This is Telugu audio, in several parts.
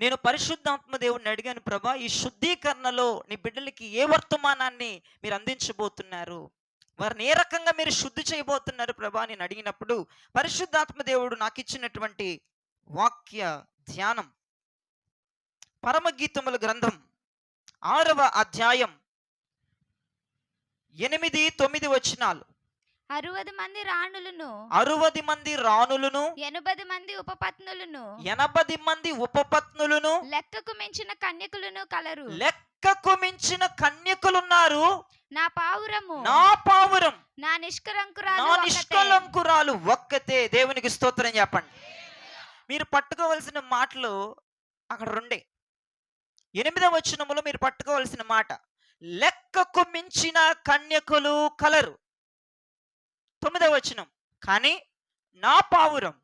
నేను పరిశుద్ధాత్మ దేవుడిని అడిగాను, ప్రభా ఈ శుద్ధీకరణలో నీ బిడ్డలకి ఏ వర్తమానాన్ని మీరు అందించబోతున్నారు, వారిని ఏ రకంగా మీరు శుద్ధి చేయబోతున్నారు ప్రభా నేను అడిగినప్పుడు, పరిశుద్ధాత్మ దేవుడు నాకు ఇచ్చినటువంటి వాక్య ధ్యానం పరమగీతముల గ్రంథం 6వ అధ్యాయం 8, 9 వచనాలు. 60 మంది రాణులను 60 మంది రాణులను 80 మంది ఉపపత్నులను 80 మంది ఉపపత్నులను లెక్కకు మించిన కన్యకులను కలరు. లెక్కకు మించిన కన్యకులున్నారు. నా పావురము నా పావురం నా నిష్కలంకురాలు నా ఒక్కటే. నిష్కలంకురాలు ఒక్కతే. దేవునికి స్తోత్రం చెప్పండి. మీరు పట్టుకోవలసిన మాటలు అక్కడ రెండే. 8వ వచనములో మీరు పట్టుకోవలసిన మాట, లెక్కకు మించిన కన్యకులు కలరు. 9వ వచనం, కానీ నా పావురం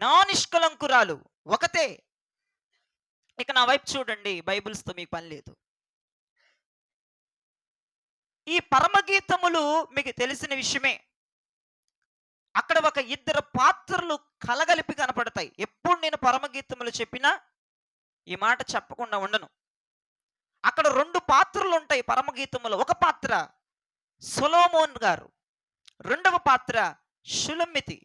నా నిష్కలంకురాలు ఒకతే. ఇక నా వైపు చూడండి, బైబిల్స్తో మీకు పని లేదు. ఈ పరమగీతములు మీకు తెలిసిన విషయమే. అక్కడ ఒక ఇద్దరు పాత్రలు కలగలిపి కనపడతాయి. ఎప్పుడు నేను పరమగీతములు చెప్పినా ఈ మాట చెప్పకుండా ఉండను. అక్కడ 2 పాత్రలు ఉంటాయి పరమగీతములో. ఒక పాత్ర సొలొమోన్ గారు, రెండవ పాత్ర షులమ్మితి.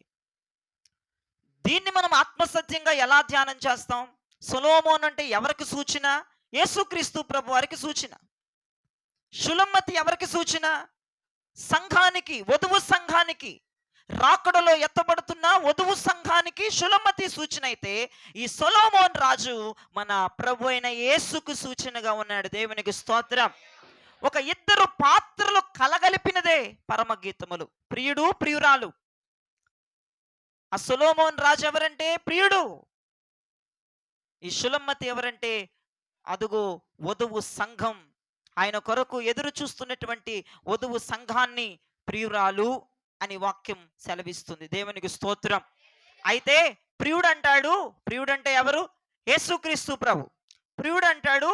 దీన్ని మనం ఆత్మసత్యంగా ఎలా ధ్యానం చేస్తాం? సొలొమోన్ అంటే ఎవరికి సూచన? యేసుక్రీస్తు ప్రభు వారికి సూచన. షులమ్మతి ఎవరికి సూచన? సంఘానికి, వధువు సంఘానికి, రాకడలో ఎత్తబడుతున్న వధువు సంఘానికి షులమ్మతి సూచన అయితే, ఈ సొలొమోన్ రాజు మన ప్రభు అయిన యేసుకు సూచనగా ఉన్నాడు. దేవునికి స్తోత్రం. ఒక ఇద్దరు పాత్రలు కలగలిపినదే పరమగీతములు. ప్రియుడు, ప్రియురాలు. ఆ సొలొమోన్ రాజు ఎవరంటే ప్రియుడు. ఈ షులమ్మతి ఎవరంటే అదుగో వధువు సంఘం. ఆయన కొరకు ఎదురు చూస్తున్నటువంటి వధువు సంఘాన్ని ప్రియురాలు అని వాక్యం సెలవిస్తుంది. దేవునికి స్తోత్రం. అయితే ప్రియుడు అంటాడు, ప్రియుడంటే ఎవరు? యేసుక్రీస్తు ప్రభు. ప్రియుడు అంటాడు,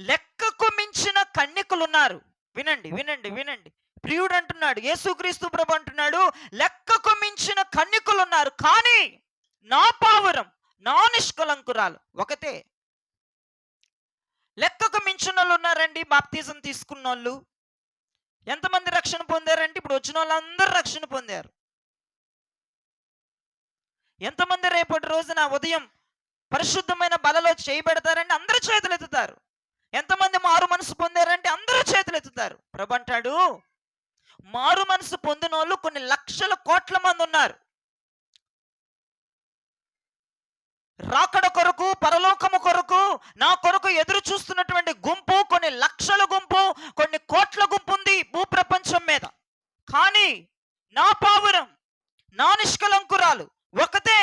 లెక్కకు మించిన కన్యకులున్నారు. వినండి వినండి వినండి. ప్రియుడు అంటున్నాడు, యేసుక్రీస్తు ప్రభు అంటున్నాడు, లెక్కకు మించిన కన్యకులున్నారు, కానీ నా పావురం నా నిష్కలంకురాలు ఒకతే. లెక్కకు మించిన వాళ్ళు ఉన్నారండి. బాప్తిజం తీసుకున్న వాళ్ళు ఎంతమంది రక్షణ పొందారంటే, ఇప్పుడు వచ్చిన వాళ్ళందరూ రక్షణ పొందారు. ఎంతమంది రేపటి రోజున ఉదయం పరిశుద్ధమైన బలలో చేయబెడతారంటే అందరూ చేతులు ఎత్తుతారు. ఎంతమంది మారు మనసు పొందారంటే అందరూ చేతులు ఎత్తుతారు. ప్రభు అంటాడు, మారు మనసు పొందిన వాళ్ళు కొన్ని లక్షల కోట్ల మంది ఉన్నారు. రాకడ కొరకు, పరలోకము కొరకు, నా కొరకు ఎదురు చూస్తున్నటువంటి గుంపు కొన్ని లక్షల గుంపు, కొన్ని కోట్ల గుంపు ఉంది భూప్రపంచం మీద. కానీ నా పావురం నా నిష్కలంకురాలు ఒకతే.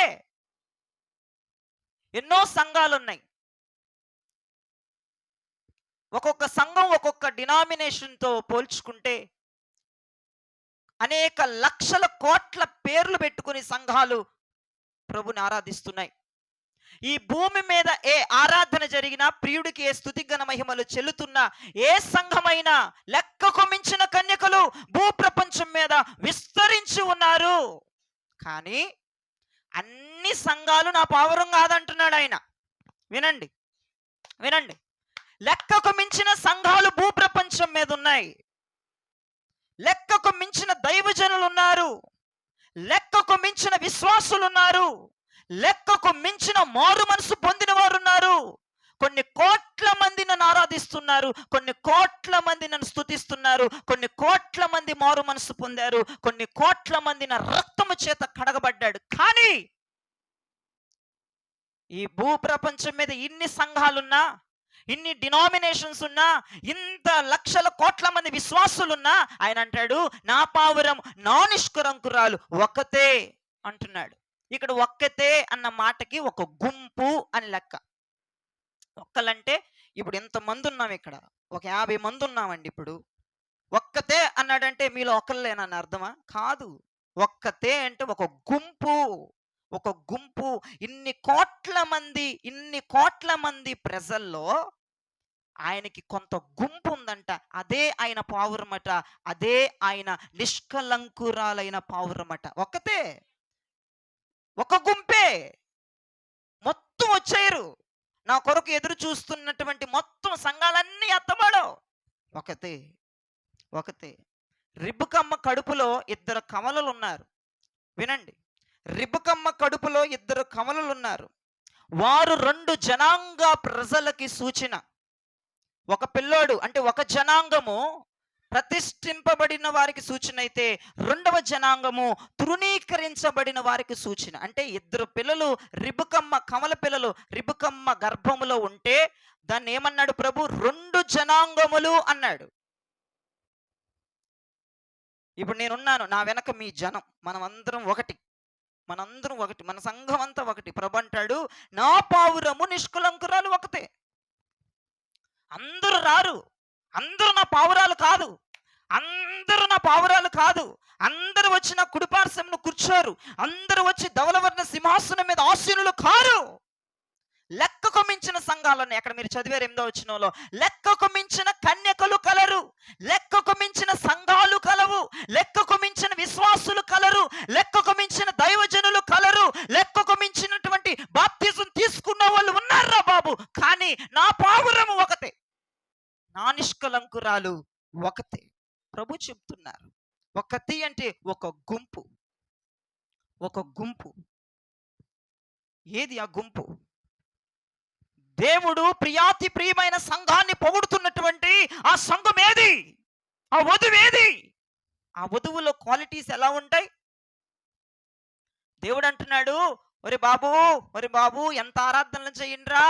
ఎన్నో సంఘాలు ఉన్నాయి. ఒక్కొక్క సంఘం ఒక్కొక్క డినామినేషన్తో పోల్చుకుంటే అనేక లక్షల కోట్ల పేర్లు పెట్టుకుని సంఘాలు ప్రభుని ఆరాధిస్తున్నాయి. ఈ భూమి మీద ఏ ఆరాధన జరిగినా, ప్రియుడికి ఏ స్తుతి ఘన మహిమలు చెల్లుతున్నా, ఏ సంఘమైనా లెక్కకు మించిన కన్యకలు భూప్రపంచం మీద విస్తరించి ఉన్నారు. కానీ అన్ని సంఘాలు నా పావురం కాదంటున్నాడు ఆయన. వినండి వినండి. లెక్కకు మించిన సంఘాలు భూప్రపంచం మీద ఉన్నాయి. లెక్కకు మించిన దైవజనులు ఉన్నారు. లెక్కకు మించిన విశ్వాసులు ఉన్నారు. లెక్కకు మించిన మారు మనసు పొందిన వారు ఉన్నారు. కొన్ని కోట్ల మంది నన్ను ఆరాధిస్తున్నారు, కొన్ని కోట్ల మంది నన్ను స్తుతిస్తున్నారు, కొన్ని కోట్ల మంది మారు మనసు పొందారు, కొన్ని కోట్ల మంది నా రక్తము చేత కడగబడ్డాడు. కానీ ఈ భూప్రపంచం మీద ఇన్ని సంఘాలున్నా, ఇన్ని డినామినేషన్స్ ఉన్నా, ఇంత లక్షల కోట్ల మంది విశ్వాసులున్నా, ఆయన అంటాడు, నా పావురం నా నిష్కలంకురాలు ఒక్కతే అంటున్నాడు. ఇక్కడ ఒక్కతే అన్న మాటకి ఒక గుంపు అని లెక్క. ఒక్కలంటే ఇప్పుడు ఎంతమంది ఉన్నాం ఇక్కడ? ఒక 50 మంది ఉన్నామండి. ఇప్పుడు ఒక్కతే అన్నాడంటే మీలో ఒకళ్ళేనని అర్థమా? కాదు. ఒక్కతే అంటే ఒక గుంపు, ఒక గుంపు. ఇన్ని కోట్ల మంది ప్రజల్లో ఆయనకి కొంత గుంపు ఉందంట. అదే ఆయన పావురమట. అదే ఆయన నిష్కలంకురాలైన పావురమట. ఒక్కతే, ఒక గుంపే. మొత్తం వచ్చేయరు. నా కొరకు ఎదురు చూస్తున్నటువంటి మొత్తం సంఘాలన్నీ ఎత్తబడు. ఒకతే ఒకతే. రిబ్కామ్మ కడుపులో ఇద్దరు కమలలున్నారు. వినండి. రిబ్కామ్మ కడుపులో ఇద్దరు కమలలున్నారు. వారు 2 జనాంగ ప్రజలకి సూచన. ఒక పిల్లోడు అంటే ఒక జనాంగము ప్రతిష్ఠింపబడిన వారికి సూచన అయితే, రెండవ జనాంగము తృణీకరించబడిన వారికి సూచన. అంటే ఇద్దరు పిల్లలు రిబ్కామ్మ కమల పిల్లలు రిబ్కామ్మ గర్భములో ఉంటే దాన్ని ఏమన్నాడు ప్రభు? 2 జనాంగములు అన్నాడు. ఇప్పుడు నేనున్నాను, నా వెనక మీ జనం, మనమందరం ఒకటి, మనందరం ఒకటి, మన సంఘం అంతా ఒకటి. ప్రభు అంటాడు, నా పావురము నిష్కలంకురాలు ఒకతే. అందరూ రారు, అందరూ నా పావురాలు కాదు, అందరూ నా పావురాలు కాదు. అందరూ వచ్చి నా కుడిపార్శ్వమున కూర్చోరు, అందరూ వచ్చి ధవలవర్ణ సింహాసనం మీద ఆసీనులు కారు. లెక్కకు మించిన సంఘాలున్నాయి. అక్కడ మీరు చదివారు 8వ వచనంలో, లెక్కకు మించిన కన్యకలు కలరు, లెక్కకు మించిన సంఘాలు కలవు, లెక్కకు మించిన విశ్వాసులు కలరు, లెక్కకు మించిన దైవజనులు కలరు, లెక్కకు మించినటువంటి బాప్తిజం తీసుకున్న వాళ్ళు ఉన్నారా బాబు. కానీ నా పావురము ఒకతే, నా నిష్కలంకురాలు ఒకతే. ప్రభు చెప్తున్నారు, ఒకటి అంటే ఒక గుంపు, ఒక గుంపు. ఏది ఆ గుంపు? దేవుడు ప్రియాతి ప్రియమైన సంఘాన్ని పొగుడుతున్నటువంటి ఆ సంఘం ఏది? ఆ వధువు ఏది? ఆ వధువులో క్వాలిటీస్ ఎలా ఉంటాయి? దేవుడు అంటున్నాడు, ఒరే బాబు, ఒరే బాబు, ఎంత ఆరాధనలు చేయండిరా,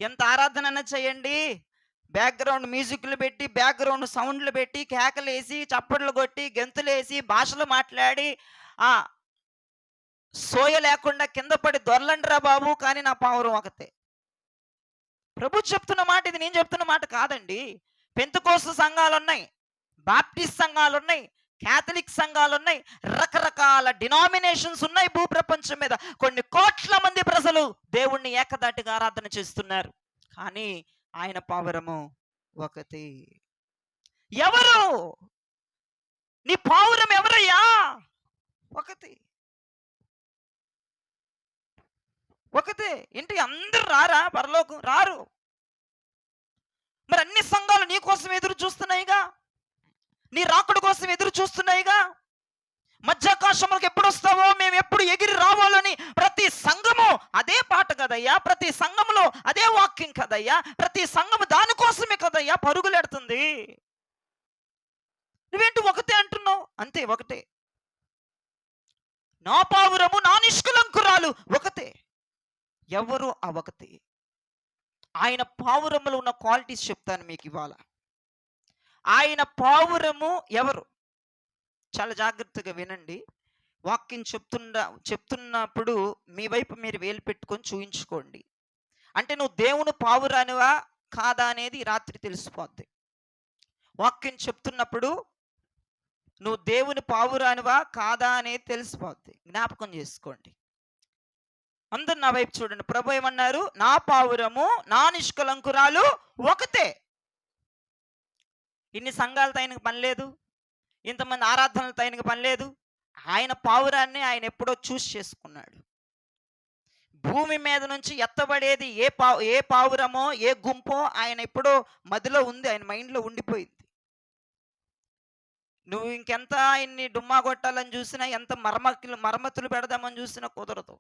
ఎంత ఆరాధన చేయండి, బ్యాక్గ్రౌండ్ మ్యూజిక్లు పెట్టి, బ్యాక్గ్రౌండ్ సౌండ్లు పెట్టి, కేకలేసి, చప్పట్లు కొట్టి, గెంతులేసి, భాషలు మాట్లాడి, ఆ సోయ లేకుండా కింద పడి దొరలండిరా బాబు, కానీ నా పావురం ఒకతే. ప్రభు చెప్తున్న మాట ఇది, నేను చెప్తున్న మాట కాదండి. పెంతెకోస్తు సంఘాలు ఉన్నాయి, బాప్టిస్ట్ సంఘాలు ఉన్నాయి, క్యాథలిక్ సంఘాలు ఉన్నాయి, రకరకాల డినామినేషన్స్ ఉన్నాయి భూప్రపంచం మీద. కొన్ని కోట్ల మంది ప్రజలు దేవుణ్ణి ఏకదాటిగా ఆరాధన చేస్తున్నారు. కానీ ఆయన పావురము ఒకటి. ఎవరు నీ పావురం? ఎవరయ్యా? ఒకటి, ఒకతే. ఏంటి అందరు రారా పరలోకం? రారు. మరి అన్ని సంఘాలు నీ కోసం ఎదురు చూస్తున్నాయిగా, నీ రాకుడు కోసం ఎదురు చూస్తున్నాయిగా. మధ్యాకాశంలోకి ఎప్పుడు వస్తావో, మేము ఎప్పుడు ఎగిరి రావాలని ప్రతి సంఘము అదే పాట కదయ్యా, ప్రతి సంఘములో అదే వాక్యం కదయ్యా, ప్రతి సంఘము దానికోసమే కదయ్యా పరుగులెడుతుంది. నువ్వేంటి ఒకటే అంటున్నావు? అంతే, ఒకటే. నా పావురము నా నిష్కలంకురాలు ఒకతే. ఎవరు ఆ ఒకటి? ఆయన పావురములో ఉన్న క్వాలిటీస్ చెప్తాను మీకు ఇవాళ. ఆయన పావురము ఎవరు? చాలా జాగ్రత్తగా వినండి. వాక్యం చెప్తున్నప్పుడు మీ వైపు మీరు వేలు పెట్టుకొని చూయించుకోండి. అంటే నువ్వు దేవుని పావురానివా కాదా అనేది రాత్రి తెలిసిపోద్ది. వాక్యం చెప్తున్నప్పుడు నువ్వు దేవుని పావురానివా కాదా అనేది తెలిసిపోద్ది. జ్ఞాపకం చేసుకోండి. అందరు నా వైపు చూడండి. ప్రభు ఏమన్నారు? నా పావురము నా నిష్కలంకురాలు ఒకతే. ఇన్ని సంఘాలతో ఆయనకు పని లేదు, ఇంతమంది ఆరాధనలతో ఆయనకు పని లేదు. ఆయన పావురాన్ని ఆయన ఎప్పుడో చూస్ చేసుకున్నాడు. భూమి మీద నుంచి ఎత్తబడేది ఏ పావురమో ఏ గుంపో ఆయన ఎప్పుడో మదిలో ఉంది, ఆయన మైండ్లో ఉండిపోయింది. నువ్వు ఇంకెంత ఆయన్ని డుమ్మా కొట్టాలని చూసినా, ఎంత మరమ్మతులు పెడదామని చూసినా కుదరదు.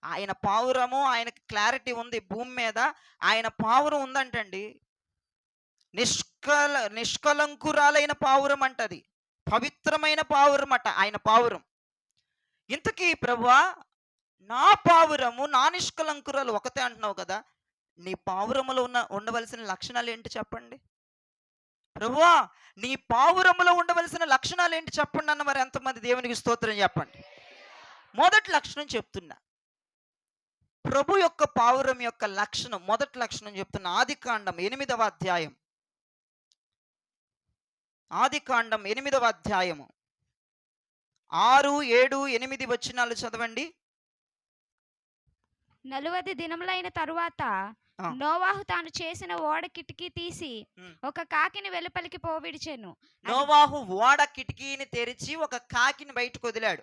ఆయన పావురము, ఆయనకి క్లారిటీ ఉంది. భూమి మీద ఆయన పావురం ఉందంటండి. నిష్కలంకురాలైన పావురం అంటది, పవిత్రమైన పావురం అట ఆయన పావురం. ఇంతకీ ప్రభువా, నా పావురము నా నిష్కలంకురాలు ఒకతే అంటున్నావు కదా, నీ పావురములో ఉండవలసిన లక్షణాలు ఏంటి చెప్పండి? ప్రభువా, నీ పావురములో ఉండవలసిన లక్షణాలు ఏంటి చెప్పండి అన్న మరి ఎంతమంది దేవునికి స్తోత్రం చెప్పండి. మొదటి లక్షణం చెప్తున్నా, ప్రభు యొక్క పావురం యొక్క లక్షణం, మొదటి లక్షణం చెప్తున్నా. ఆదికాండం 8వ అధ్యాయం, ఆదికాండం 8వ అధ్యాయము 6, 7, 8 వచనాలు చదవండి. 40 దినములైన తరువాత ఆ. నోవాహు తాను చేసిన ఓడ కిటికీ తీసి ఉమ్. ఒక కాకిని వెలుపలికి పోవిడిచెను. అది నోవాహు ఓడ కిటికీని తెరిచి ఒక కాకిని బయటకు వదిలాడు.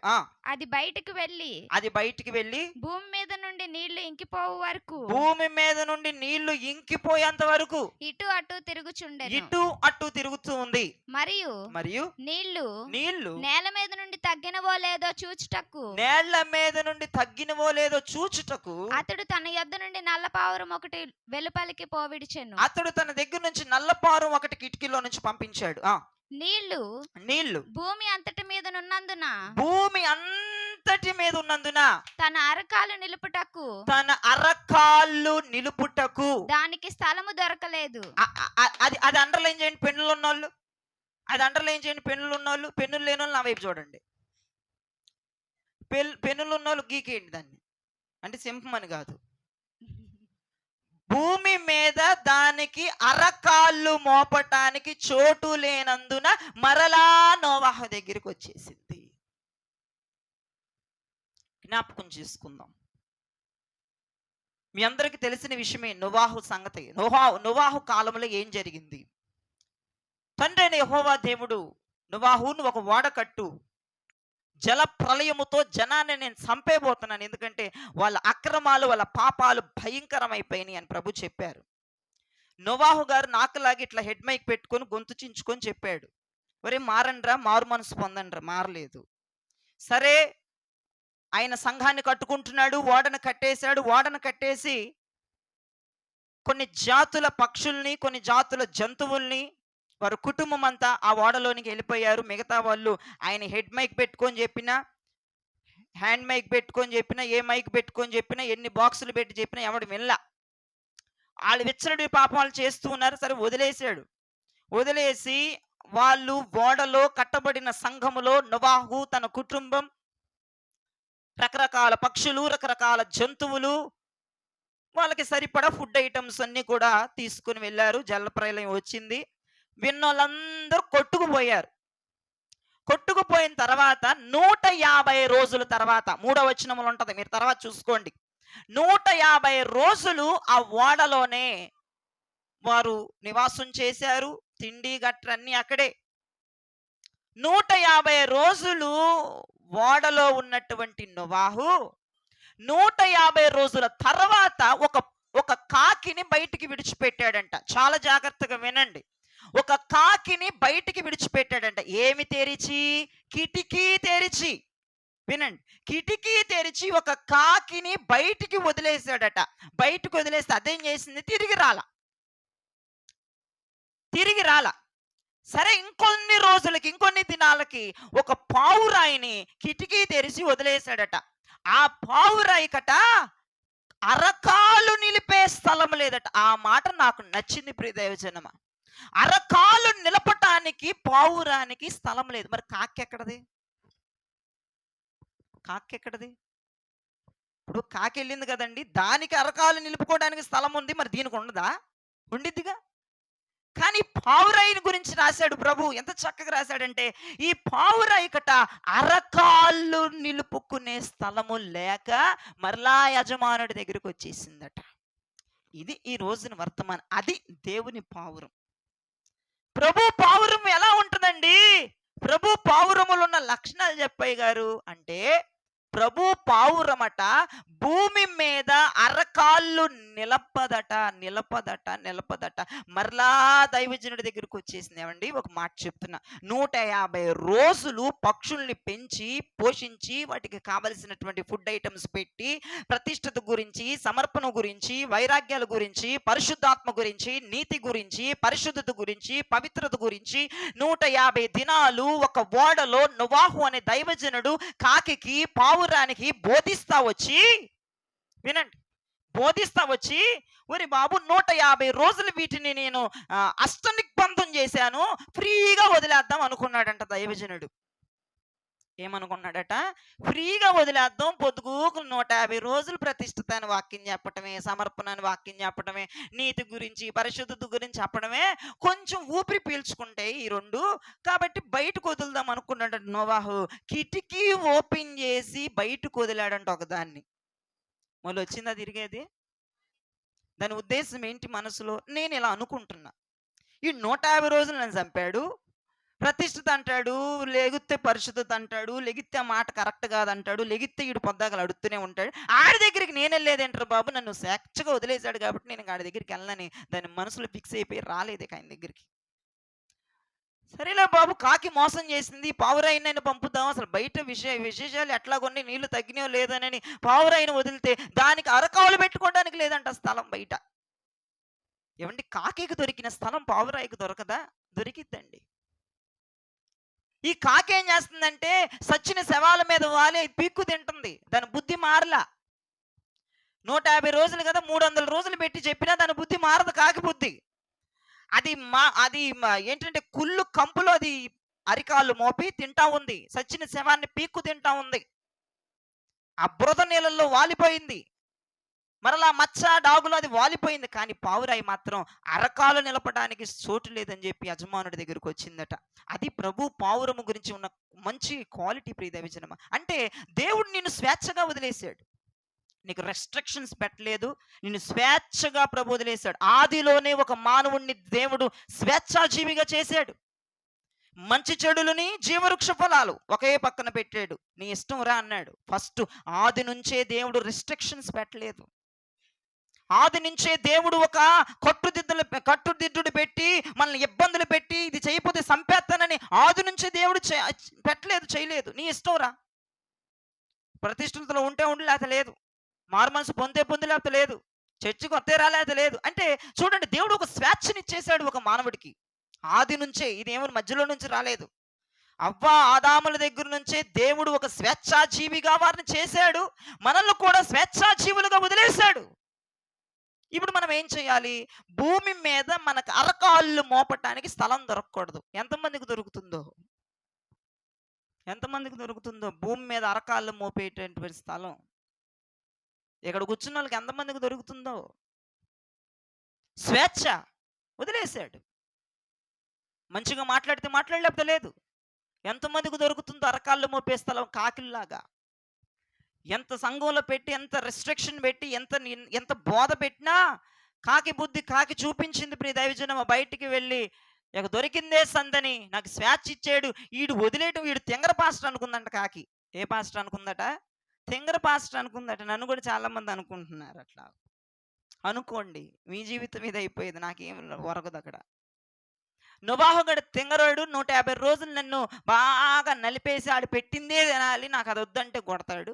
అది బయటకు వెళ్ళి అది బయటికి వెళ్ళి భూమి మీద నుండి నీళ్లు ఇంకిపోవు వరకు భూమి మీద నుండి నీళ్లు ఇంకిపోయేంత వరకు ఇటు అటు తిరుగుచుండెను. ఇటు అటు తిరుగుతూ ఉంది. మరియు మరియు నీళ్లు నీళ్లు నేల మీద నుండి తగ్గినవో లేదో చూచుటకు నేళ్ల మీద నుండి తగ్గినవో లేదో చూచుటకు అతడు తన యొద్ద నుండి నల్ల పావురం ఒకటి వెలుపలికి పోవిడిచెను. అతడు తన దగ్గర నుంచి నల్లపారం ఒకటి కిటికీలో నుంచి పంపించాడు. నీళ్లు నీళ్లు భూమి అంతటి మీద నున్నందున భూమి అంతటి మీద ఉన్నందున తన అరకాలు నిలుపుటకు తన అరకాళ్ళు నిలుపుటకు దానికి స్థలము దొరకలేదు. అది అది అండర్లైన్ చేయండి పెన్నులు ఉన్నోళ్ళు. అది అండర్లైన్ చేయండి పెన్నులు ఉన్నోళ్ళు. పెన్నులు లేని వాళ్ళు నా వైపు చూడండి. పెన్నులు ఉన్నోళ్ళు గీకేయండి దాన్ని. అంటే సింహమని కాదు. భూమి మీద దానికి అరకాళ్ళు మోపటానికి చోటు లేనందున మరలా నోవాహు దగ్గరికి వచ్చేసింది. జ్ఞాపకం చేసుకుందాం. మీ అందరికీ తెలిసిన విషయమే నోవాహు సంగతి. నోవాహు కాలంలో ఏం జరిగింది? తండ్రి అయిన యెహోవా దేవుడు నోవాహును ఒక ఓడ కట్టు, జల ప్రళయముతో జనాన్ని నేను చంపేబోతున్నాను, ఎందుకంటే వాళ్ళ అక్రమాలు వాళ్ళ పాపాలు భయంకరమైపోయినాయి అని ప్రభు చెప్పారు. నోవాహు గారు నాకులాగి ఇట్లా హెడ్ మైక్ పెట్టుకొని గొంతు చించుకొని చెప్పాడు, ఒరే మారండ్రా, మారు మనసు పొందండ్రా. మారలేదు. సరే, ఆయన సంఘాన్ని కట్టుకుంటున్నాడు. ఓడను కట్టేశాడు. ఓడను కట్టేసి కొన్ని జాతుల పక్షుల్ని, కొన్ని జాతుల జంతువుల్ని, వారి కుటుంబం అంతా ఆ ఓడలోనికి వెళ్ళిపోయారు. మిగతా వాళ్ళు ఆయన హెడ్ మైక్ పెట్టుకొని చెప్పినా, హ్యాండ్ మైక్ పెట్టుకొని చెప్పినా, ఏ మైక్ పెట్టుకొని చెప్పినా, ఎన్ని బాక్సులు పెట్టి చెప్పినా ఎవడు వినలా. వాళ్ళు విచ్చలడి పాపం వాళ్ళు చేస్తూ ఉన్నారు. సరే వదిలేశాడు. వదిలేసి వాళ్ళు ఓడలో కట్టబడిన సంఘములో నోవాహు తన కుటుంబం, రకరకాల పక్షులు, రకరకాల జంతువులు, వాళ్ళకి సరిపడా ఫుడ్ ఐటమ్స్ అన్ని కూడా తీసుకుని వెళ్ళారు. జలప్రలయం వచ్చింది. విన్నోళ్ళందరూ కొట్టుకుపోయారు. కొట్టుకుపోయిన తర్వాత 150 రోజుల తర్వాత, 3వ వచనములో ఉంటది, మీరు తర్వాత చూసుకోండి. 150 రోజులు ఆ ఓడలోనే వారు నివాసం చేశారు. తిండి గట్రన్నీ అక్కడే. 150 రోజులు ఓడలో ఉన్నటువంటి నోవాహు 150 రోజుల తర్వాత ఒక కాకిని బయటికి విడిచిపెట్టాడంట. చాలా జాగ్రత్తగా వినండి. ఒక కాకిని బయటికి విడిచిపెట్టాడంట. ఏమి తెరిచి? కిటికీ తెరిచి. వినండి, కిటికీ తెరిచి ఒక కాకిని బయటికి వదిలేశాడట. బయటికి వదిలేస్తే అదేం చేసింది? తిరిగి రాల. సరే, ఇంకొన్ని రోజులకి, ఇంకొన్ని దినాలకి ఒక పావురాయిని కిటికీ తెరిచి వదిలేశాడట. ఆ పావురాయి కట అరకాలు నిలిపే స్థలం లేదట. ఆ మాట నాకు నచ్చింది ప్రియ దైవజనమా. అరకాలు నిలపటానికి పావురానికి స్థలం లేదు. మరి కాకెక్కడది? ఇప్పుడు కాకి వెళ్ళింది కదండి, దానికి అరకాలు నిలుపుకోవడానికి స్థలం ఉంది. మరి దీనికి ఉండదా? ఉండిద్దిగా. కానీ పావురాయిని గురించి రాశాడు ప్రభు. ఎంత చక్కగా రాశాడంటే, ఈ పావురాయి కట అరకాళ్ళు నిలుపుకునే స్థలము లేక మరలా యజమానుడి దగ్గరికి వచ్చేసిందట. ఇది ఈ రోజున వర్తమానం. అది దేవుని పావురం. ప్రభు పావురం ఎలా ఉంటుందండి? ప్రభు పావురములో ఉన్న లక్షణాలు చెప్పయ్య గారు అంటే, ప్రభు పావురమట భూమి మీద అరకాళ్ళు నిలపదట. మరలా దైవజనుడి దగ్గరికి వచ్చేసింది. ఏమండి, ఒక మాట చెప్తున్నా. 150 రోజులు పక్షుల్ని పెంచి పోషించి వాటికి కావలసినటువంటి ఫుడ్ ఐటమ్స్ పెట్టి ప్రతిష్టత గురించి, సమర్పణ గురించి, వైరాగ్యాల గురించి, పరిశుద్ధాత్మ గురించి, నీతి గురించి, పరిశుద్ధత గురించి, పవిత్రత గురించి 150 దినాలు ఒక ఓడలో నోవాహు అనే దైవజనుడు కాకికి, పావురానికి బోధిస్తా వచ్చి, వినండి, బోధిస్తా వచ్చి, ఒరి బాబు 150 రోజులు వీటిని నేను అష్టనిగ్బంధం చేశాను, ఫ్రీగా వదిలేద్దాం అనుకున్నాడంట దైవజనుడు. ఏమనుకున్నాడట? ఫ్రీగా వదిలేద్దాం, పొద్దుగూకులు 150 రోజులు ప్రతిష్ఠిత అని వాక్యం చెప్పటమే, సమర్పణ అని వాక్యం చెప్పటమే, నీతి గురించి, పరిశుద్ధత గురించి చెప్పడమే, కొంచెం ఊపిరి పీల్చుకుంటే ఈ రెండు, కాబట్టి బయటకు వదులుదాం అనుకున్నాడు నోవాహు. కిటికీ ఓపెన్ చేసి బయటకు వదిలాడంట ఒకదాన్ని. మళ్ళీ వచ్చిందా తిరిగేది? దాని ఉద్దేశం ఏంటి మనసులో? నేను ఇలా అనుకుంటున్నా. ఈ 150 రోజులు నన్ను చంపాడు. ప్రతిష్ఠిత అంటాడు, లెగిత్తే పరిశుద్ధత అంటాడు, లెగిత్తే ఆ మాట కరెక్ట్ కాదంటాడు, లెగిత్తే ఈడు పొద్దాకలు అడుగుతూనే ఉంటాడు. ఆడి దగ్గరికి నేనెళ్ళేదేంట్రా బాబు, నన్ను స్వేచ్ఛగా వదిలేసాడు కాబట్టి నేను ఆడి దగ్గరికి వెళ్ళనని దాని మనసులో ఫిక్స్ అయిపోయి రాలేదిక ఆయన దగ్గరికి. సరేలే బాబు, కాకి మోసం చేసింది, పావురాయినైనా పంపుదాం, అసలు బయట విశేషాలు ఎట్లాగొన్ని నీళ్లు తగ్గినాయో లేదనని పావురాయిని వదిలితే దానికి అరకాలు పెట్టుకోవడానికి లేదంట స్థలం బయట. ఏమండి, కాకికి దొరికిన స్థలం పావురాయికి దొరకదా? దొరికిద్దండి. ఈ కాకి ఏం చేస్తుందంటే సచ్చిన శవాల మీద వాలి పీక్కు తింటుంది. దాని బుద్ధి మారలా. 150 రోజులు కదా, 300 రోజులు పెట్టి చెప్పినా దాని బుద్ధి మారదు, కాకి బుద్ధి. ఏంటంటే కుళ్ళు కంపులో అది అరికాళ్ళు మోపి తింటా ఉంది. సచ్చిన శవాన్ని పీక్కు తింటా ఉంది. ఆ బురద నీళ్ళల్లో వాలిపోయింది. మరలా మచ్చ డాగులో అది వాలిపోయింది. కానీ పావురాయి మాత్రం అరకాలు నిలపడానికి చోటు లేదని చెప్పి యజమానుడి దగ్గరికి వచ్చిందట. అది ప్రభు పావురము గురించి ఉన్న మంచి క్వాలిటీ, ప్రియ దైవజనమా. అంటే దేవుడు నిన్ను స్వేచ్ఛగా వదిలేశాడు. నీకు రెస్ట్రిక్షన్స్ పెట్టలేదు. నిన్ను స్వేచ్ఛగా ప్రభు వదిలేశాడు. ఆదిలోనే ఒక మానవుణ్ణి దేవుడు స్వేచ్ఛాజీవిగా చేశాడు. మంచి చెడులని, జీవవృక్ష ఫలాలు ఒకే పక్కన పెట్టాడు. నీ ఇష్టం రా అన్నాడు. ఫస్ట్ ఆది నుంచే దేవుడు రెస్ట్రిక్షన్స్ పెట్టలేదు. ఆది నుంచే దేవుడు ఒక కట్టుదిద్దుడు పెట్టి మనల్ని ఇబ్బందులు పెట్టి ఇది చేయకపోతే సంపేస్తానని ఆది నుంచే దేవుడు పెట్టలేదు, చేయలేదు. నీ ఇష్టం రా. ప్రతిష్ఠితులు ఉంటే ఉండి లేకపోతే లేదు. మారు మనసు పొందే లేకపోతే లేదు. చర్చికి వస్తే రాలేకపోతే లేదు. అంటే చూడండి, దేవుడు ఒక స్వేచ్ఛనిచ్చేశాడు ఒక మానవుడికి ఆది నుంచే. ఇది ఏమో మధ్యలో నుంచి రాలేదు. అవ్వ ఆదాముల దగ్గర నుంచే దేవుడు ఒక స్వేచ్ఛాజీవిగా వారిని చేశాడు. మనల్ని కూడా స్వేచ్ఛాజీవులుగా వదిలేశాడు. ఇప్పుడు మనం ఏం చేయాలి? భూమి మీద మనకు అరకాళ్ళు మోపటానికి స్థలం దొరకకూడదు. ఎంతమందికి దొరుకుతుందో? ఎంతమందికి దొరుకుతుందో భూమి మీద అరకాళ్ళు మోపేటటువంటి స్థలం? ఇక్కడ కూర్చున్న వాళ్ళకి ఎంతమందికి దొరుకుతుందో? స్వేచ్ఛ వదిలేశాడు. మంచిగా మాట్లాడితే మాట్లాడలేకపోతే లేదు. ఎంతమందికి దొరుకుతుందో అరకాళ్ళు మోపే స్థలం కాకిల్లాగా? ఎంత సంఘంలో పెట్టి, ఎంత రెస్ట్రిక్షన్ పెట్టి, ఎంత బోధ పెట్టినా కాకి బుద్ధి కాకి చూపించింది. ప్రియ దైవజనం, బయటికి వెళ్ళి ఇక దొరికిందే సందని నాకు స్వేచ్ఛ ఇచ్చాడు. ఈడు వదిలేయటం, ఈడు తింగర పాస్టర్ అనుకుందంట కాకి. ఏ పాస్టర్ అనుకుందట? తింగర పాస్టర్ అనుకుందట. నన్ను కూడా చాలా మంది అనుకుంటున్నారు అట్లా. అనుకోండి, మీ జీవితం మీద అయిపోయేది, నాకేం వరకదు అక్కడ. నోవాహుగడు తింగరోడు 150 రోజులు నన్ను బాగా నలిపేసి ఆడు పెట్టిందే తినాలి, నాకు అది వద్దంటే కొడతాడు.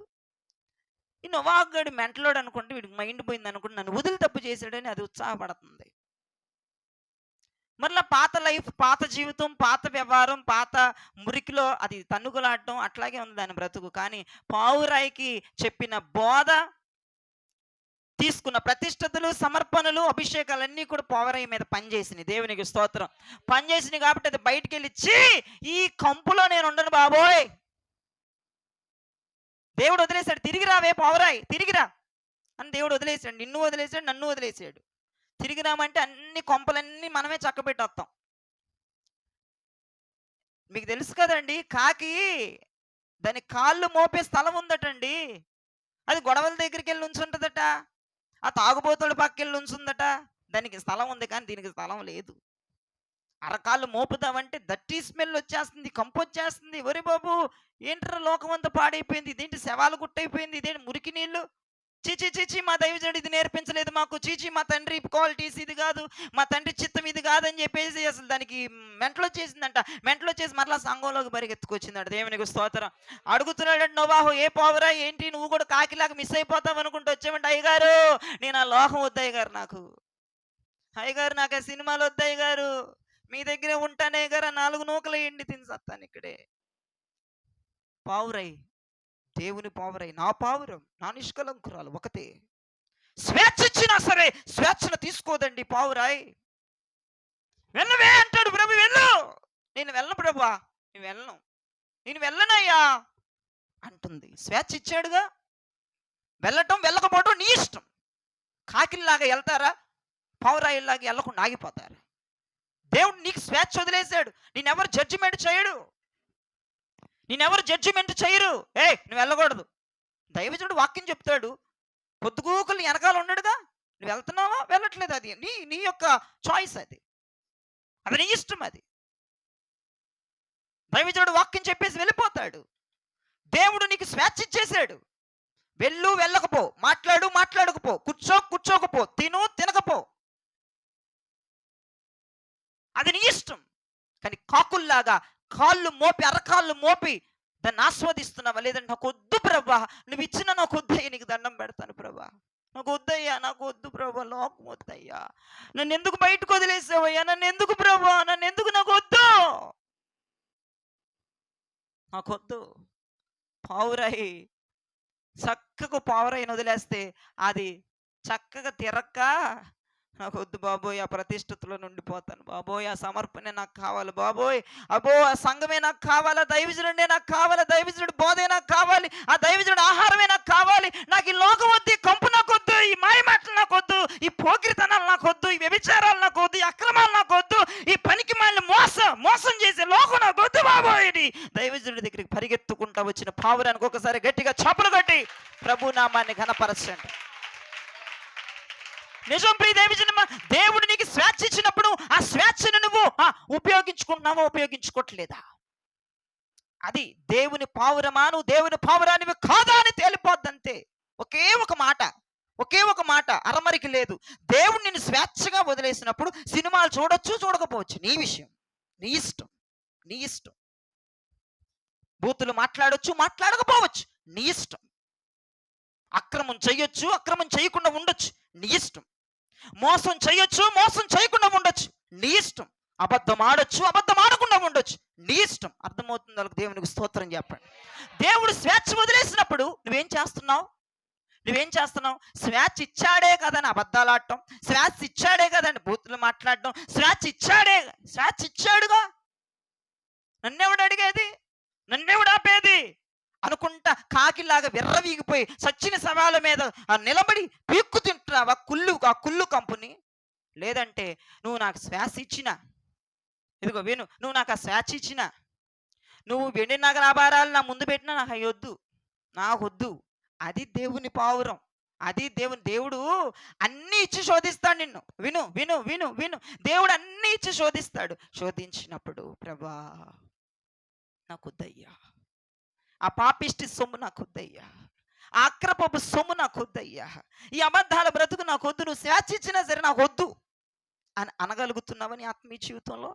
ఈ నోవాహుగడు మెంటలోడు అనుకుంటే, వీడికి మైండ్ పోయింది అనుకుంటే నన్ను వదిలి తప్పు చేశాడని అది ఉత్సాహపడుతుంది. మరలా పాత లైఫ్, పాత జీవితం, పాత వ్యవహారం, పాత మురికిలో అది తన్నుకులాడటం అట్లాగే ఉంది దాని బ్రతుకు. కానీ పావురాయికి చెప్పిన బోధ, తీసుకున్న ప్రతిష్ఠతలు, సమర్పణలు, అభిషేకాలన్నీ కూడా పావురాయి మీద పనిచేసినాయి. దేవునికి స్తోత్రం. పనిచేసినాయి కాబట్టి అది బయటికి వెళ్ళి, ఈ కంపులో నేను ఉండను బాబోయ్, దేవుడు వదిలేశాడు. తిరిగి రావే పావురాయి, తిరిగిరా అని దేవుడు వదిలేశాడు. నిన్ను వదిలేశాడు, నన్ను వదిలేశాడు. తిరిగి రామంటే అన్ని కొంపలన్నీ మనమే చక్కబెట్టేస్తాం. మీకు తెలుసు కదండి, కాకి దాని కాళ్ళు మోపే స్థలం ఉందటండి. అది గొడవల దగ్గరికి వెళ్ళి ఉంచుంటుందట. ఆ తాగుబోతుడు పక్కెళ్ళి ఉంచుందట. దానికి స్థలం ఉంది, కానీ దీనికి స్థలం లేదు. అరకాళ్ళు మోపుదామంటే దట్టి స్మెల్ వచ్చేస్తుంది, కంపు వచ్చేస్తుంది. ఒరే బాబు, ఏంట్రా లోకం అంతా పాడైపోయింది, ఇదేంటి శవాలు గుట్టయిపోయింది, ఇదేంటి మురికి నీళ్ళు, చీచి చీచి మా దైవజనుడు ఇది నేర్పించలేదు మాకు, చీచి మా తండ్రి క్వాలిటీస్ ఇది కాదు, మా తండ్రి చిత్తం ఇది కాదని చెప్పేసి అసలు దానికి మెంటలో చేసిందంట. మెంటలో చేసి మరలా సంఘంలోకి పరిగెత్తుకొచ్చిందంట. దేవునికి స్తోత్రం. అడుగుతున్నాడు నోవాహు, ఏ పావురా ఏంటి, నువ్వు కూడా కాకిలాగా మిస్ అయిపోతావు అనుకుంటూ వచ్చామంటే, అయ్యగారు నేను ఆ లోకం వద్దు అయ్యగారు, అయ్యగారు నాకు ఆ సినిమాలు వద్దు అయ్యగారు, మీ దగ్గరే ఉంటానే గారు, 4 నూకలు ఎండి తిని సత్తాను ఇక్కడే. పావురై, దేవుని పావురై, నా పావురం, నా నిష్కలంకురాలు ఒకతే. స్వేచ్ఛ ఇచ్చినా సరే స్వేచ్ఛను తీసుకోదండి పావురాయ్. వెళ్ళవే అంటాడు ప్రభు, వెళ్ళు. నేను వెళ్ళను ప్రభువా, నేను వెళ్ళనయ్యా అంటుంది. స్వేచ్ఛ ఇచ్చాడుగా, వెళ్ళటం వెళ్ళకపోవడం నీ ఇష్టం. కాకిల్లాగా వెళ్తారా, పావురాయిల్లాగా వెళ్ళకుండా ఆగిపోతారా? దేవుడు నీకు స్వేచ్ఛ వదిలేశాడు. నేనెవరు జడ్జిమెంట్ చేయరు. నువ్వు వెళ్ళకూడదు. దైవజనుడు వాక్యం చెప్తాడు. పొద్దుగూకులు వెనకాల ఉన్నాడుగా, నువ్వు వెళ్తున్నావా వెళ్ళట్లేదు, అది నీ నీ యొక్క చాయిస్, అది అది నీ ఇష్టం. అది దైవజనుడు వాక్యం చెప్పేసి వెళ్ళిపోతాడు. దేవుడు నీకు స్వేచ్ఛ ఇచ్చేసాడు. వెళ్ళు వెళ్ళకపో, మాట్లాడు మాట్లాడకపో, కూర్చో కూర్చోకపో, తిను తినకపో, అది నీ ఇష్టం. కానీ కాకుల్లాగా కాళ్ళు మోపి అరకాళ్ళు మోపి దాన్ని ఆస్వాదిస్తున్నావా? లేదంటే నాకు వద్దు ప్రభా, నువ్వు ఇచ్చిన నాకు వద్దయ్యా, నీకు దండం పెడతాను ప్రభా, నాకు వద్దయ్యా, నాకు వద్దు ప్రభా, లోకం వద్దయ్యా, నన్ను ఎందుకు బయటకు వదిలేసావయ్యా, నన్ను ఎందుకు ప్రభా, నన్ను ఎందుకు, నాకు వద్దు, నాకు వద్దు. పావురాయి చక్కగా పావురాయిని వదిలేస్తే అది చక్కగా తిరక్క, నాకు వద్దు బాబోయ్, ఆ ప్రతిష్టతలో నుండిపోతాను బాబోయ్, ఆ సమర్పణే నాకు కావాలి బాబోయ్, అబ్బో ఆ సంఘమే నాకు కావాలి, ఆ దైవజనుడే నాకు కావాలి, దైవజనుడు బోధే నాకు కావాలి, ఆ దైవజనుడు ఆహారమే నాకు కావాలి, నాకు ఈ లోకం వద్దు, ఈ కంపు నాకు వద్దు, ఈ మాయ మాటలు నాకు వద్దు, ఈ పోకిరితనాలు నాకు వద్దు, ఈ వ్యభిచారాలు నాకు వద్దు, ఈ అక్రమాలు నాకు వద్దు, ఈ పనికి మాలిన మోసం చేసే లోకం నాకు వద్దు బాబోయ్ అని దైవజనుడి దగ్గరికి పరిగెత్తుకుంటా వచ్చిన పావురానికి ఒకసారి గట్టిగా చప్పలు కొట్టి ప్రభు నామాన్ని ఘనపరచండి. నిజం ప్రియ దైవజనమ, దేవుడు నీకు స్వేచ్ఛ ఇచ్చినప్పుడు ఆ స్వేచ్ఛను నువ్వు ఉపయోగించుకుంటున్నావా, ఉపయోగించుకోవట్లేదా? అది దేవుని పావురమా, నువ్వు దేవుని పావురానివి కాదా అని తేలిపోద్దంతే. ఒకే ఒక మాట, ఒకే ఒక మాట, అరమరికి లేదు. దేవుడు నిన్ను స్వేచ్ఛగా వదిలేసినప్పుడు సినిమాలు చూడొచ్చు చూడకపోవచ్చు, నీ విషయం, నీ ఇష్టం, నీ ఇష్టం. బూతులు మాట్లాడొచ్చు మాట్లాడకపోవచ్చు, నీ ఇష్టం. అక్రమం చేయొచ్చు అక్రమం చేయకుండా ఉండొచ్చు, నీ ఇష్టం. మోసం చేయొచ్చు మోసం చేయకుండా ఉండొచ్చు, నీ ఇష్టం. అబద్ధం ఆడొచ్చు అబద్ధం ఆడకుండా ఉండొచ్చు, నీ ఇష్టం. అర్థమవుతుంది వాళ్ళకి? దేవునికి స్తోత్రం చెప్పండి. దేవుడు స్వేచ్ఛ వదిలేసినప్పుడు నువ్వేం చేస్తున్నావు? నువ్వేం చేస్తున్నావు? స్వేచ్ఛ ఇచ్చాడే కదని అబద్ధాలు ఆడటం, స్వేచ్ఛ ఇచ్చాడే కదండి బూతులు మాట్లాడటం, స్వేచ్ఛ ఇచ్చాడుగా, నన్నెవడు అడిగేది, నన్నెవడు ఆపేది అనుకుంటా కాకిలాగా విర్రవీగిపోయి సచ్చిన శవాల మీద నిలబడి పీక్కు తింటున్నావా ఆ కుళ్ళు కంపుని? లేదంటే నువ్వు నాకు శ్వాస ఇచ్చిన, ఇదిగో విను, నువ్వు నాకు ఆ శ్వాస ఇచ్చిన, నువ్వు వెండి నగరాభారాలు నా ముందు పెట్టినా నాకు అయ్యొద్దు, నాకొద్దు. అది దేవుని పావురం, అది దేవుడు అన్నీ ఇచ్చి శోధిస్తాడు నిన్ను. విను విను విను విను, దేవుడు అన్నీ ఇచ్చి శోధిస్తాడు. శోధించినప్పుడు ప్రభా నాకు వద్దయ్యా, ఆ పాపిష్టి సొమ్ము నాకు వద్దయ్యా, ఆ అక్రపపు సొమ్ము నాకు వద్దయ్యా, ఈ అబద్ధాల బ్రతుకు నాకు వద్దు, నువ్వు స్వేచ్ఛ ఇచ్చినా సరే నాకు వద్దు అని అనగలుగుతున్నావని ఆత్మీయ జీవితంలో?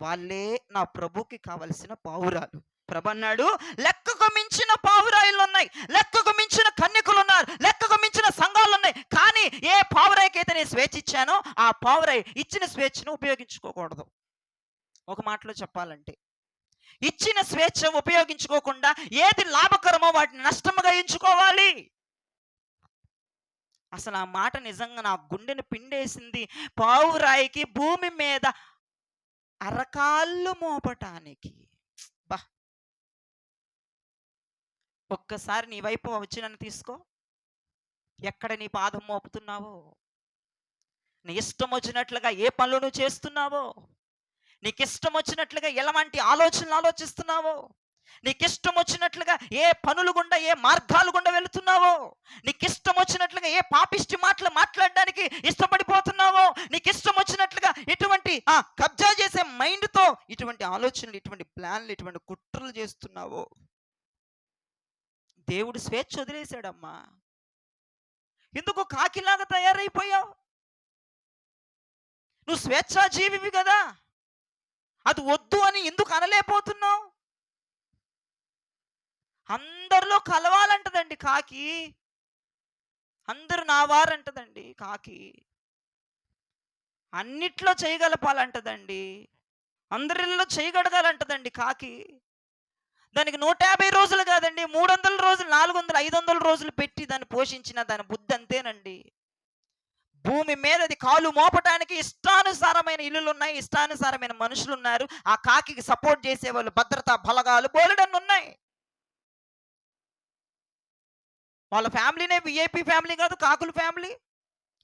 వాళ్ళే నా ప్రభుకి కావలసిన పావురాలు. ప్రభు అన్నాడు, లెక్కకు మించిన పావురాయిలు ఉన్నాయి, లెక్కకు మించిన కన్యకులు ఉన్నారు, లెక్కకు మించిన సంఘాలు ఉన్నాయి. కానీ ఏ పావురాయికైతే నేను స్వేచ్ఛ ఇచ్చానో ఆ పావురాయి ఇచ్చిన స్వేచ్ఛను ఉపయోగించుకోకూడదు. ఒక మాటలో చెప్పాలంటే, ఇచ్చిన స్వేచ్ఛ ఉపయోగించుకోకుండా ఏది లాభకరమో వాటిని నష్టముగా ఎంచుకోవాలి. అసలు ఆ మాట నిజంగా నా గుండెని పిండేసింది. పావురాయికి భూమి మీద అరకాళ్ళు మోపటానికి. బా, ఒక్కసారి నీ వైపు వచ్చి నన్ను తీసుకో, ఎక్కడ నీ పాదం మోపుతున్నావో, నీ ఇష్టం వచ్చినట్లుగా ఏ పనులు నువ్వు చేస్తున్నావో, నీకు ఇష్టం వచ్చినట్లుగా ఎలాంటి ఆలోచనలు ఆలోచిస్తున్నావో, నీకు ఇష్టం వచ్చినట్లుగా ఏ పనులు గుండా ఏ మార్గాలు గుండా వెళుతున్నావో, నీకు ఇష్టం వచ్చినట్లుగా ఏ పాపిష్టి మాటలు మాట్లాడడానికి ఇష్టపడిపోతున్నావో, నీకు ఇష్టం వచ్చినట్లుగా ఇటువంటి కబ్జా చేసే మైండ్తో ఇటువంటి ఆలోచనలు, ఇటువంటి ప్లాన్లు, ఇటువంటి కుట్రలు చేస్తున్నావో, దేవుడు స్వేచ్ఛ వదిలేశాడమ్మా. ఎందుకు కాకిలాగా తయారైపోయావు? నువ్వు స్వేచ్ఛాజీవివి కదా, అది వద్దు అని ఎందుకు అనలేకపోతున్నావు? అందరిలో కలవాలంటదండి కాకి, అందరూ నా వారంటదండి కాకి, అన్నిట్లో చేయగలపాలంటదండి, అందరిలో చేయగలగాలంటదండి కాకి. దానికి 150 రోజులు కాదండి, 300 రోజులు, 400, 500 రోజులు పెట్టి దాన్ని పోషించిన దాని బుద్ధి అంతేనండి. భూమి మీద అది కాలు మోపటానికి ఇష్టానుసారమైన ఇల్లులు ఉన్నాయి, ఇష్టానుసారమైన మనుషులు ఉన్నారు. ఆ కాకి సపోర్ట్ చేసేవాళ్ళు, భద్రతా బలగాలు బోలెడన్ని ఉన్నాయి. వాళ్ళ ఫ్యామిలీనే విఐపి ఫ్యామిలీ కాదు, కాకుల ఫ్యామిలీ.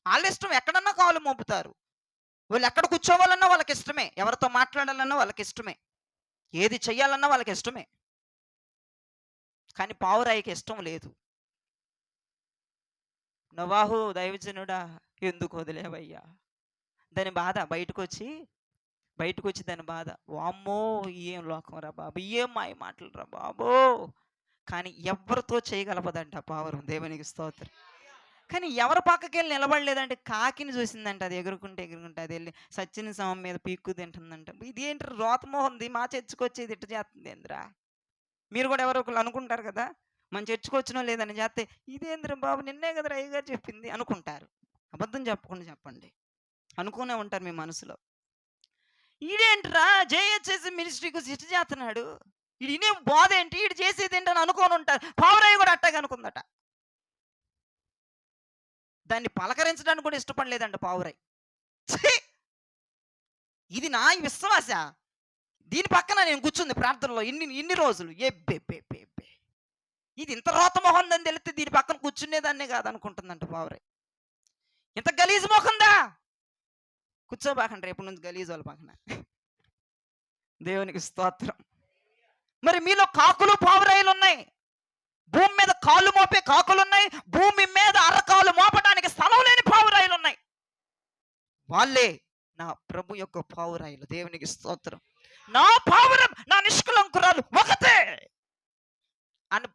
వాళ్ళ ఇష్టం, ఎక్కడన్నా కాలు మోపుతారు. వాళ్ళు ఎక్కడ కూర్చోవాలన్నా వాళ్ళకి ఇష్టమే, ఎవరితో మాట్లాడాలన్నా వాళ్ళకి ఇష్టమే, ఏది చెయ్యాలన్నా వాళ్ళకి ఇష్టమే. కానీ పావురాయికి ఇష్టం లేదు. నోవాహు దైవజనుడా, ఎందుకు వదిలేవయ్యా? దాని బాధ బయటకొచ్చి దాని బాధ. వామ్మో! ఏం లోకంరా బాబు! ఏం మాయ మాటలురా బాబో! కానీ ఎవ్వరితో చేయగలపదంట ఆ పావురం. దేవునికి స్తోత్రం. కానీ ఎవరి పక్కకెళ్ళి నిలబడలేదంటే కాకిని చూసిందంట. అది ఎగురుకుంటే అదెళ్ళి సచ్చిన శవం మీద పీక్కు తింటుందంట. ఇదేంటి రోతమోహంది మా చర్చికొచ్చి ఇది ఇట్ట చేత్తందేందిరా? మీరు కూడా ఎవరో ఒకళ్ళు అనుకుంటారు కదా! మన చర్చికొచ్చినోళ్ళు లేదని చేత్తే, ఇదేందిరా బాబు నిన్నే కదరా అయ్యగారు చెప్పింది అనుకుంటారు. అబద్ధం చెప్పకుండా చెప్పండి. అనుకునే ఉంటారు మీ మనసులో. ఈడేంట్రా జేహెచ్ఎస్ మినిస్ట్రీకి ఇట్ట చేత్తన్నాడు. ఈడినే బోధేంటి? ఈడు చేసేదేంటి అని అనుకోనుంటారు. పావురాయి కూడా అట్టాగే అనుకుందట. దాన్ని పలకరించడానికి కూడా ఇష్టపడలేదంట పావురాయి. ఛీ! ఇది నా విశ్వాస. దీని పక్కన నేను కూర్చుంది ప్రార్థనలో ఇన్ని ఇన్ని రోజులు. ఎబ్బెబ్బెబ్బెబ్బే! ఇది ఇంత రోత మొహందని తెలిస్తే దీని పక్కన కూర్చునేదాన్నే కాదనుకుంటుందంట పావురాయి. ఇంత గలీజు మొహందా? కూర్చోబాకండి రేపు నుంచి గలీజు వాళ్ళ పక్కన. దేవునికి స్తోత్రం. మరి మీలో కాకులు పావురాయిలు ఉన్నాయి. భూమి మీద కాళ్ళు మోపే కాకులున్నాయి. భూమి మీద అరకాలు మోపడానికి స్థలం లేని పావురాయిలు ఉన్నాయి. వాళ్ళే నా ప్రభు యొక్క పావురాయిలు. దేవునికి స్తోత్రం. నా పావురం నా నిష్కలంకురాలు ఒకతే అని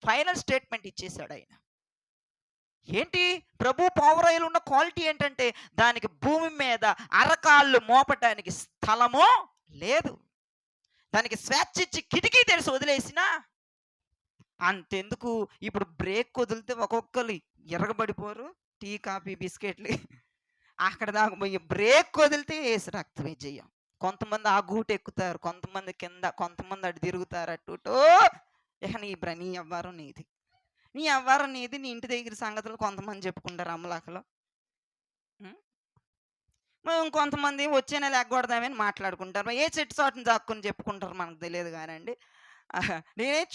ఫైనల్ స్టేట్మెంట్ ఇచ్చేశాడు ఆయన. ఏంటి ప్రభు పావురాయిలు ఉన్న క్వాలిటీ ఏంటంటే దానికి భూమి మీద అరకాళ్ళు మోపటానికి స్థలము లేదు. దానికి స్వేచ్ఛ ఇచ్చి కిటికీ తెరిచి వదిలేసినా అంతెందుకు ఇప్పుడు బ్రేక్ వదిలితే ఒక్కొక్కరు ఎరగబడిపోరు. టీ కాఫీ బిస్కెట్లు అక్కడ దాకా పోయి బ్రేక్ వదిలితే వేసి రక్తమే చెయ్యం. కొంతమంది ఆ గూట ఎక్కుతారు, కొంతమంది కింద, కొంతమంది అటు తిరుగుతారు అటుటో. ఇక నీ అవ్వారం నీది, నీ అవ్వారం నీది. నీ ఇంటి దగ్గర సంగతులు కొంతమంది చెప్పుకుంటారు అమ్మలాకలో. ఇంకొంతమంది వచ్చే నెల ఎగ్గొడదామని మాట్లాడుకుంటారు. ఏ చెట్టు చాటుని దాక్కుని చెప్పుకుంటారు మనకు తెలియదు కానండి. నేనేం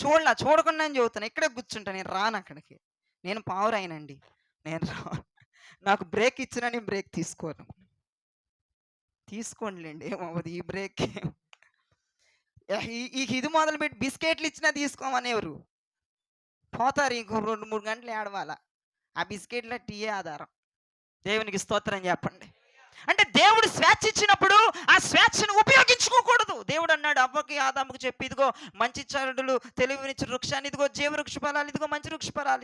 చూడకుండా అని చెబుతాను. ఇక్కడే కూర్చుంటా, నేను రాను అక్కడికి. నేను పావురాయినండి, నేను నాకు బ్రేక్ ఇచ్చినా నేను బ్రేక్ తీసుకోను. తీసుకోండిలేండి, ఏమవ్వదు ఈ బ్రేక్. ఇది మొదలుపెట్టి బిస్కెట్లు ఇచ్చినా తీసుకోమనేవారు. పోతారు ఇంకో 2-3 గంటలు ఏడవాల. ఆ బిస్కెట్ల టీయే ఆధారం. దేవునికి స్తోత్రం చెప్పండి. అంటే దేవుడు స్వేచ్ఛ ఇచ్చినప్పుడు ఆ స్వేచ్ఛను ఉపయోగించుకోకూడదు. దేవుడు అన్నాడు అవ్వకి ఆదాముకు చెప్పి, ఇదిగో మంచి చెడులు తెలివినిచ్చి వృక్షాన్ని, ఇదిగో జీవవృక్ష ఫలాలు, ఇదిగో మంచి వృక్ష ఫలాలు,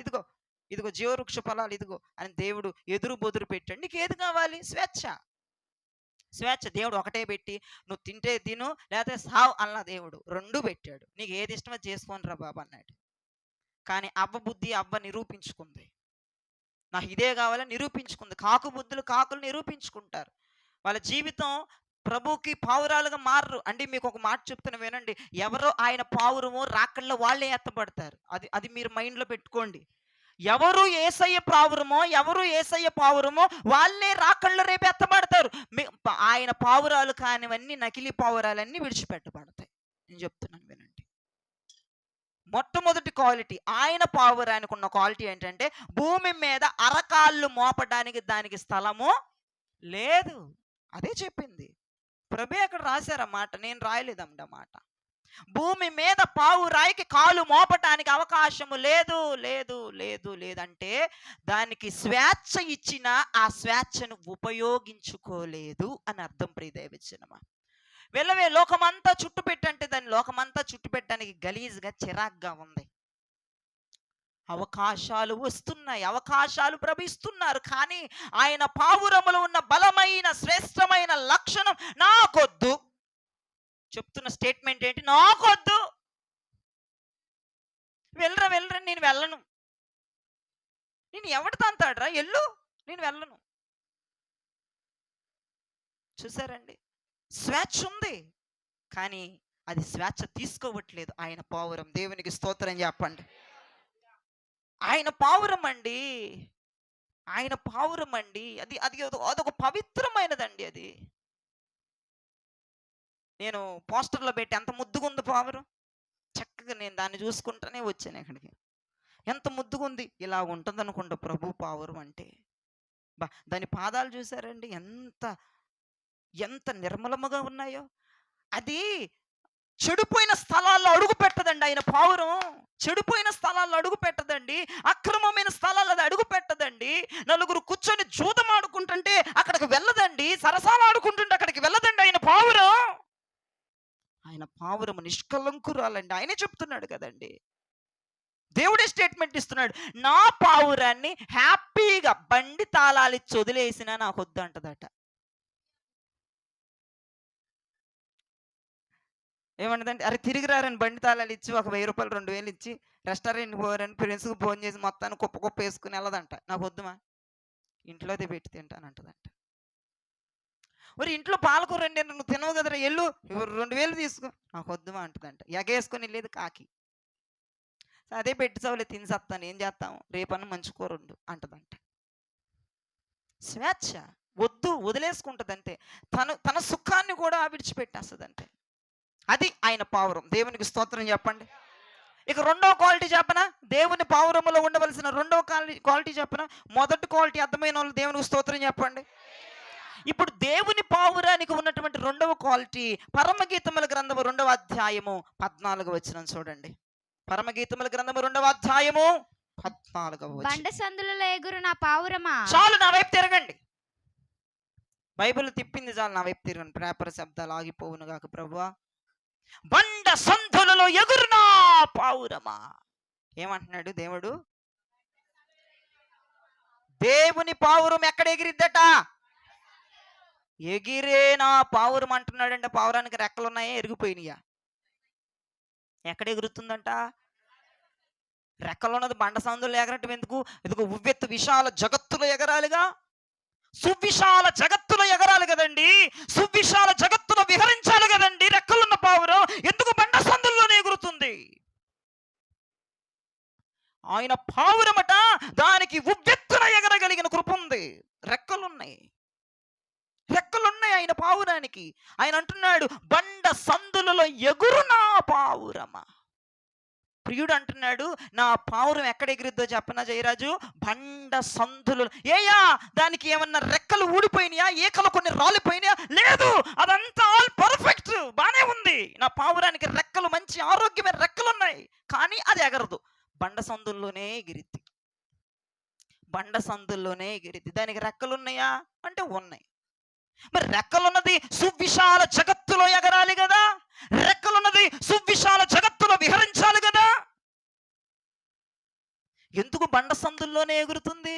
ఇదిగో జీవవృక్ష ఫలాలు, ఇదిగో అని దేవుడు ఎదురు బొదురు పెట్టాడు. నీకు ఏది కావాలి? స్వేచ్ఛ. దేవుడు ఒకటే పెట్టి నువ్వు తింటే తిను లేకపోతే సావు అన్న దేవుడు 2 పెట్టాడు. నీకు ఏది ఇష్టమో చేసుకోని రా బాబు అన్నాడు. కానీ అవ్వ బుద్ధి అవ్వ నిరూపించుకుంది. నాకు ఇదే కావాలని నిరూపించుకుంది. కాకు బుద్ధులు కాకులు నిరూపించుకుంటారు. వాళ్ళ జీవితం ప్రభుకి పావురాలుగా మారరు. అంటే మీకు ఒక మాట చెప్తున్నా వినండి. ఎవరో ఆయన పావురమో రాకల్లో వాళ్ళే ఎత్తబడతారు. అది మీరు మైండ్లో పెట్టుకోండి. ఎవరు యేసయ్య పావురమో వాళ్ళే రాకళ్ళు రేపు ఎత్తబడతారు. ఆయన పావురాలు కానివన్నీ నకిలీ పావురాలన్నీ విడిచిపెట్టబడతాయి. నేను చెప్తున్నాను వినండి. మొట్టమొదటి క్వాలిటీ ఆయన పావురానికి ఉన్న క్వాలిటీ ఏంటంటే భూమి మీద అరకాళ్ళు మోపడానికి దానికి స్థలము లేదు. అదే చెప్పింది ప్రభే. అక్కడ రాశారన్నమాట, నేను రాయలేదన్నమాట. భూమి మీద పావురాయికి కాలు మోపటానికి అవకాశము లేదంటే దానికి స్వేచ్ఛ ఇచ్చిన ఆ స్వేచ్ఛను ఉపయోగించుకోలేదు అని అర్థం. ప్రియదేవచనమా, వెళ్ళవే లోకమంతా చుట్టు పెట్టంటే దాన్ని లోకమంతా చుట్టు పెట్టడానికి గలీజ్గా చిరాగ్గా ఉంది. అవకాశాలు వస్తున్నాయి, అవకాశాలు ప్రభిస్తున్నారు. కానీ ఆయన పావురములో ఉన్న బలమైన శ్రేష్టమైన లక్షణం నాకొద్దు. చెప్తున్న స్టేట్మెంట్ ఏంటి? నాకొద్దు. వెళ్ళరా నేను వెళ్ళను. నేను ఎవడు తంతాడ్రా ఎల్లు, నేను వెళ్ళను. చూసారండి, స్వేచ్ఛ ఉంది కానీ అది స్వేచ్ఛ తీసుకోవట్లేదు ఆయన పావురం. దేవునికి స్తోత్రం చెప్పండి. ఆయన పావురం అండి, అదొక పవిత్రమైనదండి. అది నేను పోస్టర్లో పెట్టి ఎంత ముద్దుగా ఉంది పావురం. చక్కగా నేను దాన్ని చూసుకుంటానే వచ్చాను ఇక్కడికి. ఎంత ముద్దుగా ఉంది. ఇలా ఉంటుంది అనుకుంటా ప్రభు పావురం అంటే. దాని పాదాలు చూసారండి ఎంత నిర్మలముగా ఉన్నాయో. అది చెడిపోయిన స్థలాల్లో అడుగు పెట్టదండి. ఆయన పావురం చెడిపోయిన స్థలాల్లో అడుగు పెట్టదండి. అక్రమమైన స్థలాల్లో అది అడుగు పెట్టదండి. నలుగురు కూర్చొని జూదమాడుకుంటూ పావురము నిష్కలంకురాలండి. ఆయనే చెప్తున్నాడు కదండి. దేవుడే స్టేట్మెంట్ ఇస్తున్నాడు. నా పావురాన్ని హ్యాపీగా బండి తాళాలు ఇచ్చి వదిలేసినా నాకు వద్దు అంటదట. ఏమంటదంటే, అరే తిరిగి రారని బండి తాళాలు ఇచ్చి ఒక 1000 రూపాయలు 2000 ఇచ్చి రెస్టారెంట్‌కి పోరని ఫ్రెండ్స్‌కి ఫోన్ చేసి మొత్తాన్ని కుప్ప కుప్ప వేసుకొని వెళ్ళదంట. నాకు వద్దుమా, ఇంట్లోదే పెట్టి తింటానంటదంట. ఒరేయ్ ఇంట్లో పాలకూర వండాను నువ్వు తినవు కదరా ఎళ్ళు 2000 తీసుకో. నాకు వద్దుమా అంటదంట. ఎగేసుకొని వెళ్ళేది కాకి. అదే పెట్టి చవలే తిని సత్తాను, ఏం చేస్తాము, రేపన్నా మంచి కూర వండు అంటదంట. స్వేచ్ఛ. వద్దు వదిలేసుకుంటదంతే. తన సుఖాన్ని కూడా విడిచిపెట్టేస్తదంటే. అది ఆయన పావురం. దేవునికి స్తోత్రం చెప్పండి. ఇక రెండవ క్వాలిటీ చెప్పనా, దేవుని పావురములో ఉండవలసిన రెండవ క్వాలిటీ చెప్పనా. మొదటి క్వాలిటీ అర్థమైన వాళ్ళు దేవునికి స్తోత్రం చెప్పండి. ఇప్పుడు దేవుని పావురానికి ఉన్నటువంటి రెండవ క్వాలిటీ పరమగీతముల గ్రంథము 2వ అధ్యాయము 14వ వచనం చూడండి. పరమగీతముల గ్రంథము 2వ అధ్యాయము 14వ వచనం. బండ సందులలో ఎగురు నా పావురమా. చాలు నా వైపు తిరగండి. బైబిల్ తిప్పింది చాలు నా వైపు తిరగండి. పేపర్ శబ్దాలు ఆగిపోవును గాక ప్రభువా. బండ సందులలో ఎగురునా పావురమా. ఏమంటున్నాడు దేవుడు? దేవుని పావురం ఎక్కడ ఎగిరిద్దట? ఎగిరేనా పావురం అంటున్నాడంటే పావురానికి రెక్కలు ఉన్నాయా, ఎరిగిపోయినాయా? ఎక్కడ ఎగురుతుందంట? రెక్కలు ఉన్నది బండ సందులో ఎగరటం ఎందుకు? ఎందుకు ఉవ్వెత్తు విశాల జగత్తులో ఎగరాలిగా. సువిశాల జగత్తులో ఎగరాలి కదండి. సువిశాల జగత్తులో విహరించాలి కదండి. రెక్కలున్న పావురం ఎందుకు బండ సందుల్లోనే ఎగురుతుంది? ఆయన పావురమట, దానికి ఉవ్వెత్తున ఎగరగలిగిన కృప ఉంది. రెక్కలున్నాయి ఆయన పావురానికి. ఆయన అంటున్నాడు, బండ సందులలో ఎగురునా పావురమా. ప్రియుడు అంటున్నాడు, నా పావురం ఎక్కడ ఎగిరిద్దో చెప్పనా జయరాజు? బండ సందులు. ఏయా దానికి ఏమన్నా రెక్కలు ఊడిపోయినాయా, ఏకలు కొన్ని రాలిపోయినాయా? లేదు, అదంతా ఆల్ పర్ఫెక్ట్, బానే ఉంది. నా పావురానికి రెక్కలు, మంచి ఆరోగ్యమైన రెక్కలు ఉన్నాయి, కానీ అది ఎగరదు. బండ సందుల్లోనే ఎగిరిద్ది. బండ సందుల్లోనే ఎగిరిద్ది. దానికి రెక్కలు ఉన్నాయా అంటే ఉన్నాయి. మరి రెక్కలున్నది సువిశాల జగత్తులో ఎగరాలి కదా. రెక్కలున్నది సువిశాల జగత్తులో విహరించాలి కదా. ఎందుకు బండ సందుల్లోనే ఎగురుతుంది?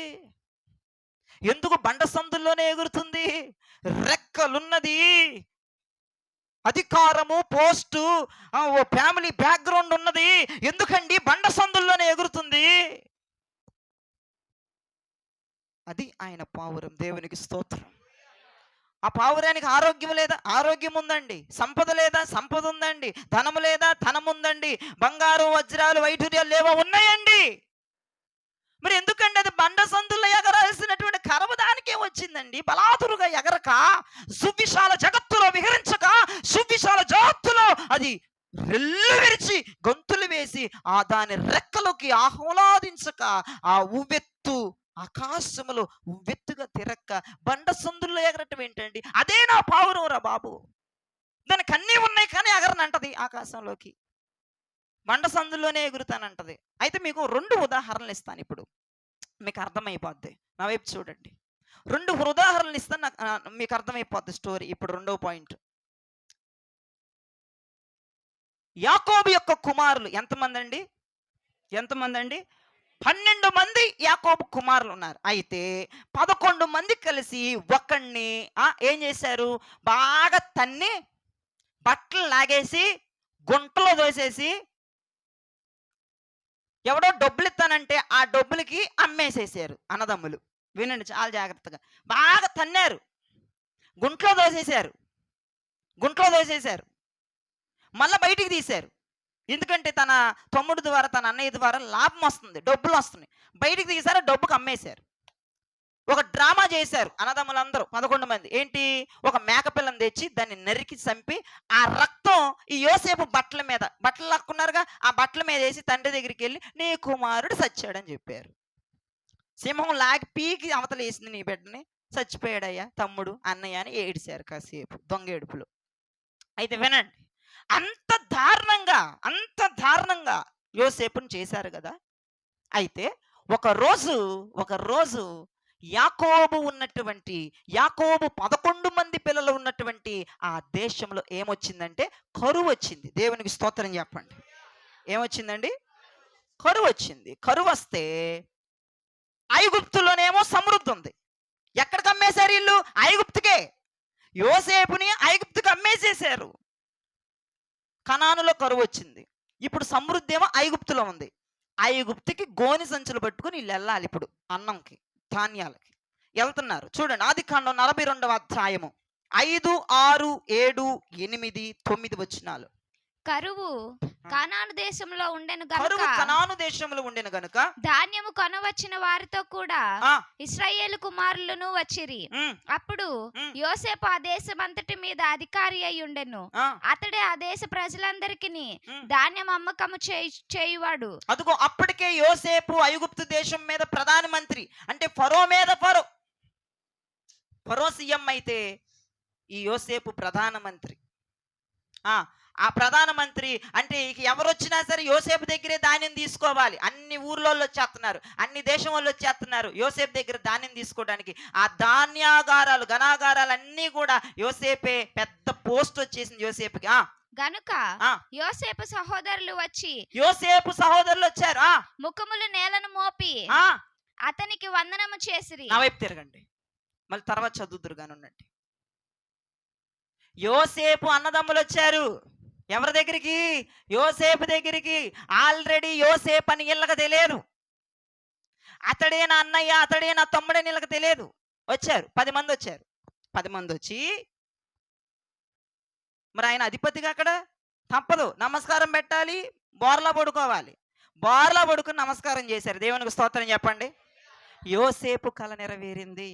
ఎందుకు బండ సందుల్లోనే ఎగురుతుంది? రెక్కలున్నది, అధికారము, పోస్టు, ఫ్యామిలీ బ్యాక్గ్రౌండ్ ఉన్నది. ఎందుకండి బండ సందుల్లోనే ఎగురుతుంది? అది ఆయన పావురం. దేవునికి స్తోత్రం. ఆ పావురానికి ఆరోగ్యం లేదా? ఆరోగ్యం ఉందండి. సంపద లేదా? సంపద ఉందండి. ధనము లేదా? ధనం ఉందండి. బంగారం, వజ్రాలు, వైఢూర్యాలు లేవో? ఉన్నాయండి. మరి ఎందుకండి అది బండ సందుల్లో ఎగరాల్సినటువంటి కరవ దానికే వచ్చిందండి? బలాదురుగా ఎగరక, సువిశాల జగత్తులో విహరించక, సువిశాల జగత్తులో అది రెల్లు విరిచి గొంతులు వేసి ఆ దాని రెక్కలోకి ఆహ్లాదించక, ఆ ఉవ్వెత్తు ఆకాశములో ఉవ్వెత్తుగా తిరక్క బండ సందుల్లో ఎగరటం ఏంటండి? అదే నా పావురం రా బాబు. దానికి అన్నీ ఉన్నాయి కానీ ఎగరనంటది ఆకాశంలోకి. బండ సందుల్లోనే ఎగురుతానంటది. అయితే మీకు 2 ఉదాహరణలు ఇస్తాను ఇప్పుడు, మీకు అర్థమైపోద్ది. నా వైపు చూడండి. 2 ఉదాహరణలు ఇస్తాను, మీకు అర్థమైపోద్ది స్టోరీ. ఇప్పుడు 2వ పాయింట్. యాకోబు యొక్క కుమారులు ఎంతమంది అండి? 12 మంది యాకోబు కుమారులు ఉన్నారు. అయితే 11 మంది కలిసి ఒకడిని ఏం చేశారు? బాగా తన్ని బట్టలు లాగేసి గుంటలో దోసేసి, ఎవడో డబ్బులు ఇస్తానంటే ఆ డబ్బులకి అమ్మేసేసారు అన్నదమ్ములు. వినండి చాలా జాగ్రత్తగా. బాగా తన్నారు, గుంట్లో దోసేశారు. మళ్ళీ బయటికి తీశారు. ఎందుకంటే తన తమ్ముడు ద్వారా, తన అన్నయ్య ద్వారా లాభం వస్తుంది, డబ్బులు వస్తున్నాయి. బయటికి తీశారు, డబ్బుకు అమ్మేశారు. ఒక డ్రామా చేశారు అన్నదమ్ములందరూ 11 మంది. ఏంటి? ఒక మేకపిల్లని తెచ్చి దాన్ని నరికి చంపి, ఆ రక్తం ఈ యోసేపు బట్టలు లాక్కున్నారుగా, ఆ బట్టల మీద వేసి తండ్రి దగ్గరికి వెళ్ళి, నీ కుమారుడు చచ్చాడని చెప్పారు. సింహం లాగి పీకి అవతల వేసింది నీ బిడ్డని, చచ్చిపోయాడయ్యా తమ్ముడు, అన్నయ్య అని ఏడిశారు కాసేపు దొంగ ఏడుపులు. అయితే వినండి, అంత దారుణంగా యోసేపుని చేశారు కదా. అయితే ఒక రోజు యాకోబు 11 మంది పిల్లలు ఉన్నటువంటి ఆ దేశంలో ఏమొచ్చిందంటే కరువు వచ్చింది. దేవునికి స్తోత్రం చెప్పండి. ఏమొచ్చిందండి? కరువు వచ్చింది. కరువు వస్తే ఐగుప్తులోనేమో సమృద్ధి ఉంది. ఎక్కడికి అమ్మేశారు వీళ్ళు? ఐగుప్తుకే. యోసేపుని ఐగుప్తుకి అమ్మేసేశారు. కనానులో కరువు వచ్చింది. ఇప్పుడు సమృద్ధి ఏమో ఐగుప్తులో ఉంది. ఐగుప్తుకి గోని సంచులు పట్టుకుని వీళ్ళు వెళ్ళాలి ఇప్పుడు అన్నంకి, ధాన్యాలకి వెళ్తున్నారు. చూడండి ఆదికాండం 42వ అధ్యాయము 5, 6, 7, 8, 9 వచనాలు. కరువు కనాను దేశంలో ఉండెను కరువు గనుక కనాను దేశంలో ఉండెను గనుక ధాన్యము కొనవచ్చిన వారితో కూడా ఆ, ఇశ్రాయేలు కుమారులను వచ్చిరి. ఉమ్, అప్పుడు ఉమ్, యోసేపు ఆ దేశమంతటి మీద అధికారి అయి ఉండెను. ఆ, అతడే ఆ దేశ ప్రజలందరికి ఉమ్. ధాన్యం అమ్మకము చేయువాడు. అదిగో అప్పటికే యోసేపు ఐగుప్తు దేశం మీద ప్రధానమంత్రి, అంటే ఫరో మీద ఫరో సీఎం అయితే ఈ యోసేపు ప్రధానమంత్రి. ఆ ప్రధానమంత్రి అంటే ఇక ఎవరు వచ్చినా సరే యోసేపు దగ్గరే ధాన్యం తీసుకోవాలి. అన్ని ఊర్లలో వచ్చేస్తున్నారు, అన్ని దేశం వాళ్ళు వచ్చేస్తున్నారు యోసేపు దగ్గర ధాన్యం తీసుకోవడానికి. ఆ ధాన్యాగారాలు ఘనాగారాలు అన్నీ కూడా యోసేపే. పెద్ద పోస్ట్ వచ్చేసింది యోసేపుకి. గనుక ఆ, యోసేపు సహోదరులు వచ్చి యోసేపు సహోదరులు వచ్చారు. ముఖములు నేలను మోపి ఆ, అతనికి వందనము చేసిరి. నా వైపు తిరగండి, మళ్ళీ తర్వాత చదువుదురు కానున్నట్టు. యోసేపు అన్నదమ్ములు వచ్చారు. ఎవరి దగ్గరికి? యోసేపు దగ్గరికి. ఆల్రెడీ యోసేపు అని వీళ్ళకి తెలియదు. అతడే నా అన్నయ్య, అతడే నా తమ్ముడని వీళ్ళకి తెలియదు. వచ్చారు 10 మంది వచ్చారు. 10 మంది వచ్చి మరి ఆయన అధిపతిగా అక్కడ తప్పదు, నమస్కారం పెట్టాలి, బోర్లా పడుకోవాలి. బోర్లా పడుకుని నమస్కారం చేశారు. దేవునికి స్తోత్రం చెప్పండి. యోసేపు కల నెరవేరింది.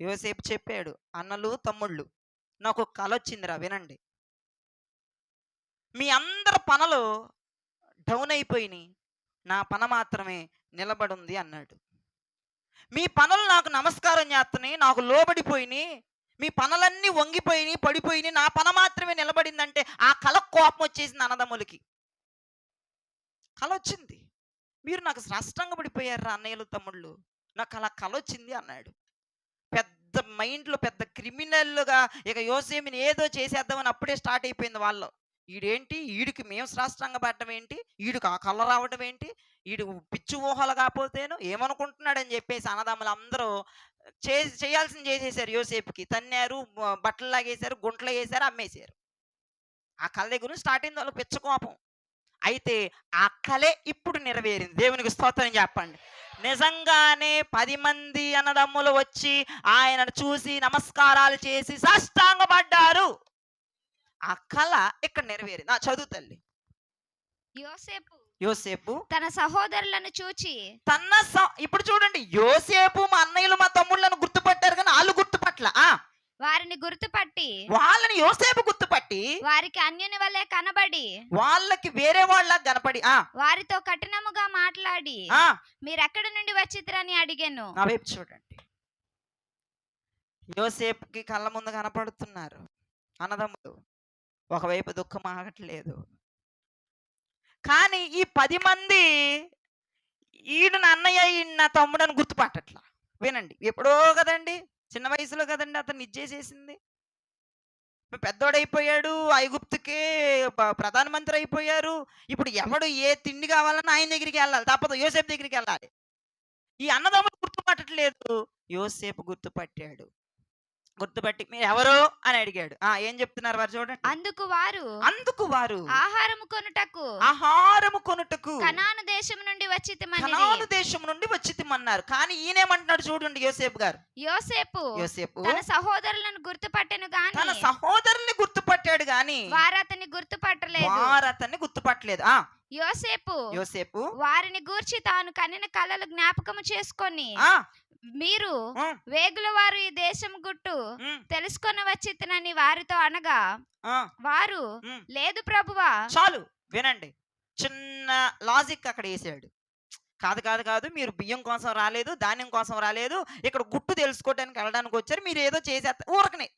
యోసేపు చెప్పాడు, అన్నలు తమ్ముళ్ళు నాకు ఒక కల వచ్చిందిరా, వినండి. మీ అందరి పనులు డౌన్ అయిపోయినాయి, నా పన మాత్రమే నిలబడింది అన్నాడు. మీ పనులు నాకు నమస్కారం చేస్తున్నాయి, నాకు లోబడిపోయినాయి, మీ పనులన్నీ వంగిపోయినాయి, పడిపోయినాయి, నా పన మాత్రమే నిలబడిందంటే ఆ కళ కోపం వచ్చేసింది అన్నదమ్ములకి. కళ వచ్చింది, మీరు నాకు సాష్టాంగ పడిపోయారా అన్నయ్యలు తమ్ముళ్ళు, నాకు అలా కళ వచ్చింది అన్నాడు. పెద్ద మైండ్లో పెద్ద క్రిమినల్గా ఇక యోసేపుని ఏదో చేసేద్దామని అప్పుడే స్టార్ట్ అయిపోయింది వాళ్ళు. ఈడేంటి, ఈడికి మేము సాష్టాంగ పడటం ఏంటి, ఈడికి ఆ కళ్ళ రావడం ఏంటి, ఈడు పిచ్చి ఊహలు కాకపోతేను ఏమనుకుంటున్నాడని చెప్పేసి అన్నదమ్ములు అందరూ చేయాల్సింది చేసేసారు. యోసేపుకి తన్నారు, బట్టలు లాగేశారు, గుంటలు వేసారు, అమ్మేశారు. ఆ కళ దగ్గర స్టార్ట్ అయింది వాళ్ళకి పిచ్చ కోపం. అయితే ఆ కళే ఇప్పుడు నెరవేరింది. దేవునికి స్తోత్రం చెప్పండి. నిజంగానే 10 మంది అన్నదమ్ములు వచ్చి ఆయనను చూసి నమస్కారాలు చేసి సాష్టాంగపడ్డారు. ఆ కళ ఇక్కడ నెరవేరింది. చదువు తల్లి. యోసేపు తన సహోదరులను చూచి ఇప్పుడు చూడండి, యోసేపు మా అన్నయ్యలు మా తమ్ముళ్ళను గుర్తుపట్టారు కానీ వాళ్ళు గుర్తుపట్ల. వారిని గుర్తుపట్టి వాళ్ళని యోసేపు గుర్తుపట్టి వారికి అన్యుని వలె కనబడి వాళ్ళకి వేరే వాళ్ళ కనపడి వారితో కఠినముగా మాట్లాడి మీరెక్కడి నుండి వచ్చిద్రని అడిగాను. నా వైపు చూడండి. యోసేపుకి కళ్ళ ముందు కనపడుతున్నారు అన్నదమ్ములు, ఒకవైపు దుఃఖం ఆగట్లేదు. కానీ ఈ 10 మంది ఈడు నా అన్నయ్య, ఈయన నా తమ్ముడు అని గుర్తుపట్టట్లా. వినండి, ఎప్పుడో కదండి, చిన్న వయసులో కదండి అతను ఇచ్చేసేసింది. పెద్దోడైపోయాడు, ఐగుప్తుకే ప్రధానమంత్రి అయిపోయారు. ఇప్పుడు ఎవడు ఏ తిండి కావాలన్నా ఆయన దగ్గరికి వెళ్ళాలి, తప్పదు యోసేపు దగ్గరికి వెళ్ళాలి. ఈ అన్నదమ్ములు గుర్తుపట్టట్లేదు, యోసేపు గుర్తుపట్టాడు. గుర్తుపట్టి మీరు ఎవరు అని అడిగాడు. ఏం చెప్తున్నారు వారు చూడండి. అందుకు వారు ఆహారము కొనుటకు కనాను దేశం నుండి వచ్చితిమన్నారు. కానీ ఈయనేమంటున్నాడు చూడండి యోసేపు గారు. యోసేపు తన సహోదరులను గుర్తుపట్టెను గాని, తన సహోదరుల్ని గుర్తుపట్టాడు గాని వారు అతన్ని గుర్తుపట్టలేదు. యోసేపు వారిని గూర్చి తాను కనిన కలలు జ్ఞాపకము చేసుకొని, మీరు వేగుల వారు ఈ దేశం గుట్టు తెలుసుకొని వచ్చినని వారితో అనగా, వారు లేదు ప్రభువా. చాలు వినండి, చిన్న లాజిక్ అక్కడ వేసాడు. కాదు మీరు బియ్యం కోసం రాలేదు, ధాన్యం కోసం రాలేదు, ఇక్కడ గుట్టు తెలుసుకోవడానికి వెళ్ళడానికి వచ్చారు, మీరు ఏదో చేసేస్తారు ఊరకనే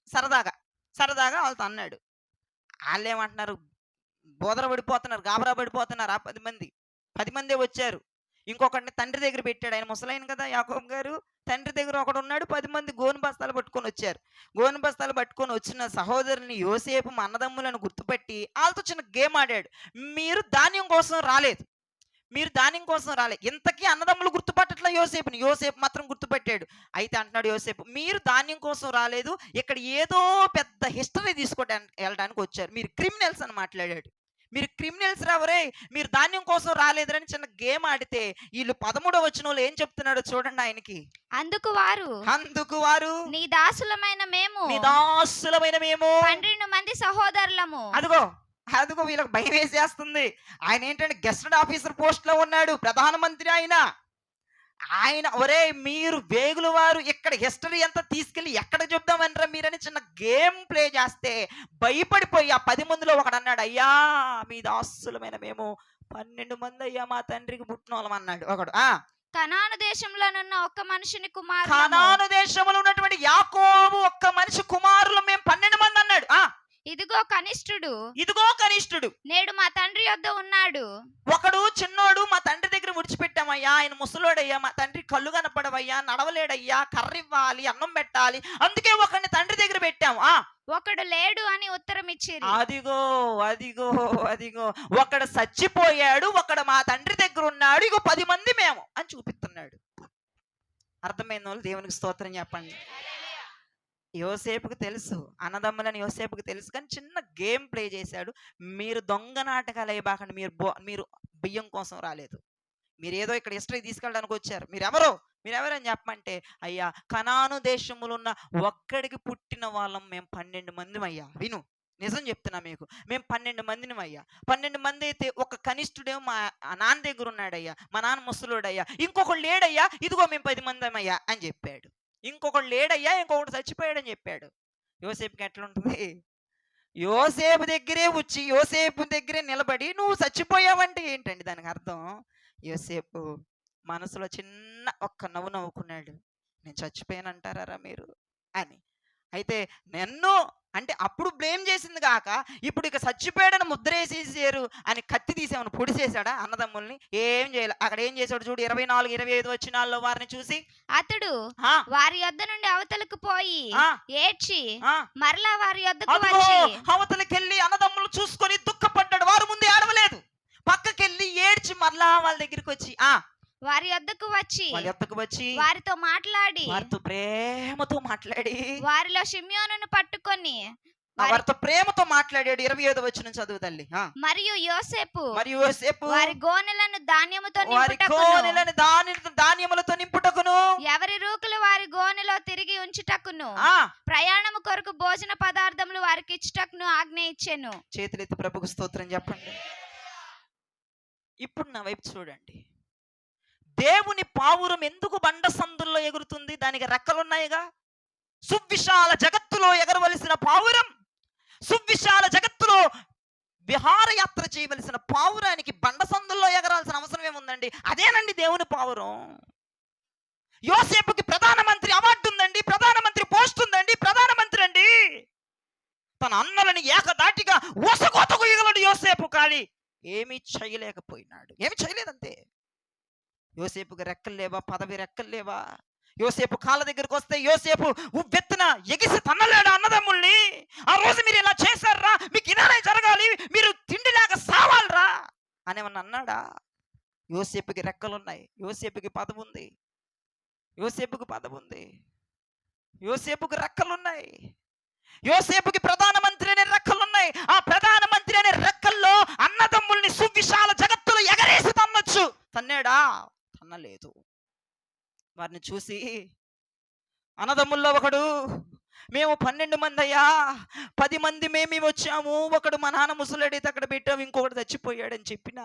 సరదాగా వాళ్ళతో అన్నాడు. వాళ్ళు ఏమంటున్నారు, బోదర పడిపోతున్నారు, గాబరా పడిపోతున్నారు. ఆ 10 మందే వచ్చారు. ఇంకొకటిని తండ్రి దగ్గర పెట్టాడు. ఆయన ముసలైన కదా యాకోబు గారు, తండ్రి దగ్గర ఒకడు ఉన్నాడు, 10 మంది గోను బస్తాలు పట్టుకొని వచ్చారు. గోను బస్తాలు పట్టుకొని వచ్చిన సహోదరుని యోసేపు మా అన్నదమ్ములను గుర్తుపట్టి వాళ్ళతో చిన్న గేమ్ ఆడాడు. మీరు ధాన్యం కోసం రాలేదు, మీరు ధాన్యం కోసం రాలే. ఇంతకీ అన్నదమ్ములు గుర్తుపట్టట్ల యోసేపుని, యోసేపు మాత్రం గుర్తుపట్టాడు. అయితే అంటున్నాడు యోసేపు, మీరు ధాన్యం కోసం రాలేదు, ఇక్కడ ఏదో పెద్ద హిస్టరీ తీసుకోవడానికి వెళ్ళడానికి వచ్చారు, మీరు క్రిమినల్స్ అని మాట్లాడాడు. మీరు క్రిమినల్స్ రావరే, మీరు ధాన్యం కోసం రాలేదని చిన్న గేమ్ ఆడితే వీళ్ళు 13వ వచనంలో ఏం చెప్తున్నాడో చూడండి ఆయనకి. అందుకు వారు నీ దాసులమైన మేము 12 మంది సహోదరులము. అదిగో వీళ్ళకి భయం వేసేస్తుంది. ఆయన ఏంటంటే గెస్టెడ్ ఆఫీసర్ పోస్ట్ లో ఉన్నాడు, ప్రధానమంత్రి ఆయన ఒరే మీరు వేగుల వారు ఇక్కడ హిస్టరీ అంతా తీసుకెళ్లి ఎక్కడ చెప్దామనరా మీరని చిన్న గేమ్ ప్లే చేస్తే భయపడిపోయి ఆ 10 మందిలో ఒకడు అన్నాడు, అయ్యా మీ దాసులమైన మేము 12 మంది అయ్యా, మా తండ్రికి పుట్టిన వాళ్ళం అన్నాడు ఒకడు. కనాను దేశంలోనున్న ఒక్క మనుషుని కుమారులు, కనాను దేశంలో ఉన్నటువంటి యాకోబు ఒక్క మనిషి కుమారులు మేము 12 మంది అన్నాడు. ఇదిగో కనిష్ఠుడు నేడు మా తండ్రి యొద్ద ఉన్నాడు. ఒకడు చిన్నోడు మా తండ్రి దగ్గర విడిచిపెట్టామయ్యా, ఆయన ముసలోడయ్యా, మా తండ్రి కళ్ళు కనపడవయ్యా, నడవలేడయ్యా, కర్ర ఇవ్వాలి, అన్నం పెట్టాలి, అందుకే ఒకడిని తండ్రి దగ్గర పెట్టాము. ఒకడు లేడు అని ఉత్తరం ఇచ్చిరి. అదిగో ఒకడు చచ్చిపోయాడు, ఒకడు మా తండ్రి దగ్గర ఉన్నాడు, ఇగో 10 మంది మేము అని చూపిస్తున్నాడు. అర్థమైన వాళ్ళు దేవునికి స్తోత్రం చెప్పండి. యోసేపుకి తెలుసు, అన్నదమ్ములని యోసేపుకి తెలుసు, కానీ చిన్న గేమ్ ప్లే చేశాడు. మీరు దొంగ నాటకాలు అయ్యబాకండి, మీరు బియ్యం కోసం రాలేదు, మీరు ఏదో ఇక్కడ హిస్టరీ తీసుకెళ్ళడానికి వచ్చారు. మీరెవరని చెప్పమంటే, అయ్యా కనాను దేశములో ఉన్న ఒక్కడికి పుట్టిన వాళ్ళం మేము 12 మంది అయ్యా. విను, నిజం చెప్తున్నా మీకు, మేము 12 మందిని అయ్యా. 12 మంది అయితే ఒక కనిష్ఠుడేమో మా నాన్న దగ్గర ఉన్నాడయ్యా, మా నాన్న ముసలోడయ్యా, ఇంకొకడు లేడయ్యా, ఇదిగో మేము 10 మంది అయ్యా అని చెప్పాడు. ఇంకొకడు లేడయ్యా, ఇంకొకటి చచ్చిపోయాడని చెప్పాడు. యోసేపుకి ఎట్లుంటుంది? యోసేపు దగ్గరే వచ్చి యోసేపు దగ్గరే నిలబడి నువ్వు చచ్చిపోయావంటే ఏంటండి దానికి అర్థం? యోసేపు మనసులో చిన్న ఒక్క నవ్వు నవ్వుకున్నాడు, నేను చచ్చిపోయానంటారా మీరు అని. అయితే నన్ను అంటే అప్పుడు బ్లేమ్ చేసింది కాక ఇప్పుడు ఇక చచ్చిపోయాడని ముద్ర వేసేసారు అని కత్తి తీసేమని పొడిసేశాడా అన్నదమ్ముల్ని? ఏం చేయాలి. అక్కడ ఏం చేశాడు చూడు, 24, 25 వచనాల్లో వారిని చూసి అతడు వారి యొద్ద నుండి అవతలకు పోయి ఏడ్చి మరలా వారి యొద్దకు వచ్చి అవతలకి వెళ్ళి అన్నదమ్ములు చూసుకొని దుఃఖపడ్డాడు. వారు ముందు ఏడవలేదు, పక్కకెళ్ళి ఏడ్చి మరలా వాళ్ళ దగ్గరికి వచ్చి వారి యొద్దకు వచ్చి వారితో ప్రేమతో మాట్లాడి వారిలో షిమ్యోనును పట్టుకొని వారితో ప్రేమతో మాట్లాడాడు. 25వ వచనం చదువు తల్లి. మరియు యోసేపు వారి గోనెలను ధాన్యములతో నింపుటకును ఎవరి రూకలు వారి గోనెలో తిరిగి ఉంచుటకును ప్రయాణము కొరకు భోజన పదార్థములు వారికి ఇచ్చుటకును ఆజ్ఞ ఇచ్చెను. చేతులెత్తి ప్రభుకు స్తోత్రం చెప్పండి. ఇప్పుడు నా వైపు చూడండి. దేవుని పావురం ఎందుకు బండ సందుల్లో ఎగురుతుంది? దానికి రెక్కలున్నాయిగా. సువిశాల జగత్తులో ఎగరవలసిన పావురం, సువిశాల జగత్తులో విహారయాత్ర చేయవలసిన పావురానికి బండ సందుల్లో ఎగరాల్సిన అవసరం ఏముందండి? అదేనండి దేవుని పావురం. యోసేపుకి ప్రధానమంత్రి అవార్డు ఉందండి, ప్రధానమంత్రి పోస్ట్ ఉందండి, ప్రధానమంత్రి అండి. తన అన్నలని ఏకదాటిగా ఒసగొతకు ఇగలడు యోసేపు, కానీ ఏమీ చేయలేకపోయినాడు. ఏమి చేయలేదంతే. యోసేపుకి రెక్కలు లేవా? పదవి రెక్కలు లేవా? యోసేపు కాళ్ళ దగ్గరికి వస్తే యోసేపు ఉవ్వెత్తున ఎగిసి తన్నలేడు అన్నదమ్ముల్ని. ఆ రోజు మీరు ఇలా చేశారా, మీకు ఇలానే జరగాలి, మీరు తిండి లేక సావాలరా అనేమన్నా అన్నాడా? యోసేపుకి రెక్కలున్నాయి, యోసేపుకి పదవి ఉంది, యోసేపుకి రెక్కలున్నాయి, యోసేపుకి ప్రధానమంత్రి అనే రెక్కలున్నాయి. ఆ ప్రధానమంత్రి అనే రెక్కల్లో అన్నదమ్ముల్ని సువిశాల జగత్తులో ఎగరేసి తన్నొచ్చు. తన్నాడా? తన్నలేదు. వారిని చూసి అన్నదమ్ముల్లో ఒకడు, మేము 12 మంది అయ్యా, 10 మంది మేము వచ్చాము, ఒకడు మా నాన్న ముసలాడైతే అక్కడ పెట్టాము, ఇంకొకటి చచ్చిపోయాడని చెప్పిన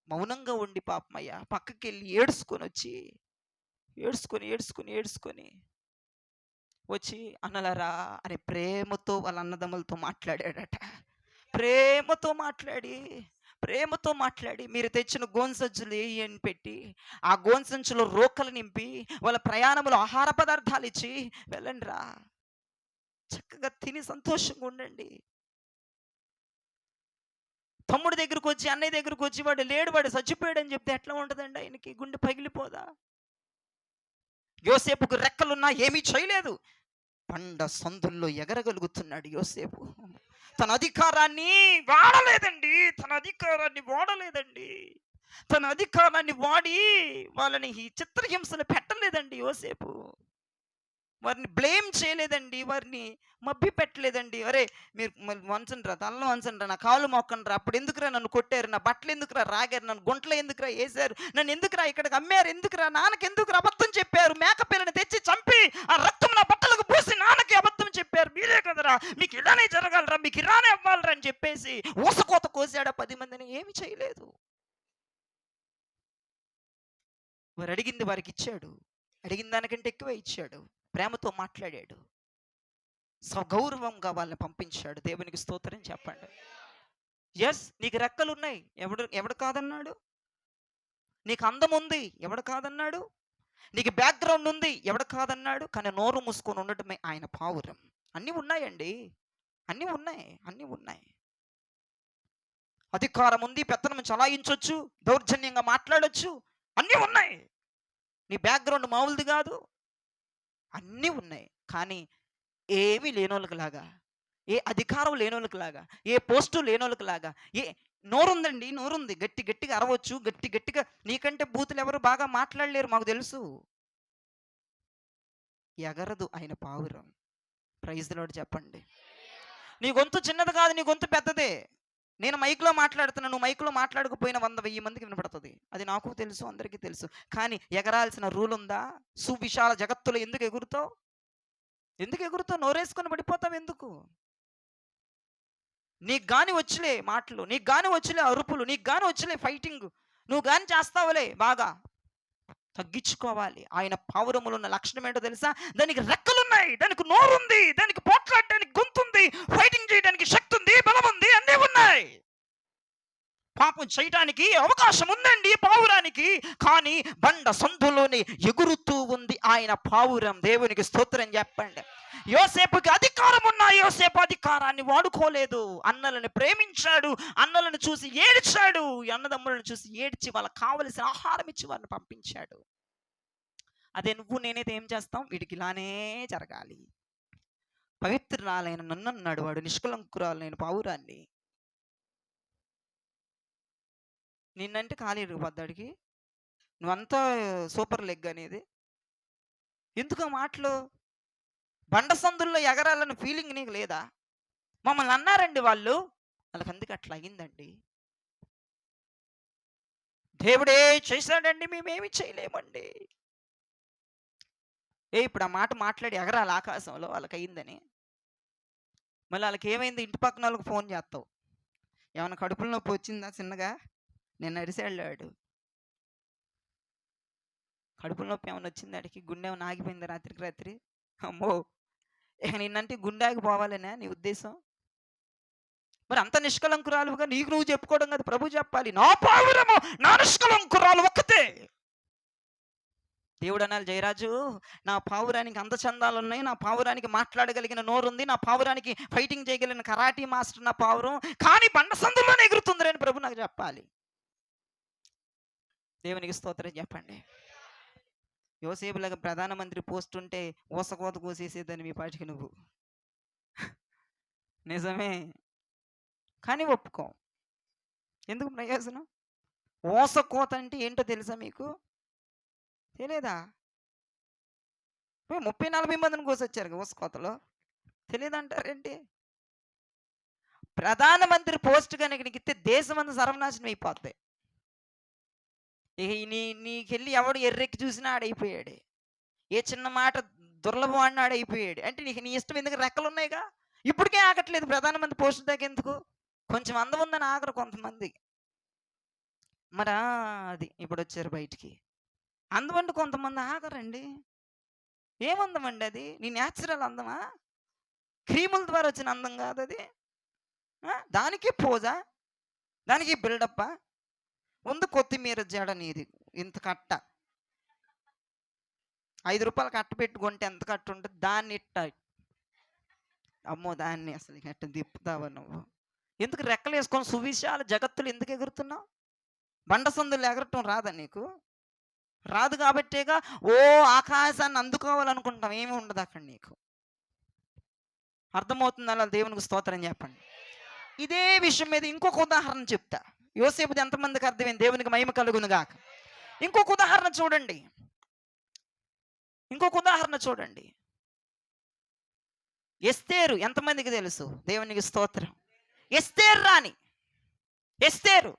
మౌనంగా ఉండి పాపమయ్యా పక్కకి వెళ్ళి ఏడ్చుకొని వచ్చి అన్నలారా అని ప్రేమతో వాళ్ళ అన్నదమ్ములతో మాట్లాడాడట. ప్రేమతో మాట్లాడి మీరు తెచ్చిన గోన్సంచులు అని పెట్టి ఆ గోన్సంచులో రోకలు నింపి వాళ్ళ ప్రయాణంలో ఆహార పదార్థాలు ఇచ్చి వెళ్ళండి రా, చక్కగా తిని సంతోషంగా ఉండండి. తమ్ముడి దగ్గరకు వచ్చి అన్నయ్య దగ్గరకు వచ్చి వాడు లేడు, వాడు చచ్చిపోయాడు అని చెప్తే ఎట్లా ఉంటుందండి? ఆయనకి గుండె పగిలిపోదా? యోసేపుకు రెక్కలున్నా ఏమీ చేయలేదు. బండ సందుల్లో ఎగరగలుగుతున్నాడు యోసేపు. తన అధికారాన్ని వాడలేదండి. తన అధికారాన్ని వాడి వాళ్ళని ఈ చిత్రహింసలు పెట్టలేదండి యోసేపు. వారిని బ్లేమ్ చేయలేదండి. వారిని మభ్య పెట్టలేదండి. అరే మీరు వంచండిరా, తలలో వంచండిరా, నా కాళ్ళు మొక్కండిరా, అప్పుడు ఎందుకురా నన్ను కొట్టారు, నా బట్టలు ఎందుకురా రాగారు, నన్ను గుంటలో ఎందుకురా వేశారు, నన్ను ఎందుకురా ఇక్కడికి అమ్మారు, ఎందుకురా నాన్నకి ఎందుకురా అబద్ధం చెప్పారు, మేకపిల్లని తెచ్చి చంపి ఆ రక్తం నా బట్టలకు పూసి నాన్నకి అబద్ధం చెప్పారు, మీరే కదరా, మీకు ఇలానే జరగాలరా, మీకు ఇలానే అవ్వాలరా అని చెప్పేసి ఊసకోత కోసాడా 10 మందిని? ఏమి చేయలేదు. వారు అడిగింది వారికి ఇచ్చాడు. అడిగిన దానికంటే ఎక్కువే ఇచ్చాడు. ప్రేమతో మాట్లాడాడు. సగౌరవంగా వాళ్ళని పంపించాడు. దేవునికి స్తోత్రం చెప్పండి. ఎస్, నీకు రెక్కలు ఉన్నాయి, ఎవడు కాదన్నాడు? నీకు అందం ఉంది, ఎవడు కాదన్నాడు? నీకు బ్యాక్గ్రౌండ్ ఉంది, ఎవడు కాదన్నాడు? కానీ నోరు మూసుకొని ఉండటమే ఆయన పావురం. అన్నీ ఉన్నాయండి, అన్నీ ఉన్నాయి. అధికారం ఉంది, పెత్తనం చలాయించవచ్చు, దౌర్జన్యంగా మాట్లాడొచ్చు, అన్నీ ఉన్నాయి. నీ బ్యాక్గ్రౌండ్ మామూలుది కాదు, అన్నీ ఉన్నాయి. కానీ ఏమీ లేనోళ్ళకి లాగా, ఏ అధికారం లేనోళ్ళకి లాగా, ఏ పోస్టు లేనోళ్ళకి లాగా, నోరుందండి, నోరుంది, గట్టిగా అరవచ్చు, గట్టిగా. నీకంటే బూతులు ఎవరు బాగా మాట్లాడలేరు, మాకు తెలుసు. ఎగరదు ఆయన పావురం. ప్రైజ్ ది లార్డ్ చెప్పండి. నీ గొంతు చిన్నది కాదు, నీ గొంతు పెద్దదే. నేను మైక్లో మాట్లాడుతున్నా, నువ్వు మైక్లో మాట్లాడకపోయినా 100,000 మందికి వినపడుతుంది. అది నాకు తెలుసు, అందరికీ తెలుసు. కానీ ఎగరాల్సిన రూల్ ఉందా? సువిశాల జగత్తులో ఎందుకు ఎగురుతావు? నోరేసుకొని పడిపోతావు ఎందుకు? నీకు గాని వచ్చలే మాటలు, నీకు గాని వచ్చలే అరుపులు, నీకు గాని వచ్చలే ఫైటింగ్, నువ్వు గాని చేస్తావులే, బాగా తగ్గించుకోవాలి. ఆయన పావురములో ఉన్న లక్షణం ఏంటో తెలుసా? దానికి రెక్కలున్నాయి, దానికి నోరుంది, దానికి పోట్లాడడానికి గొంతుంది, ఫైటింగ్ చేయడానికి శక్తి ఉంది, బలం ఉంది, అన్నీ ఉన్నాయి. పాపం చేయడానికి అవకాశం ఉందండి పావురానికి. కానీ బండ సందులోనే ఎగురుతూ ఉంది ఆయన పావురం. దేవునికి స్తోత్రం చెప్పండి. యోసేపుకి అధికారం ఉన్న యోసేపు అధికారాన్ని వాడుకోలేదు. అన్నలను ప్రేమించాడు, అన్నలను చూసి ఏడ్చాడు, అన్నదమ్ములను చూసి ఏడ్చి వాళ్ళకి కావలసిన ఆహారం ఇచ్చి వారిని పంపించాడు. అదే నువ్వు నేనైతే ఏం చేస్తాం? వీడికి ఇలానే జరగాలి. పవిత్రురాలైన నన్ను అన్నాడు వాడు, నిష్కలంకురాలైన పావురాన్ని. నిన్నంటే ఖాళీ ఇరిగిపోద్దాడికి, నువ్వంతా సూపర్ లెగ్ అనేది. ఎందుకు మాటలు? బండ సందుల్లో ఎగరాలన్న ఫీలింగ్ నీకు లేదా? మమ్మల్ని అన్నారండి వాళ్ళు, వాళ్ళకి అందుకే అట్లా అయిందండి. దేవుడే చేశాడండి, మేమేమి చేయలేమండి. ఇప్పుడు ఆ మాట మాట్లాడి ఎగరాలి ఆకాశంలో, వాళ్ళకి అయిందని. మళ్ళీ వాళ్ళకి ఏమైంది? ఇంటి పక్కన వాళ్ళకి ఫోన్ చేస్తావు, ఏమైనా కడుపులో నొప్పి వచ్చిందా చిన్నగా? నేను అరిసాడు, కడుపులో నొప్పి ఏమైనా వచ్చింది, ఆడికి గుండె ఏమైనా ఆగిపోయింది రాత్రి. అమ్మో, నిన్నంటే గుండె ఆగిపోవాలనే నీ ఉద్దేశం? మరి అంత నిష్కలంకురాలుగా నీకు నువ్వు చెప్పుకోవడం కాదు, ప్రభు చెప్పాలి, నా పావురము నా నిష్కలంకురాలు ఒక్కతే. దేవుడు అనాలి, జయరాజు నా పావురానికి అందచందాలు ఉన్నాయి, నా పావురానికి మాట్లాడగలిగిన నోరుంది, నా పావురానికి ఫైటింగ్ చేయగలిగిన కరాటీ మాస్టర్ నా పావురం, కానీ బండ సందులోనే ఎగురుతుంది అని ప్రభు నాకు చెప్పాలి. దేవునికి స్తోత్రం చెప్పండి. యోసేపులాగా ప్రధానమంత్రి పోస్ట్ ఉంటే ఊసకోత కోసేసేదని మీ పాటికి నువ్వు. నిజమే, కానీ ఒప్పుకో. ఎందుకు ప్రయోజనం? ఊసకోత అంటే ఏంటో తెలుసా మీకు? తెలియదా? 30-40 మందిని కోసొచ్చారు ఊసకోతలో, తెలియదంటారేంటి? ప్రధానమంత్రి పోస్ట్ కనుక నీకు ఇస్తే దేశం అంతా సర్వనాశనం అయిపోద్ది. నీకెళ్ళి ఎవడు ఎర్రెక్కి చూసినా ఆడైపోయాడు, ఏ చిన్న మాట దుర్లభం ఆడిన ఆడైపోయాడు. అంటే నీ ఇష్టం, ఎందుకు? రెక్కలు ఉన్నాయిగా. ఇప్పటికే ఆగట్లేదు ప్రధానమంత్రి పోస్ట్ దాకా. ఎందుకు? కొంచెం అందం ఉందని ఆగరు కొంతమంది. మరి అది ఇప్పుడు వచ్చారు బయటికి. అందం అంటే కొంతమంది ఆగరండి. ఏమందం అండి అది? నీ న్యాచురల్ అందమా? క్రీముల ద్వారా వచ్చిన అందం కాదు అది. దానికి పోజా, దానికి బిల్డప్పా ఉంది. కొత్తిమీర జడ నీది ఇంత కట్ట, 5 రూపాయలు కట్ట పెట్టుకుంటే ఎంత కట్ట ఉంటుంది? దాన్ని ఇట్ట, అమ్మో దాన్ని అసలు ఎట్ట తిప్పుతావా నువ్వు? ఎందుకు రెక్కలు వేసుకొని సువిశాల జగత్తులు ఎందుకు ఎగురుతున్నావు? బండ సందులు ఎగరటం రాదా నీకు? రాదు కాబట్టేగా ఓ ఆకాశాన్ని అందుకోవాలనుకుంటాం. ఏమి ఉండదు అక్కడ నీకు. అర్థమవుతుంది అలా? దేవునికి స్తోత్రం చెప్పండి. ఇదే విషయం మీద ఇంకొక ఉదాహరణ చెప్తా. యోసేపుది ఎంతమందికి అర్థమైంది? దేవునికి మహిమ కలుగును గాక. ఇంకొక ఉదాహరణ చూడండి. ఇంకొక ఉదాహరణ చూడండి. ఎస్తేరు ఎంతమందికి తెలుసు? దేవునికి స్తోత్రం. ఎస్తేరు రాణి, ఎస్తేరు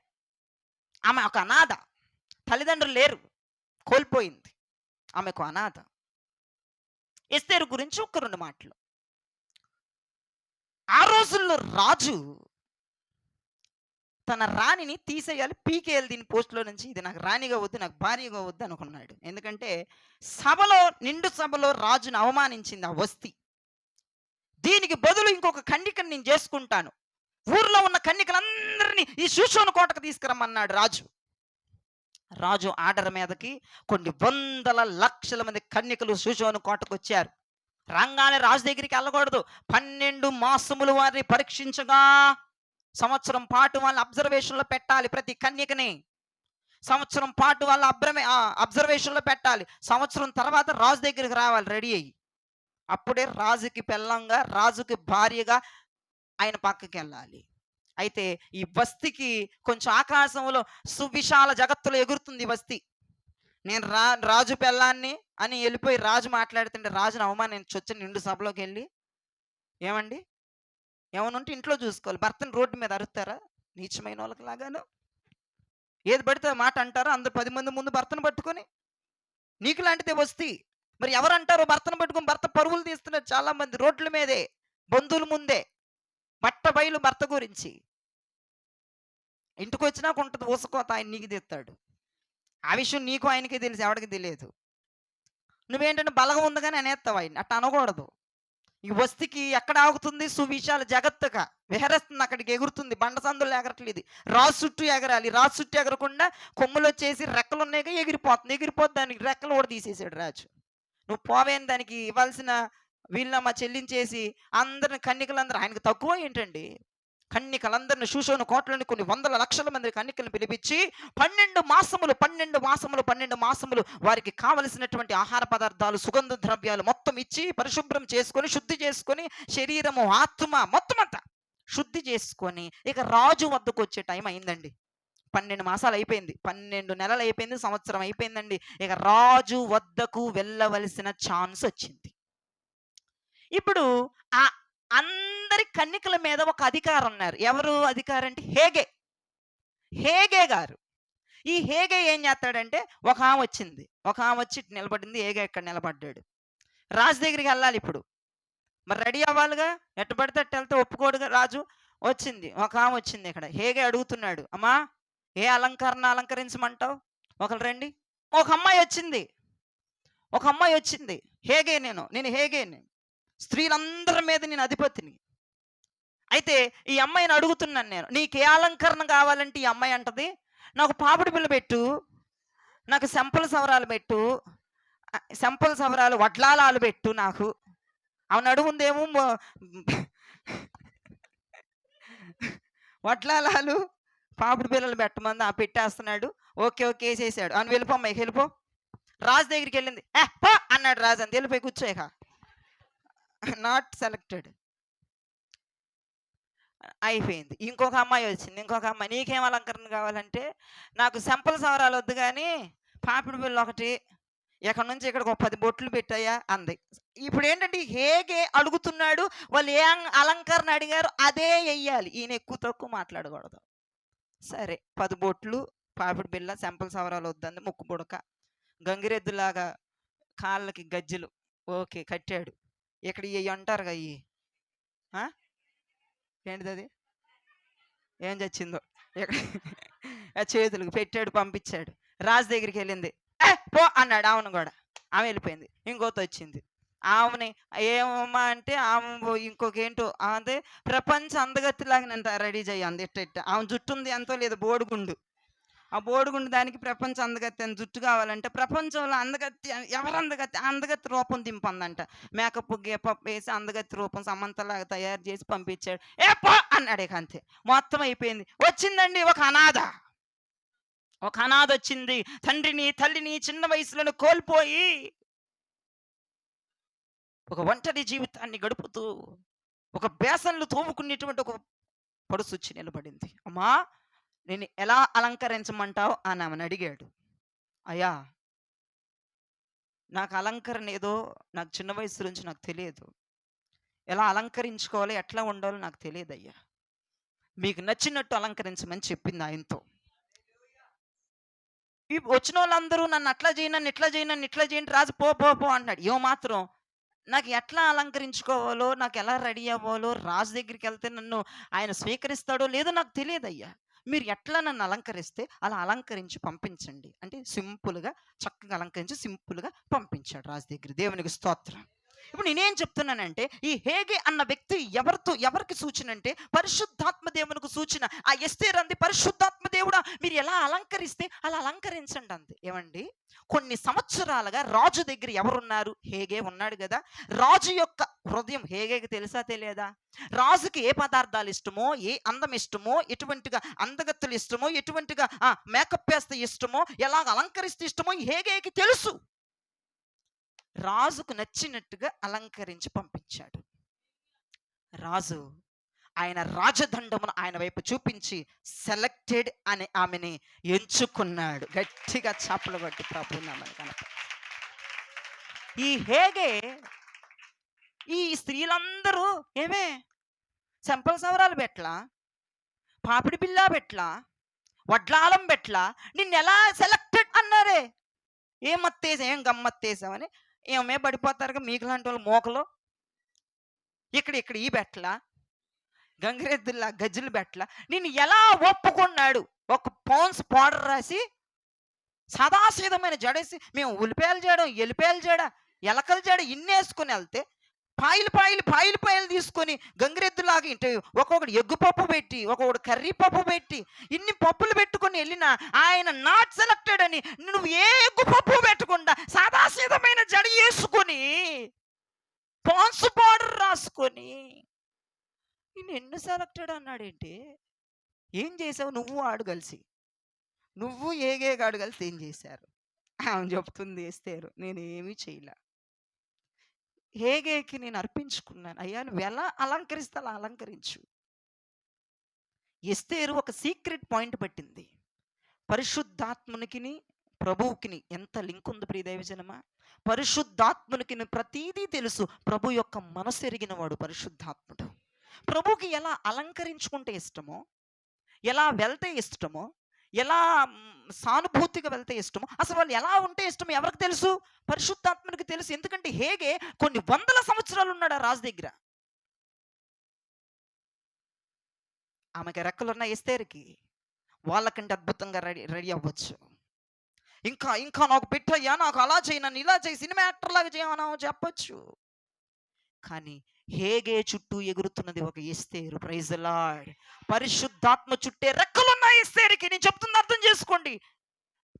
ఆమె ఒక అనాథ. తల్లిదండ్రులు లేరు, కోల్పోయింది. ఆమెకు అనాథ. ఎస్తేరు గురించి ఒక 2 మాటలు. ఆ రోజుల్లో రాజు తన రాణిని తీసేయాలి, పీకేయాలి దీని పోస్టులో నుంచి. ఇది నాకు రాణిగా వద్దు, నాకు భార్యగా వద్దు అనుకున్నాడు. ఎందుకంటే సభలో, నిండు సభలో రాజును అవమానించింది ఆ వస్తి. దీనికి బదులు ఇంకొక కన్నికను నేను చేసుకుంటాను, ఊర్లో ఉన్న కన్నికలందరినీ ఈ శూషోను కోటకు తీసుకురమ్మన్నాడు రాజు. రాజు ఆర్డర్ మీదకి కొన్ని వందల లక్షల మంది కన్నికలు శూషోను కోటకు వచ్చారు. రాగానే రాజు దగ్గరికి వెళ్ళకూడదు. 12 మాసములు వారిని పరీక్షించగా, సంవత్సరం పాటు వాళ్ళ అబ్జర్వేషన్లో పెట్టాలి. ప్రతి కన్యకని సంవత్సరం పాటు వాళ్ళ అబ్జర్వేషన్లో పెట్టాలి. సంవత్సరం తర్వాత రాజు దగ్గరికి రావాలి రెడీ అయ్యి. అప్పుడే రాజుకి పెళ్ళంగా, రాజుకి భార్యగా ఆయన పక్కకి వెళ్ళాలి. అయితే ఈ బస్తీకి కొంచెం ఆకాశంలో సువిశాల జగత్తులో ఎగురుతుంది బస్తీ. నేను రాజు పెళ్ళాన్ని అని వెళ్ళిపోయి రాజు మాట్లాడుతుంటే రాజును అవమానించొచ్చి నిండు సభలోకి వెళ్ళి, ఏమండి ఏమనుంటే ఇంట్లో చూసుకోవాలి, భర్తను రోడ్డు మీద అరుస్తారా నీచమైన వాళ్ళకి లాగాను? ఏది పడితే మాట అంటారా అందరు 10 మంది ముందు భర్తను పట్టుకొని? నీకు లాంటిదే వస్తీ. మరి ఎవరంటారో భర్తను పట్టుకొని భర్త పరువులు తీస్తున్నారు చాలా మంది రోడ్ల మీదే, బంధువుల ముందే. బట్ట బయలు భర్త గురించి. ఇంటికి వచ్చినాక ఉంటుంది ఊసకోత, ఆయన నీకు తెస్తాడు. ఆ విషయం నీకు ఆయనకే తెలుసు, ఎవరికి తెలియదు. నువ్వేంటంటే బలగం ఉంది కానీ అనేస్తావు ఆయన. అట్ట అనకూడదు. ఈ వస్తికి ఎక్కడ ఆగుతుంది? సువిశాల జగత్తుగా విహరిస్తుంది, అక్కడికి ఎగురుతుంది. బండసందులు ఎగరట్లేదు, రాజు చుట్టూ ఎగరాలి. రాజు చుట్టూ ఎగరకుండా కొమ్ములు వచ్చేసి రెక్కలు ఉన్నాయిగా ఎగిరిపోతుంది. ఎగిరిపోతుంది, దానికి రెక్కలు కూడా తీసేసాడు రాజు. నువ్వు పోవేని దానికి ఇవ్వాల్సిన వీళ్ళమ్మ చెల్లించేసి అందరిని కన్నికలందరూ, ఆయనకు తక్కువ ఏంటండి? కన్నికలందరిని శూషోను కోటలోని కొన్ని వందల లక్షల మంది కన్నికలను పిలిపించి 12 మాసములు వారికి కావలసినటువంటి ఆహార పదార్థాలు, సుగంధ ద్రవ్యాలు మొత్తం ఇచ్చి పరిశుభ్రం చేసుకొని, శుద్ధి చేసుకొని, శరీరము ఆత్మ మొత్తం అంతా శుద్ధి చేసుకొని ఇక రాజు వద్దకు వచ్చే టైం అయిందండి. 12 మాసాలు అయిపోయింది, 12 నెలలు అయిపోయింది, సంవత్సరం అయిపోయిందండి. ఇక రాజు వద్దకు వెళ్ళవలసిన ఛాన్స్ వచ్చింది. ఇప్పుడు ఆ అందరి కన్నికల మీద ఒక అధికారం ఉన్నారు. ఎవరు అధికారం అంటే హేగే గారు. ఈ హేగే ఏం చేస్తాడంటే, ఒక ఆమె వచ్చింది, ఒక ఆమె వచ్చి నిలబడింది. హేగే ఇక్కడ నిలబడ్డాడు. రాజు దగ్గరికి వెళ్ళాలి ఇప్పుడు, మరి రెడీ అవ్వాలిగా. ఎట్టు పడితే అట్టు వెళ్తే ఒప్పుకోడుగా రాజు. వచ్చింది ఒక ఆమె వచ్చింది. ఇక్కడ హేగే అడుగుతున్నాడు, అమ్మా ఏ అలంకరణ అలంకరించమంటావు? ఒకరు రండి. ఒక అమ్మాయి వచ్చింది. హేగే నేను హేగేని, స్త్రీలందరి మీద నేను అధిపతిని. అయితే ఈ అమ్మాయిని అడుగుతున్నాను నేను, నీకు ఏ అలంకరణ కావాలంటే ఈ అమ్మాయి అంటది, నాకు పాపిడి బిళ్ళ పెట్టు, నాకు సెంపల సవరాలు పెట్టు, సెంపల సవరాలు వడ్లాలాలు పెట్టు నాకు. ఆమెను అడుగుందేమో వడ్లాలాలు పాపిడి బిళ్ళలు పెట్టమంది. పెట్టేస్తున్నాడు. ఓకే వేసేసాడు. అవును వెళ్ళిపో అమ్మాయికి, వెళ్ళిపో. రాజు దగ్గరికి వెళ్ళింది. పో అన్నాడు రాజు. అని వెళ్ళిపోయి కూర్చోక, నాట్ సెలెక్టెడ్ అయిపోయింది. ఇంకొక అమ్మాయి వచ్చింది. ఇంకొక అమ్మాయి, నీకేం అలంకరణ కావాలంటే, నాకు సెంపల సవరాలు వద్దు కానీ పాపిడి బిళ్ళ ఒకటి, ఇక్కడ నుంచి ఇక్కడికి ఒక 10 బొట్లు పెట్టాయా అంది. ఇప్పుడు ఏంటంటే హేగే అడుగుతున్నాడు, వాళ్ళు ఏ అలంకరణ అడిగారు అదే వెయ్యాలి. ఈయన ఎక్కువ తక్కువ మాట్లాడకూడదు. సరే 10 బొట్లు, పాపిడి బిళ్ళ, సెంపల సవరాలు వద్దంది. ముక్కు బుడక, గంగిరెద్దులాగా కాళ్ళకి గజ్జలు ఓకే కట్టాడు. ఇక్కడ ఇవి అంటారు కదా, ఇవి ఏంటిది, అది ఏం చచ్చిందో చేతులకు పెట్టాడు, పంపించాడు. రాజు దగ్గరికి వెళ్ళింది. పో అన్నాడు. ఆమెను కూడా, ఆమె వెళ్ళిపోయింది. ఇంకోటి వచ్చింది. ఆమెని ఏమమ్మా అంటే, ఆమె ఇంకొక ఏంటో అదే ప్రపంచ అందగత్తిలాగా నేను రెడీ చేయండి. ఇట్ట ఆమె జుట్టు ఉంది ఎంతో లేదు, బోడుగుండు. ఆ బోడుగుండు దానికి ప్రపంచ అందగత్తి అని జుట్టు కావాలంటే, ప్రపంచంలో అందగత్తి ఎవరు అందగత్తి రూపం దింపందంట. మేకప్ గేపప్ వేసి అందగత్తి రూపం సమంతలాగా తయారు చేసి పంపించాడు. పో అన్నాడు. ఇక అంతే, మొత్తం అయిపోయింది. వచ్చిందండి ఒక అనాథ. ఒక అనాథ వచ్చింది, తండ్రిని తల్లిని చిన్న వయసులను కోల్పోయి ఒక ఒంటరి జీవితాన్ని గడుపుతూ ఒక బేసన్లు తోముకునేటువంటి ఒక పడుసొచ్చి నిలబడింది. అమ్మా, నేను ఎలా అలంకరించమంటావు అని ఆమెను అడిగాడు. అయ్యా, నాకు అలంకరణ ఏదో నాకు చిన్న వయసు నుంచి నాకు తెలియదు. ఎలా అలంకరించుకోవాలి, ఎట్లా ఉండాలో నాకు తెలియదయ్యా. మీకు నచ్చినట్టు అలంకరించమని చెప్పింది ఆయనతో. ఈ వచ్చిన వాళ్ళందరూ నన్ను అట్లా చేయి, నన్ను ఇట్లా చేయి, నన్ను ఇట్లా చేయండి రాజు, పో పో పో అన్నాడు. ఏమో మాత్రం నాకు ఎట్లా అలంకరించుకోవాలో, నాకు ఎలా రెడీ అవ్వాలో, రాజు దగ్గరికి వెళ్తే నన్ను ఆయన స్వీకరిస్తాడో లేదో నాకు తెలియదయ్యా. మీరు ఎట్లా నన్ను అలంకరిస్తే అలా అలంకరించి పంపించండి అంటే సింపుల్గా చక్కగా అలంకరించి సింపుల్గా పంపించాడు రాజు దగ్గర. దేవునికి స్తోత్రం. ఇప్పుడు నేనేం చెప్తున్నానంటే, ఈ హేగే అన్న వ్యక్తి ఎవరికి సూచన అంటే పరిశుద్ధాత్మ దేవునికి సూచన. ఆ ఎస్తేర్ అంది, పరిశుద్ధాత్మ దేవుడా మీరు ఎలా అలంకరిస్తే అలా అలంకరించండి అంది. ఏమండి, కొన్ని సంవత్సరాలుగా రాజు దగ్గర ఎవరున్నారు? హేగే ఉన్నాడు కదా. రాజు యొక్క హృదయం హేగేకి తెలుసా తెలియదా? రాజుకి ఏ పదార్థాలు ఇష్టమో, ఏ అందం ఇష్టమో, ఎటువంటిగా అందగత్తులు ఇష్టమో, ఎటువంటిగా మేకప్ వేస్తే ఇష్టమో, ఎలాగ అలంకరిస్తే ఇష్టమో హేగేకి తెలుసు. రాజుకు నచ్చినట్టుగా అలంకరించి పంపించాడు. రాజు ఆయన రాజదండమును ఆయన వైపు చూపించి సెలెక్టెడ్ అని ఆమెని ఎంచుకున్నాడు. గట్టిగా చప్పలు కొట్టి ప్రభు నామమున కనప. ఈ హేగే ఈ స్త్రీలందరూ ఏమే చెంపల సవరాలు పెట్లా, పాపిడి పిల్ల పెట్లా, వడ్లాలం పెట్లా, నిన్నెలా సెలెక్టెడ్ అన్నారే. ఏం మత్తేసాం, ఏం గమ్మత్తేసామని ఏమే పడిపోతారుగా మీకు లాంటి వాళ్ళు మోకలు. ఇక్కడ ఈ బెట్ల గంగిరెద్దుల్లా గజ్జులు బెట్ల నేను ఎలా ఒప్పుకున్నాడు? ఒక పౌన్స్ పౌడర్ రాసి సదాశీదమైన జడేసి మేము ఉల్లిపాయలు చేయడం, ఎల్లిపాయలు చేయడం, ఎలకలు చేయడం ఇన్నేసుకుని వెళ్తే పాయిలు తీసుకొని గంగిరెద్దులాగా ఇంటి ఒక్కొక్కటి ఎగ్గు పప్పు పెట్టి, ఒక్కొక్కటి కర్రీ పప్పు పెట్టి, ఇన్ని పప్పులు పెట్టుకొని వెళ్ళిన ఆయన నాట్ సెలెక్టెడ్ అని నువ్వు ఏ ఎగ్గు పప్పు పెట్టకుండా సాదాసీదమైన జడ వేసుకొని పాన్స్ పౌడర్ రాసుకొని నేను ఎన్ని సెలెక్టెడ్ అన్నాడేంటి? ఏం చేసావు నువ్వు ఆడు కలిసి? నువ్వు ఏగేగాడు కలిసి ఏం చేశారు? ఆమె చెప్తుంది ఎస్తేరు, నేనేమీ చేయలే. హేగేకి నేను అర్పించుకున్నాను. అయ్యా నువ్వు ఎలా అలంకరిస్తే అలా అలంకరించు. ఎస్తేరు ఒక సీక్రెట్ పాయింట్ పట్టింది. పరిశుద్ధాత్మునికిని ప్రభువుకిని ఎంత లింక్ ఉంది ప్రియదైవజనమా. పరిశుద్ధాత్మునికి ప్రతీదీ తెలుసు. ప్రభు యొక్క మనసు ఎరిగిన వాడు పరిశుద్ధాత్ముడు. ప్రభుకి ఎలా అలంకరించుకుంటే ఇష్టమో, ఎలా వెళ్తే ఇష్టమో, ఎలా సానుభూతిగా వెళ్తే ఇష్టమో, అసలు వాళ్ళు ఎలా ఉంటే ఇష్టమో ఎవరికి తెలుసు? పరిశుద్ధాత్మనికి తెలుసు. ఎందుకంటే హేగే కొన్ని వందల సంవత్సరాలు ఉన్నాడు ఆ రాజు దగ్గర. ఆమెకి రెక్కలున్న ఎస్తేరుకి వాళ్ళకంటే అద్భుతంగా రెడీ అవ్వచ్చు. ఇంకా నాకు పెట్టయ్యా, నాకు అలా చేయి, నన్ను ఇలా చేయి, సినిమా యాక్టర్ లాగా చేయమని చెప్పచ్చు. కానీ హేగే చుట్టూ ఎగురుతున్నది ఒక ఎస్తేరు. Praise the lord. పరిశుద్ధాత్మ చుట్టే రెక్కలున్న ఎస్తేరుకి, నేను చెప్తుంది అర్థం చేసుకోండి,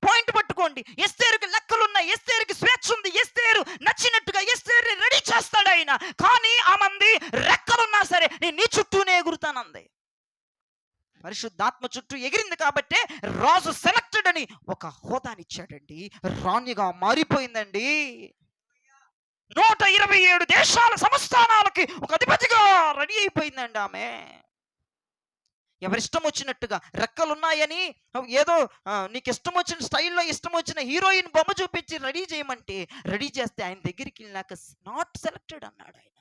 పాయింట్ పట్టుకోండి. ఎస్తేరుకి లెక్కలున్నాయి, ఎస్తేరుకి స్వేచ్ఛ ఉంది, ఎస్తేరు నచ్చినట్టుగా ఎస్తేరు రెడీ చేస్తాడు ఆయన. కానీ ఆ మంది రెక్కలున్నా సరే నేను నీ చుట్టూనే ఎగురుతానంది. పరిశుద్ధాత్మ చుట్టూ ఎగిరింది కాబట్టే రాజు సెలెక్టెడ్ అని ఒక హోదానిచ్చాడండి. రాణిగా మారిపోయిందండి. 127 దేశాల సంస్థానాలకి ఒక అధిపతిగా రెడీ అయిపోయిందండి ఆమె. ఎవరిష్టం వచ్చినట్టుగా రెక్కలున్నాయని ఏదో నీకు ఇష్టం వచ్చిన స్టైల్లో ఇష్టం వచ్చిన హీరోయిన్ బొమ్మ చూపించి రెడీ చేయమంటే రెడీ చేస్తే ఆయన దగ్గరికి వెళ్ళాక నాట్ సెలెక్టెడ్ అన్నాడు ఆయన.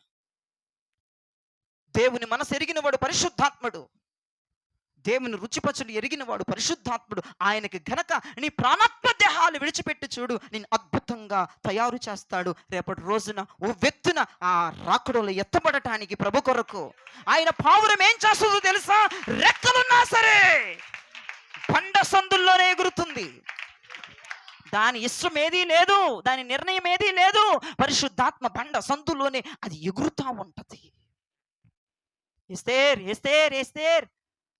దేవుని మనసు ఎరిగిన వాడు పరిశుద్ధాత్ముడు. దేవుని రుచిపచులు ఎరిగిన వాడు పరిశుద్ధాత్ముడు. ఆయనకి గనక నీ ప్రాణాత్మ దేహాలు విడిచిపెట్టి చూడు, నేను అద్భుతంగా తయారు చేస్తాడు. రేపటి రోజున ఓ వ్యక్తిన ఆ రాకడలో ఎత్తబడటానికి ప్రభు కొరకు ఆయన పావురం ఏం చేస్తుందో తెలుసా? రెక్కలున్నా సరే బండ సందుల్లోనే ఎగురుతుంది. దాని ఇష్టం ఏదీ లేదు, దాని నిర్ణయం ఏదీ లేదు. పరిశుద్ధాత్మ బండ సందులోనే అది ఎగురుతా ఉంటది. ఎస్తేర్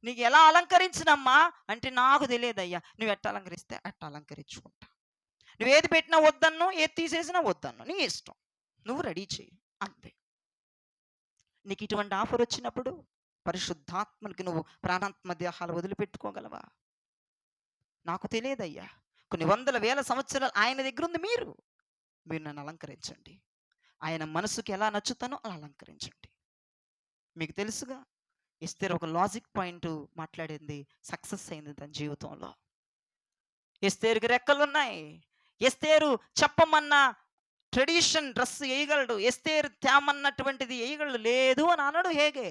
నీకు ఎలా అలంకరించినమ్మా అంటే నాకు తెలియదయ్యా, నువ్వు ఎట్లా అలంకరిస్తే అట్లా అలంకరించుకుంటా. నువ్వు ఏది పెట్టినా వద్దన్ను, ఏది తీసేసినా వద్దన్ను, నీ ఇష్టం, నువ్వు రెడీ చేయి అంతే. నీకు ఇటువంటి ఆఫర్ వచ్చినప్పుడు పరిశుద్ధాత్మనికి నువ్వు ప్రాణాత్మ దేహాలు వదిలిపెట్టుకోగలవా? నాకు తెలియదయ్యా. కొన్ని వందల వేల సంవత్సరాలు ఆయన దగ్గర ఉంది. మీరు నన్ను అలంకరించండి. ఆయన మనసుకి ఎలా నచ్చుతానో అలా అలంకరించండి. మీకు తెలుసుగా, ఎస్తేరు ఒక లాజిక్ పాయింట్ మాట్లాడింది, సక్సెస్ అయింది తన జీవితంలో. ఎస్తేరుకి రెక్కలున్నాయి. ఎస్తేరు చెప్పమన్న ట్రెడిషన్ డ్రెస్ వేయగలడు. ఎస్తేరు తేమన్నటువంటిది వేయగలడు. లేదు అని అనడు హేగే.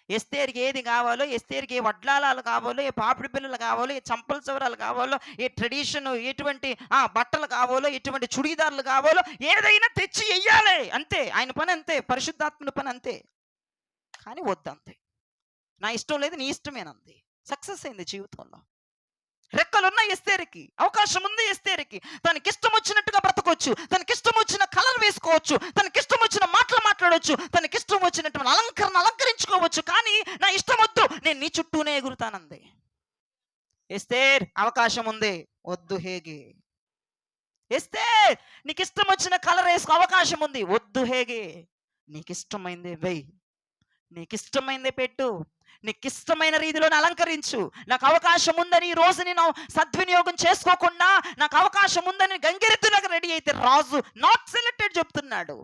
ఎస్తేరికి ఏది కావాలో, ఎస్తేరికి ఏ వడ్లాలాలు కావాలో, ఏ పాపిడి పిల్లలు కావాలో, ఏ చంపల చవరాలు కావాలో, ఏ ట్రెడిషన్ ఎటువంటి బట్టలు కావాలో, ఎటువంటి చుడీదార్లు కావాలో ఏదైనా తెచ్చి వెయ్యాలి. అంతే ఆయన పని, అంతే పరిశుద్ధాత్మల పని, అంతే. కానీ వద్దంతే, నా ఇష్టం లేదు, నీ ఇష్టమేనంది. సక్సెస్ అయింది జీవితంలో. రెక్కలున్న ఎస్తేరికి, అవకాశం ఉంది ఎస్తేరికి. తనకిష్టం వచ్చినట్టుగా బ్రతకొచ్చు, తనకిష్టం వచ్చిన కలర్ వేసుకోవచ్చు, తనకిష్టం వచ్చిన మాటలు మాట్లాడవచ్చు, తనకిష్టం వచ్చినటువంటి అలంకరణ అలంకరించుకోవచ్చు. కానీ నా ఇష్టం వద్దు, నేను నీ చుట్టూనే ఎగురుతానంది. ఎస్తేర్ అవకాశం ఉంది, వద్దు హేగే. ఎస్తేర్ నీకు ఇష్టం వచ్చిన కలర్ వేసుకో, అవకాశం ఉంది, వద్దు హేగే. నీకు ఇష్టమైందే వెయ్యి, నీకు ఇష్టమైందే పెట్టు, నీకు ఇష్టమైన రీతిలో అలంకరించు. నాకు అవకాశం ఉందని ఈ రోజు నేను సద్వినియోగం చేసుకోకుండా, నాకు అవకాశం ఉందని గంగిరెద్దులాగా రెడీ అయితే రాజు నాట్ సెలెక్టెడ్ చెప్తున్నాడు.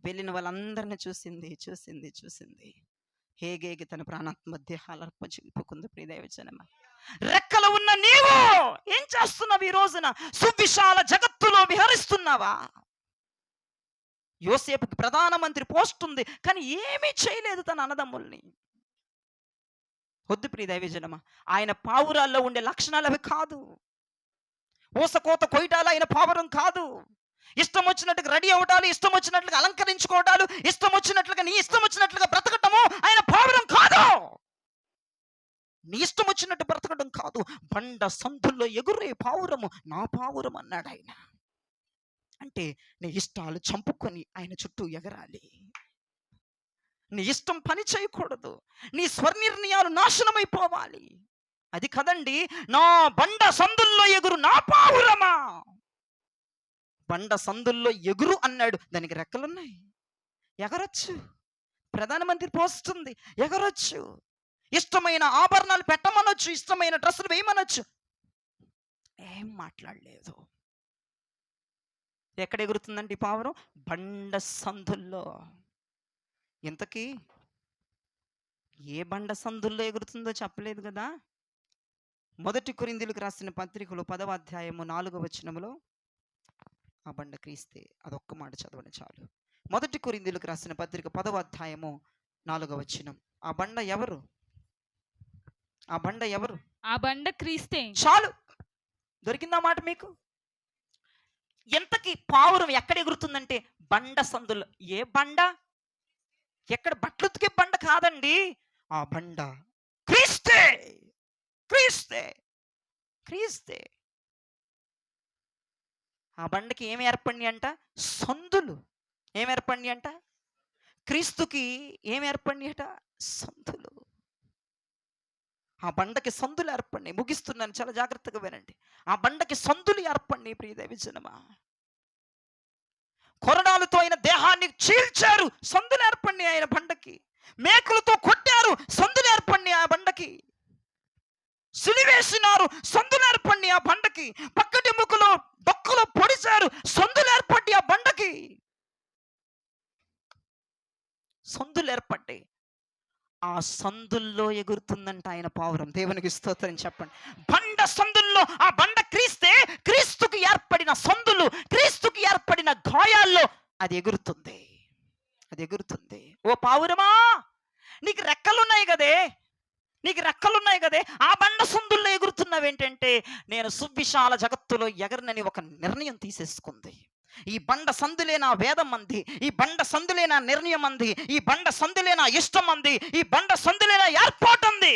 వెళ్ళిన వాళ్ళందరినీ చూసింది చూసింది చూసింది. హేగేకి తన ప్రాణాత్మ దేహాలర్ప చిలుపుకుంది. ప్రియదైవజనమ, రెక్కలు ఉన్న నీవు ఏం చేస్తున్నావు? ఈ రోజున సువిశాల జగత్తులో విహరిస్తున్నావా? యోసేపుకి ప్రధానమంత్రి పోస్ట్ ఉంది, కానీ ఏమీ చేయలేదు తన అన్నదమ్ముల్ని. వద్దు ప్రియదైవజనమా, ఆయన పావురాల్లో ఉండే లక్షణాలు అవి కాదు. ఊసకోత కొయ్యటాలు ఆయన పావురం కాదు. ఇష్టం వచ్చినట్టుగా రెడీ అవటాలు, ఇష్టం వచ్చినట్లుగా అలంకరించుకోవటాలు, ఇష్టం వచ్చినట్లుగా నీ ఇష్టం వచ్చినట్లుగా బ్రతకటము ఆయన పావురం కాదు. నీ ఇష్టం వచ్చినట్టు బ్రతకడం కాదు, బండ సందుల్లో ఎగురే పావురము నా పావురం అన్నాడు ఆయన. అంటే నీ ఇష్టాలు చంపుకొని ఆయన చుట్టూ ఎగరాలి. నీ ఇష్టం పని చేయకూడదు, నీ స్వర్నిర్ణయాలు నాశనమైపోవాలి. అది కదండి, నా బండ సందుల్లో ఎగురు నా పావురమా. బండ సందుల్లో ఎగురు అన్నాడు, దానికి రెక్కలున్నాయి, ఎగరొచ్చు. ప్రధానమంత్రి పోస్ట్ ఉంది, ఎగరొచ్చు. ఇష్టమైన ఆభరణాలు పెట్టమనొచ్చు, ఇష్టమైన డ్రెస్సులు వేయమనొచ్చు. ఏం మాట్లాడలేదు. ఎక్కడ ఎగురుతుందండి ఈ పావురం? బండ సందుల్లో. ఇంతకీ ఏ బండ సందుల్లో ఎగురుతుందో చెప్పలేదు కదా. 1 కొరింథీయులకు రాసిన పత్రికలో 10వ అధ్యాయము 4వ వచనములో ఆ బండ క్రీస్తే. అదొక్క మాట చదవండి చాలు. 1 కొరింథీయులకు రాసిన పత్రిక 10వ అధ్యాయము 4వ వచనం. ఆ బండ ఎవరు? ఆ బండ ఎవరు? ఆ బండ క్రీస్తే. చాలు, దొరికిందా మాట మీకు? ఎంతకి పావురం ఎక్కడ ఎగురుతుందంటే బండ సందులో. ఏ బండ? ఎక్కడ బట్టలు ఉతికే బండ కాదండి, ఆ బండ క్రీస్తే. క్రీస్తే క్రీస్తే. ఆ బండకి ఏమి ఏర్పడి అంట? సందులు. ఏమి ఏర్పడి అంట? క్రీస్తుకి ఏమి ఏర్పడి అట? సందులు. ఆ బండకి సందులు ఏర్పడి. ముగిస్తున్నాను, చాలా జాగ్రత్తగా వినండి. ఆ బండకి సందులు ఏర్పడి. ప్రియదైవజనమా, కొరడాలతో ఆయన దేహాన్ని చీల్చారు, సందులు ఏర్పడి ఆయన బండకి. మేకులతో కొట్టారు, సందులు ఏర్పడి ఆ బండకి. సిలివేసినారు, సందులు ఏర్పడి ఆ బండకి. పక్కటెముకలో డొక్కలో పొడిచారు, సందులు ఏర్పడి ఆ బండకి. సందులు ఏర్పడ్డాయి. ఆ సందుల్లో ఎగురుతుందంట ఆయన పావురం. దేవునికి స్తోత్రం చెప్పండి. బండ సందుల్లో ఆ బండ క్రీస్తే. క్రీస్తుకి ఏర్పడిన సందులు, క్రీస్తుకి ఏర్పడిన గాయాల్లో అది ఎగురుతుంది, అది ఎగురుతుంది. ఓ పావురమా, నీకు రెక్కలున్నాయి కదే, నీకు రెక్కలున్నాయి కదే, ఆ బండ సందుల్లో ఎగురుతున్నావేంటంటే నేను సువిశాల జగత్తులో ఎగరనని ఒక నిర్ణయం తీసేసుకుంది. ఈ బండ సందులే నా వేదం అంది, ఈ బండ సందులే నా నిర్ణయం అంది, ఈ బండ సందులే నా ఇష్టం అంది, ఈ బండ సందులే నా ఏర్పాటు అంది.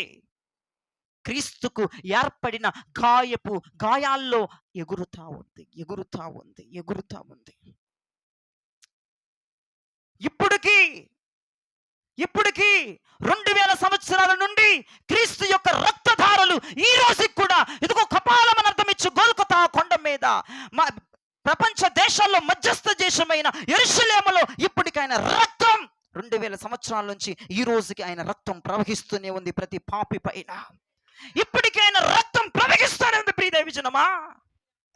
క్రీస్తుకు ఏర్పడిన గాయపు గాయాల్లో ఎగురుతా ఉంది, ఎగురుతా ఉంది, ఎగురుతా ఉంది. ఇప్పటికీ 2000 సంవత్సరాల నుండి క్రీస్తు యొక్క రక్తధారలు ఈ రోజుకి కూడా ఇదిగో కపాలమనర్థమిచ్చు గొల్గొతా కొండ మీద ప్రపంచ దేశాల్లో మధ్యస్థ దేశమైన యెరూషలేములో ఇప్పటికైనా రక్తం 2000 సంవత్సరాల నుంచి ఈ రోజుకి ఆయన రక్తం ప్రవహిస్తూనే ఉంది ప్రతి పాపి పైన. ఇప్పటికైనా రక్తం ప్రవహిస్తానంది ప్రియదేవిజనమా.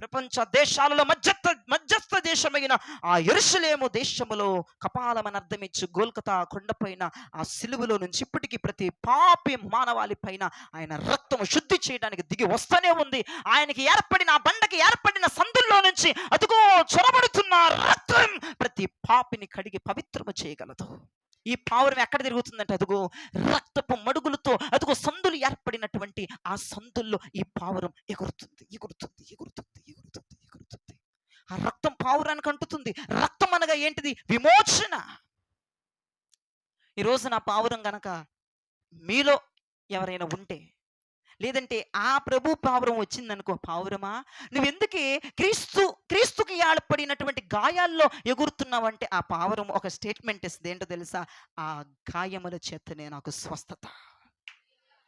ప్రపంచ దేశాలలో మధ్యస్థ దేశమైన ఆ యెరూషలేము దేశములో కపాలమని అర్థమిచ్చు గోల్కతా కొండపైన ఆ సిలువలో నుంచి ఇప్పటికీ ప్రతి పాపి మానవాళి పైన ఆయన రక్తము శుద్ధి చేయడానికి దిగి వస్తూనే ఉంది. ఆయనకి ఏర్పడిన ఆ బండకి ఏర్పడిన సందుల్లో నుంచి అదుగో చొరబడుతున్న రక్తం ప్రతి పాపిని కడిగి పవిత్రము చేయగలదు. ఈ పావురం ఎక్కడ తిరుగుతుందంటే అదుగో రక్తపు మడుగులతో అదుగో సందులు ఏర్పడినటువంటి ఆ సందుల్లో ఈ పావురం ఎగురుతుంది ఎగురుతుంది ఎగురుతుంది ఎగురుతుంది ఎగురుతుంది. ఆ రక్తం పావురానికి అంటుతుంది. రక్తం అనగా ఏంటిది? విమోచన. ఈరోజు నా పావురం గనక మీలో ఎవరైనా ఉంటే, లేదంటే ఆ ప్రభు పావురం వచ్చిందనుకో, పావురమా నువ్వెందుకే క్రీస్తుకి ఏర్పడినటువంటి గాయాల్లో ఎగురుతున్నావంటే ఆ పావురం ఒక స్టేట్మెంట్ ఇస్తుంది. ఏంటో తెలుసా? ఆ గాయముల చేతనే నాకు స్వస్థత.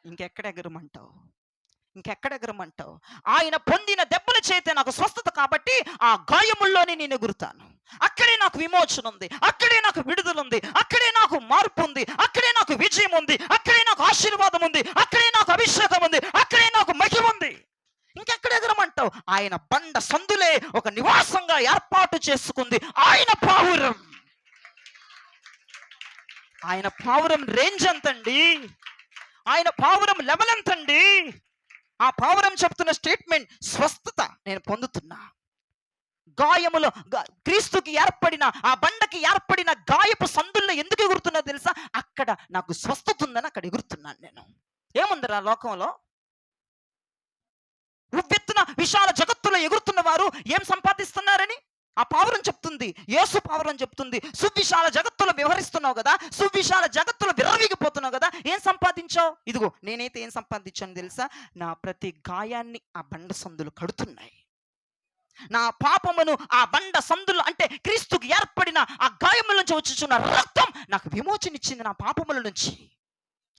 ఇంకెక్కడ ఎగరమంటావు? ఇంకెక్కడ ఎగరమంటావు? ఆయన పొందిన దెబ్బల చేతే నాకు స్వస్థత కాబట్టి ఆ గాయముల్లోనే నేను ఎగురుతాను. అక్కడే నాకు విమోచన ఉంది, అక్కడే నాకు విడుదల ఉంది, అక్కడే నాకు మార్పు ఉంది, అక్కడే నాకు విజయం ఉంది, అక్కడే నాకు ఆశీర్వాదం ఉంది, అక్కడే నాకు అభిషేకం ఉంది, అక్కడే నాకు మహిమ ఉంది. ఇంకెక్కడ ఎగరమంటావు? ఆయన బండ సందులే ఒక నివాసంగా ఏర్పాటు చేసుకుంది ఆయన పావురం. ఆయన పావురం రేంజ్ ఎంతండి? ఆయన పావురం లెవెల్ ఎంతండి? ఆ పావురం చెప్తున్న స్టేట్మెంట్, స్వస్థత నేను పొందుతున్నా. గాయములో క్రీస్తుకి ఏర్పడిన ఆ బండకి ఏర్పడిన గాయపు సందుల్లో ఎందుకు ఎగురుతున్నా తెలుసా? అక్కడ నాకు స్వస్థత ఉందని అక్కడ ఎగురుతున్నాను నేను. ఏముందిరా లోకంలో? ఉవ్వెత్తున విశాల జగత్తులో ఎగురుతున్న వారు ఏం సంపాదిస్తున్నారని ఆ పావురం చెప్తుంది. యేసు పావురం చెప్తుంది, సువిశాల జగత్తులో వ్యవహరిస్తున్నావు కదా, సువిశాల జగత్తులో విర్రవీగిపోతున్నావు కదా, ఏం సంపాదించావు? ఇదిగో నేనైతే ఏం సంపాదించాను తెలుసా? నా ప్రతి గాయాన్ని ఆ బండ సందులు కడుతున్నాయి. నా పాపమును ఆ బండ సందులు అంటే క్రీస్తుకి ఏర్పడిన ఆ గాయముల నుంచి వచ్చుచున్న రక్తం నాకు విమోచన ఇచ్చింది నా పాపముల నుంచి.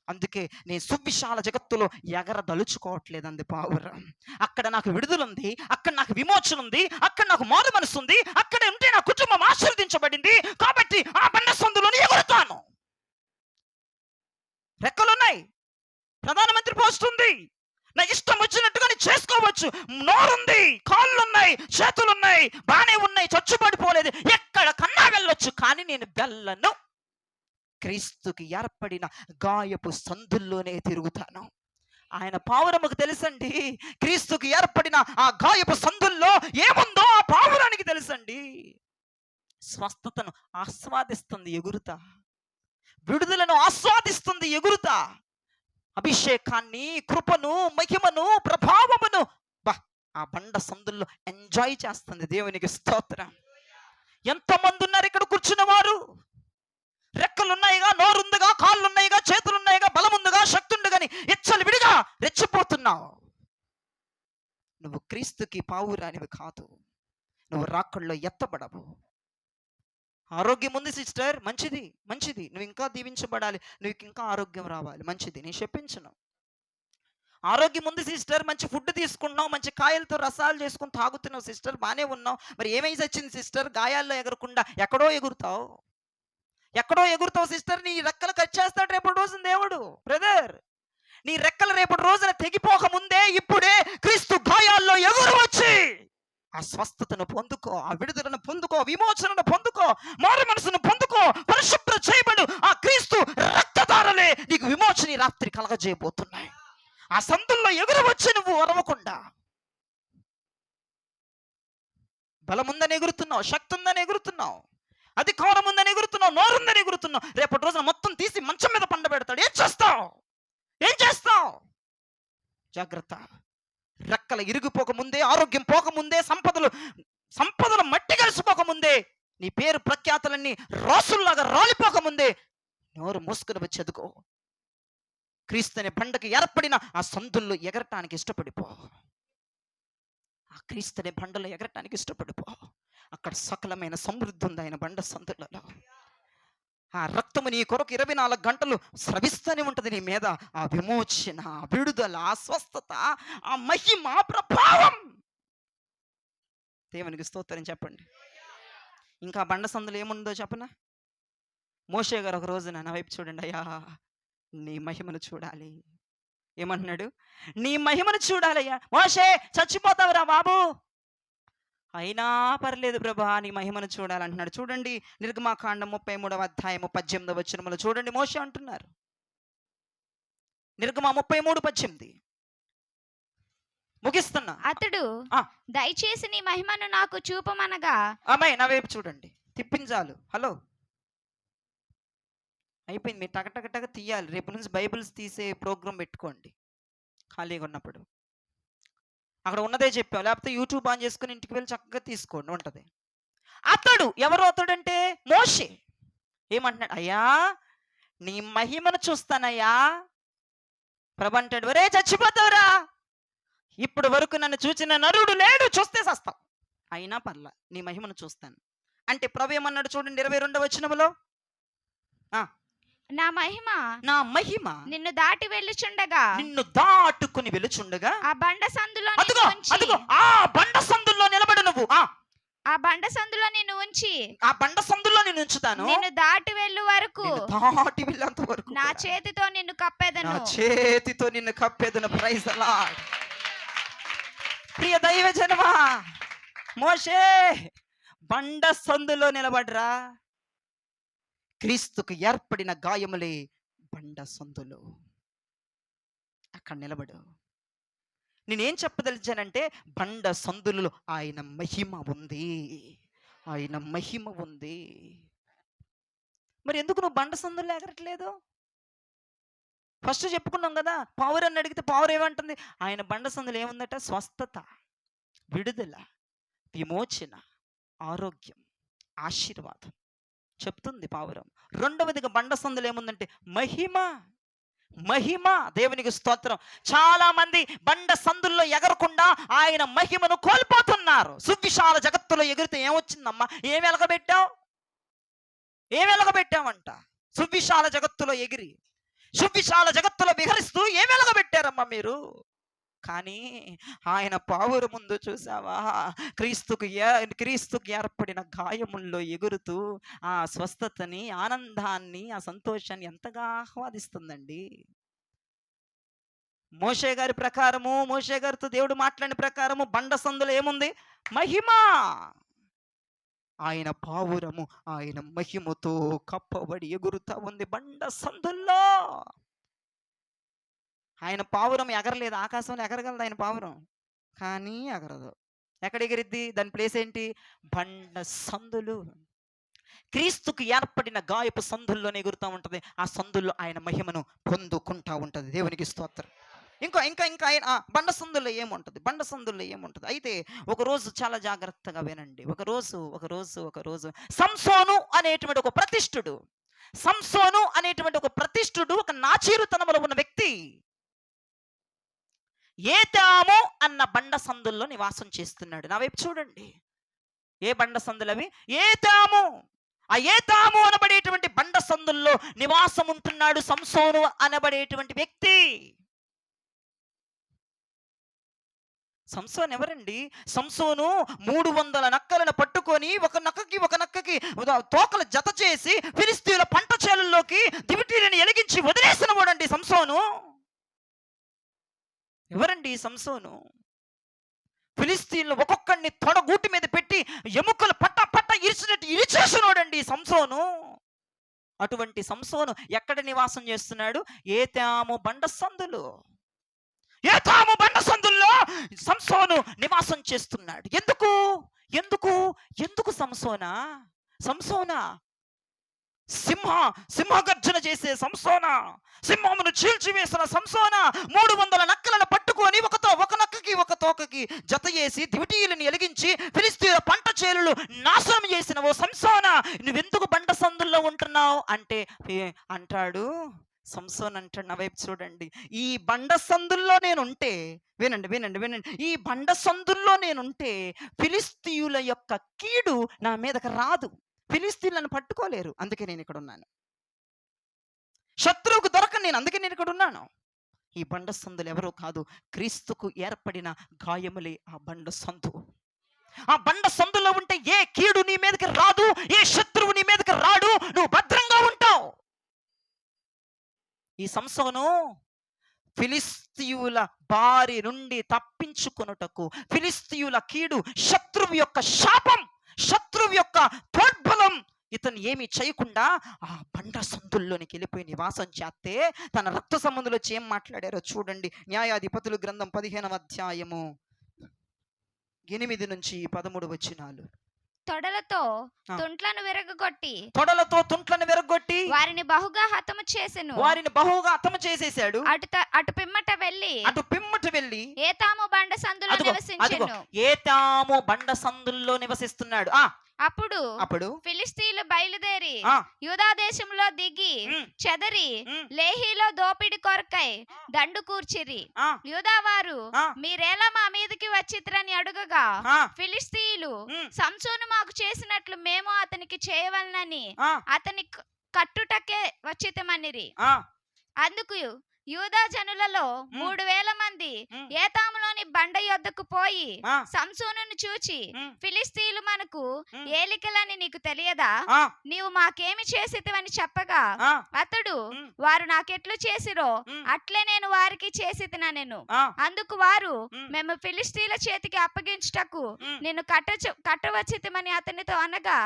అందుకే నేను సువిశాల జగత్తులో ఎగరదలుచుకోవట్లేదు అంది పావురం. అక్కడ నాకు విడుదలుంది, అక్కడ నాకు విమోచన ఉంది, అక్కడ నాకు మారు మనసు ఉంది, అక్కడ ఉంటే నా కుటుంబం ఆశీర్వదించబడింది కాబట్టి ఆ బండ సందులోనే ఎగురుతాను. రెక్కలున్నాయి, ప్రధానమంత్రి పోస్ట్ ఉంది, నా ఇష్టం వచ్చినట్టుగా చేసుకోవచ్చు, నోరుంది, కాళ్ళున్నాయి, చేతులున్నాయి, బానే ఉన్నాయి, చచ్చుబడిపోలేదు, ఎక్కడ కన్నా వెళ్ళొచ్చు. కానీ నేను వెళ్ళను. క్రీస్తుకి ఏర్పడిన గాయపు సందుల్లోనే తిరుగుతాను. ఆయన పావురముకు తెలుసండి, క్రీస్తుకి ఏర్పడిన ఆ గాయపు సందుల్లో ఏముందో ఆ పావురానికి తెలుసండి. స్వస్థతను ఆస్వాదిస్తుంది ఎగురుతా, విడుదలను ఆస్వాదిస్తుంది ఎగురుతా, అభిషేకాన్ని, కృపను, మహిమను, ప్రభావమును ఆ బండ సందుల్లో ఎంజాయ్ చేస్తుంది. దేవునికి స్తోత్రం. ఎంతమంది ఉన్నారు ఇక్కడ కూర్చున్న వారు? రెక్కలున్నాయిగా, నోరుందిగా, కాళ్ళున్నాయిగా, చేతులున్నాయిగా, బలముందిగా, శక్తి ఉంది కానీ ఎచ్చలు విడిగా రెచ్చిపోతున్నావు. నువ్వు క్రీస్తుకి పావురానివి కాదు, నువ్వు రాకల్లో ఎత్తబడవు. ఆరోగ్యం ఉంది సిస్టర్, మంచిది మంచిది, నువ్వు ఇంకా దీవించబడాలి, నువ్వు ఇంకా ఆరోగ్యం రావాలి, మంచిది, నేను చెప్పించను. ఆరోగ్యం ఉంది సిస్టర్, మంచి ఫుడ్ తీసుకున్నావు, మంచి కాయలతో రసాలు చేసుకుని తాగుతున్నావు సిస్టర్, బాగానే ఉన్నావు. మరి ఏమైంది వచ్చింది సిస్టర్? గాయాల్లో ఎగరకుండా ఎక్కడో ఎగురుతావు, ఎక్కడో ఎగురుతావు సిస్టర్. నీ రెక్కలు కట్ చేస్తాడు రేపటి రోజున దేవుడు. బ్రదర్, నీ రెక్కలు రేపటి రోజున తెగిపోక ముందే ఇప్పుడే క్రీస్తు గాయాల్లో ఎగురు వచ్చి ఆ స్వస్థతను పొందుకో, ఆ విడుదలను పొందుకో, విమోచనను పొందుకో, మారు మనసును పొందుకో, పరిశుభ్ర చేయబడు. ఆ క్రీస్తు రక్తధారలే నీకు విమోచన ఈ రాత్రి కలగజేయబోతున్నాయి. ఆ సందుల్లో ఎగురు వచ్చి నువ్వు ఒరవకుండా, బలముందని ఎగురుతున్నావు, శక్తి ఉందని ఎగురుతున్నావు, అధికారం ఉందని ఎగురుతున్నావు, నోరుందని ఎగురుతున్నావు. రేపటి రోజున మొత్తం తీసి మంచం మీద పండబెడతాడు. ఏం చేస్తావు? ఏం చేస్తావు? జాగ్రత్త. రెక్కలు ఇరిగిపోకముందే, ఆరోగ్యం పోకముందే, సంపదలు మట్టి కలిసిపోకముందే, నీ పేరు ప్రఖ్యాతులన్నీ రాసుల్లాగా రాలిపోకముందే నోరు మూసుకుని వచ్చి చదువుకో. క్రీస్తు అనే బండకి ఏర్పడిన ఆ సందుల్లో ఎగరటానికి ఇష్టపడిపో. ఆ క్రీస్తు అనే బండలో ఎగరటానికి ఇష్టపడిపో. అక్కడ సకలమైన సమృద్ధి ఉంది ఆయన బండ సందులలో. ఆ రక్తము నీ కొరకు 24 గంటలు స్రవిస్తూనే ఉంటుంది నీ మీద. ఆ విమోచన, విడుదల, ఆ స్వస్థత, ఆ మహిమ, ప్రభావం. దేవునికి స్తోత్రం చెప్పండి. ఇంకా బండ సందులో ఏముందో చెప్పనా? మోషే గారు ఒక రోజున నా వైపు చూడండి, అయ్యా నీ మహిమను చూడాలి, ఏమంటున్నాడు? నీ మహిమను చూడాలయ్యా. మోషే చచ్చిపోతావురా బాబు, అయినా పర్లేదు ప్రభా నీ మహిమను చూడాలంటున్నాడు. చూడండి నిర్గమాకాండం 33వ అధ్యాయము 18వ వచనములో చూడండి మోషే అంటున్నారు. నిర్గమ 33:18 ముగిస్తున్నా. అతడు ఆ. దయచేసి నీ మహిమను నాకు చూపమనగా. అమ్మాయి నా వైపు చూడండి, తిప్పించాలు. హలో, అయిపోయింది. మీరు టక తీయాలి. రేపు నుంచి బైబిల్స్ తీసే ప్రోగ్రాం పెట్టుకోండి ఖాళీగా ఉన్నప్పుడు. అక్కడ ఉన్నదే చెప్పావు, లేకపోతే యూట్యూబ్ ఆన్ చేసుకుని ఇంటికి వెళ్ళి చక్కగా తీసుకోండి ఉంటుంది. అతడు ఎవరు? అతడంటే మోషే. ఏమంటున్నాడు? అయ్యా నీ మహిమను చూస్తానయ్యా. ప్రభు అంటాడు, ఒరే చచ్చిపోతావురా, ఇప్పుడు వరకు నన్ను చూచిన నరుడు లేడు, చూస్తే సస్తావు, అయినా పర్లా నీ మహిమను చూస్తాను అంటే ప్రభు ఏమన్నాడు చూడండి 22వ వచనములో, నా మహిమ నిన్ను దాటుకుని వెలుచుండగా ఆ బండ సందులో ఆ బండ సందుల్లో నిలబడు నువ్వు. ఆ బండ సందులో నిన్ను ఉంచి, ఆ బండ సందుల్లో నిన్ను ఉంచుతాను. నిన్ను దాటి వెళ్ళు వరకు, దాటి వెళ్ళేంత వరకు నా చేతితో నిన్ను కప్పెదను. నా చేతితో నిన్ను కప్పెదను. Praise the lord. ప్రియ దైవజనమా, మోషే బండ సందులో నిలబడరా. క్రీస్తుకు ఏర్పడిన గాయములే బండ సందులో, అక్కడ నిలబడు. నేనేం చెప్పదలిచానంటే బండ సందులలో ఆయన మహిమ ఉంది, ఆయన మహిమ ఉంది. మరి ఎందుకు నువ్వు బండ సందుల్లో ఎగరట్లేదు? ఫస్ట్ చెప్పుకున్నాం కదా, పావురని అడిగితే పావురు ఏమంటుంది? ఆయన బండ సందులో ఏముందట? స్వస్థత, విడుదల, విమోచన, ఆరోగ్యం, ఆశీర్వాదం చెప్తుంది పావురం. రెండవదిగా బండ సందులో ఏముందంటే మహిమ. మహిమ, దేవునికి స్తోత్రం. చాలా మంది బండ సందుల్లో ఎగరకుండా ఆయన మహిమను కోల్పోతున్నారు. సువిశాల జగత్తులో ఎగిరితే ఏమొచ్చిందమ్మా? ఏం వెలగబెట్టామంట? సువిశాల జగత్తులో ఎగిరి, సువిశాల జగత్తులో విహరిస్తూ ఏం వెలగబెట్టారమ్మా మీరు? కానీ ఆయన పావుర ముందు చూసావా, క్రీస్తుకు ఏర్పడిన గాయముల్లో ఎగురుతూ ఆ స్వస్థతని, ఆనందాన్ని, ఆ సంతోషాన్ని ఎంతగా ఆహ్వాదిస్తుందండి. మోషే గారి ప్రకారము, మోషే గారితో దేవుడు మాట్లాడిన ప్రకారము బండ సందులో ఏముంది? మహిమ. ఆయన పావురము ఆయన మహిమతో కప్పబడి ఎగురుతా ఉంది బండ సందుల్లో. ఆయన పావురం ఎగరలేదు, ఆకాశంలో ఎగరగలదు ఆయన పావురం, కానీ ఎగరదు. ఎక్కడ ఎగిరిద్ది? దాని ప్లేస్ ఏంటి? బండ సందులు. క్రీస్తుకు ఏర్పడిన గాయపు సందుల్లోనే ఎగురుతూ ఉంటుంది. ఆ సందుల్లో ఆయన మహిమను పొందుకుంటా ఉంటుంది. దేవునికి స్తోత్రం. ఇంకా ఇంకా ఇంకా ఆయన బండ సందుల్లో ఏముంటుంది? బండ సందుల్లో ఏముంటుంది? అయితే ఒకరోజు చాలా జాగ్రత్తగా వినండి. ఒకరోజు సంసోను అనేటువంటి ఒక ప్రతిష్ఠుడు, ఒక నాచీరుతనములో ఉన్న వ్యక్తి ఏతాము అన్న బండ సందుల్లో నివాసం చేస్తున్నాడు. నా వైపు చూడండి. ఏ బండ సందులు అవి? ఏతాము. ఆ ఏతాము అనబడేటువంటి బండ సందుల్లో నివాసం ఉంటున్నాడు సంసోను అనబడేటువంటి వ్యక్తి. సంసోను ఎవరండి? సంసోను 300 నక్కలను పట్టుకొని ఒక నక్కకి తోకలు జత చేసి ఫిలిష్తీయుల పంట చేలల్లోకి దివిటీలను ఎలిగించి వదిలేసిన వాడండి సంసోను. ఎవరండి సంసోను? ఫిలిష్తీయులు ఒక్కొక్కడిని తొడగూటి మీద పెట్టి ఎముకలు పట్ట ఇరిచినట్టు ఇరిచేసినోడండి సంసోను. అటువంటి సంసోను ఎక్కడ నివాసం చేస్తున్నాడు? ఏతాము బండ సందులో సంసోను నివాసం చేస్తున్నాడు. ఎందుకు సంసోనా సింహగర్జన చేసే సంసోనా, సింహమును చీల్చివేసిన సంసోనా, 300 నక్కలను పట్టుకొని ఒక నక్కకి ఒక తోకకి జత చేసి దివిటీలను ఎలిగించి ఫిలిష్తీయుల పంట చేలులు నాశనం చేసిన ఓ సంసోనా, నువ్వెందుకు బండ సందుల్లో ఉంటున్నావు అంటే అంటాడు సంసోన్ అంటాడు, నా వైపు చూడండి, ఈ బండ సందుల్లో నేనుంటే, వినండి, ఈ బండ సందుల్లో నేనుంటే ఫిలిష్తీయుల యొక్క కీడు నా మీదకి రాదు, ఫిలిష్తీయులను పట్టుకోలేరు, అందుకే నేను ఇక్కడ ఉన్నాను. శత్రువుకు దొరకను నేను, అందుకే నేను ఇక్కడ ఉన్నాను. ఈ బండ సందులు ఎవరో కాదు, క్రీస్తుకు ఏర్పడిన గాయములే ఆ బండ సందు. ఆ బండ సందులో ఉంటే ఏ కీడు నీ మీదకి రాదు, ఏ శత్రువు నీ మీదకి రాడు, నువ్వు భద్రంగా ఉంటావు. ఈ సంసోను ఫిలిస్తీయుల బారి నుండి తప్పించుకొనుటకు, ఫిలిస్తీయుల కీడు, శత్రువు యొక్క శాపం, శత్రువు యొక్క ప్రోద్బలం ఇతను ఏమి చేయకుండా ఆ బండ సందుల్లోనికి వెళ్ళిపోయి నివాసం చేస్తే తన రక్త సంబంధులు వచ్చి ఏం మాట్లాడారో చూడండి. న్యాయాధిపతులు గ్రంథం 15వ అధ్యాయము 8 నుంచి 13 వచనాలు. తొడలతో తుంట్లను విరగొట్టి వారిని బహుగా హతము చేసెను. అటు పిమ్మట వెళ్ళి ఏతాము బండ సందులో నివసిస్తున్నాడు. అప్పుడు ఫిలిస్తీయులు బయలుదేరి యూదా దేశంలో దిగి చెదరి లేహీలో దోపిడి కొరకై దండు కూర్చిరి. యూదా వారు మీరేలా మా మీదకి వచ్చిత్రని అడుగగా ఫిలిస్తీయులు సంసోను మాకు చేసినట్లు మేము అతనికి చేయవలనని అతని కట్టుటకే వచ్చితమనిరి. అందుకు యూదా జనులలో 3000 మంది ఏతాములోని బండ యొద్దకు పోయి సంసోనును చూచి, ఫిలిస్తీయులు మనకు ఏలికలని నీకు తెలియదా? నీవు మాకేమి చేసితివని చెప్పగా అతడు, వారు నాకెట్లు చేసిరో అట్లే నేను వారికి చేసితినెను. అందుకు వారు, మేము ఫిలిస్తీయుల చేతికి అప్పగించుటకు నిన్ను కట్టవచ్చితిమని అతనితో అనగా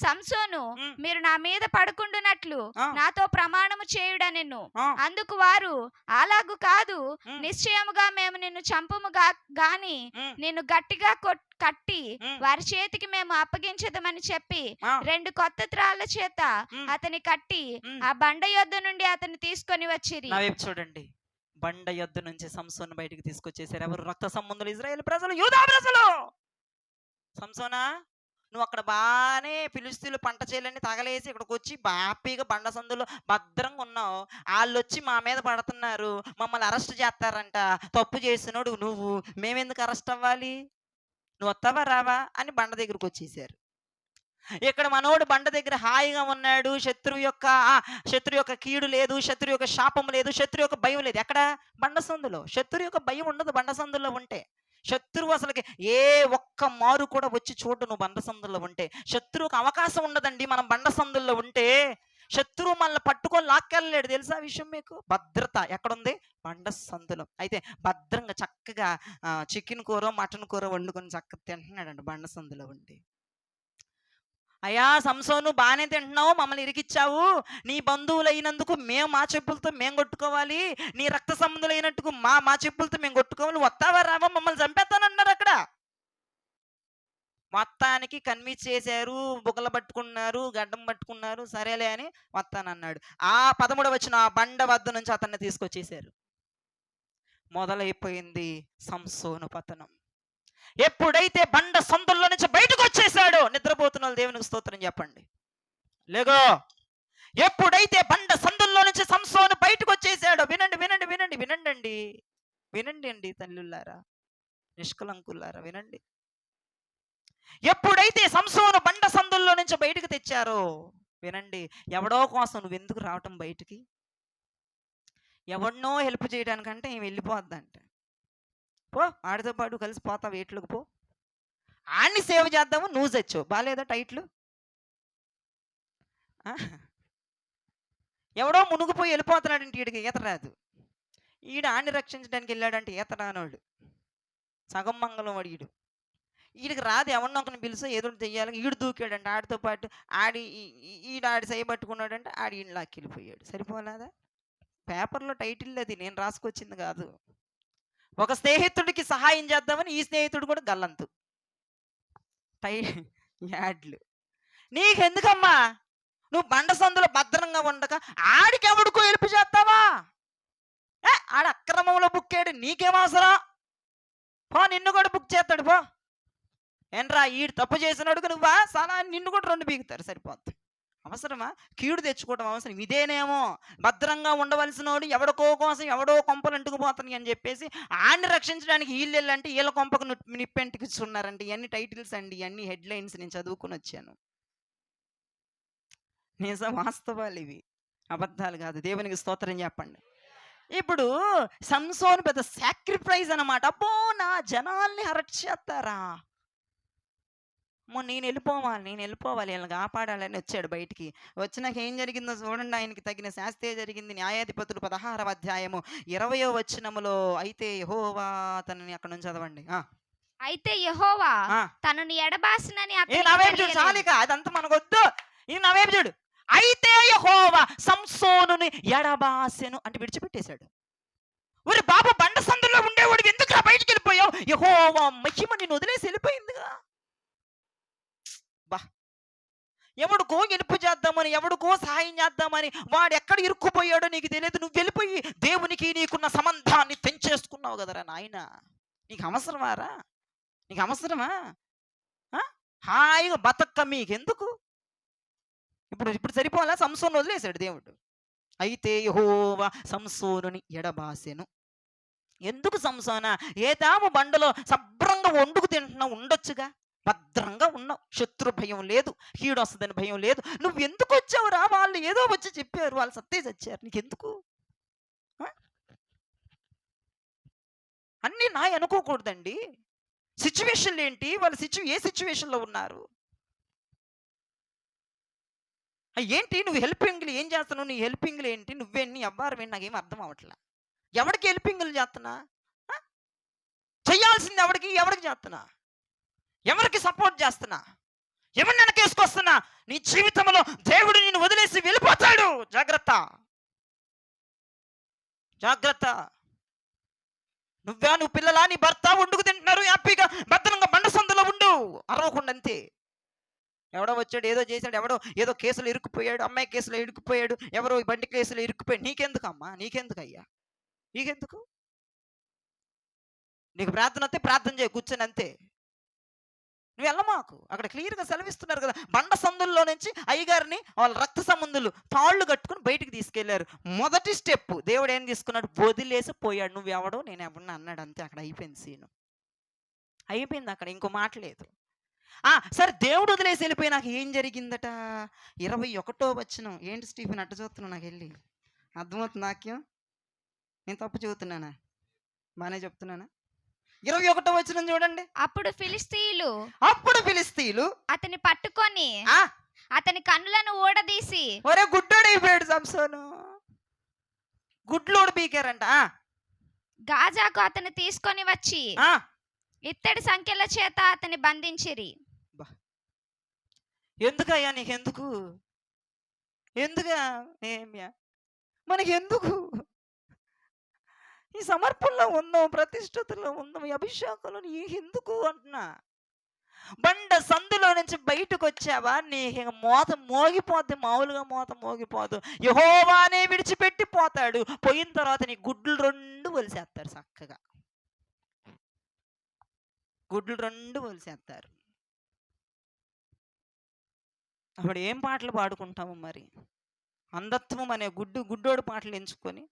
సంసోను, మీరు నా మీద పడుకుండునట్లు నాతో ప్రమాణము చేయుడనెను. అందుకు వారు, అలాగు కాదు, నిశ్చయముగా మేము నిన్ను చంపుముగా గాని నిన్ను గట్టిగా కట్టి వారి చేతికి మేము అప్పగించదమని చెప్పి 2 కొత్త త్రాళ్ళ చేత అతని కట్టి ఆ బండ యొద్ద నుండి అతన్ని తీసుకొని వచ్చిరి. చూడండి, బండ యొద్ద నుంచి సంసోను బయటికి తీసుకొచ్చేసారు. ఎవరు? రక్త సంబంధులు, ఇశ్రాయేలు ప్రజలు, యూదా ప్రజలు. సంసోనా, నువ్వు అక్కడ బాగానే ఫిలిస్తీయులు పంట చేయాలని తగలేసి ఇక్కడికి వచ్చి హ్యాపీగా బండ సందులో భద్రంగా ఉన్నావు. వాళ్ళు వచ్చి మా మీద పడుతున్నారు, మమ్మల్ని అరెస్ట్ చేస్తారంట, తప్పు చేసినోడు నువ్వు, మేమెందుకు అరెస్ట్ అవ్వాలి? నువ్వు వస్తావా రావా అని బండ దగ్గరకు వచ్చేసారు. ఇక్కడ మనోడు బండ దగ్గర హాయిగా ఉన్నాడు. శత్రువు యొక్క కీడు లేదు, శత్రువు యొక్క శాపం లేదు, శత్రువు యొక్క భయం లేదు. ఎక్కడ? బండ సందులో. శత్రువు యొక్క భయం ఉండదు బండ సందులో ఉంటే. శత్రువు అసలుకి ఏ ఒక్క మారు కూడా వచ్చి చూడు నువ్వు బండ సందుల్లో ఉంటే. శత్రువుకి అవకాశం ఉండదండి మనం బండ సందుల్లో ఉంటే. శత్రువు మనల్ని పట్టుకొని లాక్కెళ్ళలేడు, తెలుసా విషయం మీకు? భద్రత ఎక్కడుంది? బండ సందులో. అయితే భద్రంగా చక్కగా చికెన్ కూర, మటన్ కూర వండుకొని చక్కగా తింటున్నాడండి బండ సందులో ఉండి. అయ్యా సంసోను, బాగానే తింటున్నావు, మమ్మల్ని ఇరికిచ్చావు, నీ బంధువులు అయినందుకు మేము మా చెప్పులతో మేము కొట్టుకోవాలి, నీ రక్త సంబంధులు అయినట్టుకు మా చెప్పులతో మేము కొట్టుకోవాలి, వస్తావా రావా, మమ్మల్ని చంపేస్తానన్నారు. అక్కడ మొత్తానికి కన్విన్స్ చేశారు, బుగ్గలు పట్టుకున్నారు, గడ్డం పట్టుకున్నారు, సరేలే అని వస్తానన్నాడు. ఆ 13వ వచనం, ఆ బండ వద్ద నుంచి అతన్ని తీసుకొచ్చేసారు. మొదలైపోయింది సంసోను పతనం. ఎప్పుడైతే బండ సందుల్లో నుంచి బయటకు వచ్చేసాడో, నిద్రపోతున్న వాళ్ళు దేవునికి స్తోత్రం చెప్పండి, లేగో. ఎప్పుడైతే బండ సందుల్లో నుంచి సంసోను బయటకు వచ్చేసాడో, వినండి వినండి వినండి వినండి అండి, వినండి అండి తల్లులారా, నిష్కలంకులారా వినండి. ఎప్పుడైతే సంసోను బండ సందుల్లో నుంచి బయటకు తెచ్చారో, వినండి, ఎవడో కోసం నువ్వు ఎందుకు రావటం బయటికి? ఎవరినో హెల్ప్ చేయడానికంటే ఏమి వెళ్ళిపోద్దంట. పో, ఆడితో పాటు కలిసి పోతావు, ఏట్లకు పో, ఆడిని సేవ చేద్దాము, నువ్వు తెచ్చావు, బాగాలేదా టైట్లు? ఎవడో మునుగుపోయి వెళ్ళిపోతున్నాడంటే ఈడికి ఈత రాదు, ఈడు ఆడిని రక్షించడానికి వెళ్ళాడంటే ఈత రానోడు, సగం మంగళం అడిగాడు, వీడికి రాదు, ఎవరినో ఒకరిని పిలిచి ఏదో చెయ్యాలి. ఈడు దూకాడంటే ఆడితో పాటు, ఆడి చేయబట్టుకున్నాడంటే ఆడి ఈయన లాక్కెళ్ళిపోయాడు. సరిపోలేదా? పేపర్లో టైటిల్ అది, నేను రాసుకొచ్చింది కాదు. ఒక స్నేహితుడికి సహాయం చేద్దామని ఈ స్నేహితుడు కూడా గల్లంతు యాడ్లు. నీకెందుకమ్మా? నువ్వు బండ సందులో భద్రంగా ఉండక ఆడికి ఎవడికో హెల్ప్ చేస్తావా? ఆడ అక్రమంలో బుక్కాడు, నీకేం అవసరం? పో, నిన్ను కూడా బుక్ చేస్తాడు, పో. ఏంట్రా ఈడు తప్పు చేసినాడుకు నువ్వా సలా, నిన్ను కూడా 2 బీగుతారు, సరిపోద్ది. అవసరమా? కీడు తెచ్చుకోవడం అవసరం? ఇదేనేమో భద్రంగా ఉండవలసినోడు ఎవడికో కోసం ఎవడో కొంపలు అంటుకుపోతాను అని చెప్పేసి ఆడిని రక్షించడానికి వీళ్ళు వెళ్ళంటే వీళ్ళ కొంపకు నిప్పెంటుకున్నారంటే. ఇవన్నీ టైటిల్స్ అండి, ఇవన్నీ హెడ్లైన్స్ నేను చదువుకుని వచ్చాను. నిజం, వాస్తవాలు ఇవి, అబద్ధాలు కాదు. దేవునికి స్తోత్రం చెప్పండి. ఇప్పుడు సంసోను పెద్ద సాక్రిఫైస్ అన్నమాట. అబ్బో, నా జనాల్ని హర్ట్ చేస్తారా? నేను వెళ్ళిపోవాలి వీళ్ళని కాపాడాలని వచ్చాడు బయటికి. వచ్చినాక ఏం జరిగిందో చూడండి. ఆయనకి తగిన శాస్తే జరిగింది. న్యాయాధిపతులు 16వ అధ్యాయము 20వ వచనములో, అయితే యెహోవా అతనిని, అక్కడ నుంచి చదవండి. అయితే యెహోవా ఆ. తనను ఎడబాసినని ఏ అతనికి నా వైపు చూడు, తెలియలేదు. చాలిక అదంతా మనకొద్దు. ఇది నా వైపు చూడు. అయితే యెహోవా సంసోనుని ఎడబాసెను అంటే విడిచిపెట్టేశాడు. ఒరే బాబు, బండ సందులో ఉండేవాడు ఎందుకు బయటికి వెళ్ళిపోయావు? యెహోవా మహిమ నిన్ను వదిలేసి వెళ్ళిపోయిందిగా. బా, ఎవడికో గెలుపు చేద్దామని, ఎవడికో సహాయం చేద్దామని వాడు ఎక్కడ ఇరుక్కుపోయాడో నీకు తెలియదు. నువ్వు వెళ్ళిపోయి దేవునికి నీకున్న సంబంధాన్ని తెంచేసుకున్నావు కదరా నాయన. నీకు అవసరమారా? నీకు అవసరమా? హాయిగా బతక్క మీకెందుకు? ఇప్పుడు సరిపోవాలా? సంసోను వదిలేశాడు దేవుడు. అయితే యెహోవా సంసోనుని ఎడబాసెను. ఎందుకు సంసోనా? ఏతాము బండలో శుభ్రంగా వండుకు తింటున్నా ఉండొచ్చుగా, భద్రంగా ఉన్నావు, శత్రు భయం లేదు, కీడు వస్తుందని భయం లేదు. నువ్వు ఎందుకు వచ్చావురా? వాళ్ళు ఏదో వచ్చి చెప్పారు, వాళ్ళు సత్తే చచ్చారు, నీకెందుకు? అన్నీ నా అనుకోకూడదండి. సిచ్యువేషన్లు ఏంటి? వాళ్ళు ఏ సిచ్యువేషన్లో ఉన్నారు? ఏంటి నువ్వు హెల్పింగ్లు ఏం చేస్తున్నావు? నీ హెల్పింగ్లు ఏంటి? నువ్వేంటి? ఎవ్వరు ఏంటి? నాకేం అర్థం అవ్వట్లా. ఎవరికి హెల్పింగ్లు చేస్తున్నా? చెయ్యాల్సింది ఎవరికి చేస్తున్నా? ఎవరికి సపోర్ట్ చేస్తున్నా? ఎవరిని వెనకేసుకొస్తున్నా? నీ జీవితంలో దేవుడు నిన్ను వదిలేసి వెళ్ళిపోతాడు. జాగ్రత్త, జాగ్రత్త. నువ్వు పిల్లలా, నీ భర్త వండుకు తింటున్నారు హ్యాపీగా, భద్రంగా బండ సందులో ఉండు, అరవకుండా అంతే. ఎవడో వచ్చాడు, ఏదో చేశాడు, ఎవడో ఏదో కేసులో ఇరుక్కుపోయాడు, అమ్మాయి కేసులో ఇరుక్కుపోయాడు, ఎవరో బండి కేసులో ఇరుక్కుపోయాడు. నీకెందుకు అమ్మా? నీకెందుకు అయ్యా? నీకెందుకు? నీకు ప్రార్థన వస్తే ప్రార్థన చేయి, కూర్చొని అంతే. నువ్వు వెళ్ళమాకు. అక్కడ క్లియర్గా సెలవిస్తున్నారు కదా. బండ సందుల్లో నుంచి అయ్యగారిని వాళ్ళ రక్త సంబంధులు తాళ్ళు కట్టుకుని బయటికి తీసుకెళ్లారు. మొదటి స్టెప్ దేవుడు ఏం తీసుకున్నాడు? వదిలేసి పోయాడు. నువ్వు ఎవడో నేను ఎవరిని అన్నాడు, అంతే. అక్కడ అయిపోయింది సీను, అయిపోయింది. అక్కడ ఇంకో మాట లేదు. సరే, దేవుడు వదిలేసి వెళ్ళిపోయి నాకు ఏం జరిగిందట? 21వ వచనం. ఏంటి స్టీఫెన్ అట్ట చూస్తున్నావు? నాకు వెళ్ళి అర్థమవుతుంది నాక్యం? నేను తప్పు చెబుతున్నానా? బాగానే చెప్తున్నానా? 21వ వచనం చూడండి. అప్పుడు ఫిలిష్తీయులు అతని పట్టుకొని అతని కన్నులను ఊడదీసి, ఒరే గుడ్డోడు అయిపోయాడు సంసోను, గుడ్లోడు పీకారంట. గాజాకు అతను తీసుకొని వచ్చి ఇత్తడి సంఖ్యల చేత అతని బంధించిరి. ఎందుకయ్యా? నీకెందుకు? ఎందుగా? ఏమ్యా మనకెందుకు? ఈ సమర్పణలో ఉందాం, ప్రతిష్టతలో ఉందాం, ఈ అభిషేకంలో నీకెందుకు అంటున్నా. బండ సందులో నుంచి బయటకు వచ్చావా, నీకు మోత మోగిపోద్ది, మామూలుగా మోత మోగిపోదు. యెహోవానే విడిచిపెట్టి పోతాడు. పోయిన తర్వాత నీ గుడ్లు 2 వలిసేస్తారు. చక్కగా గుడ్లు 2 వలిసేస్తారు. అప్పుడు ఏం పాటలు పాడుకుంటాము మరి? అంధత్వం అనే గుడ్డోడు పాటలు ఎంచుకొని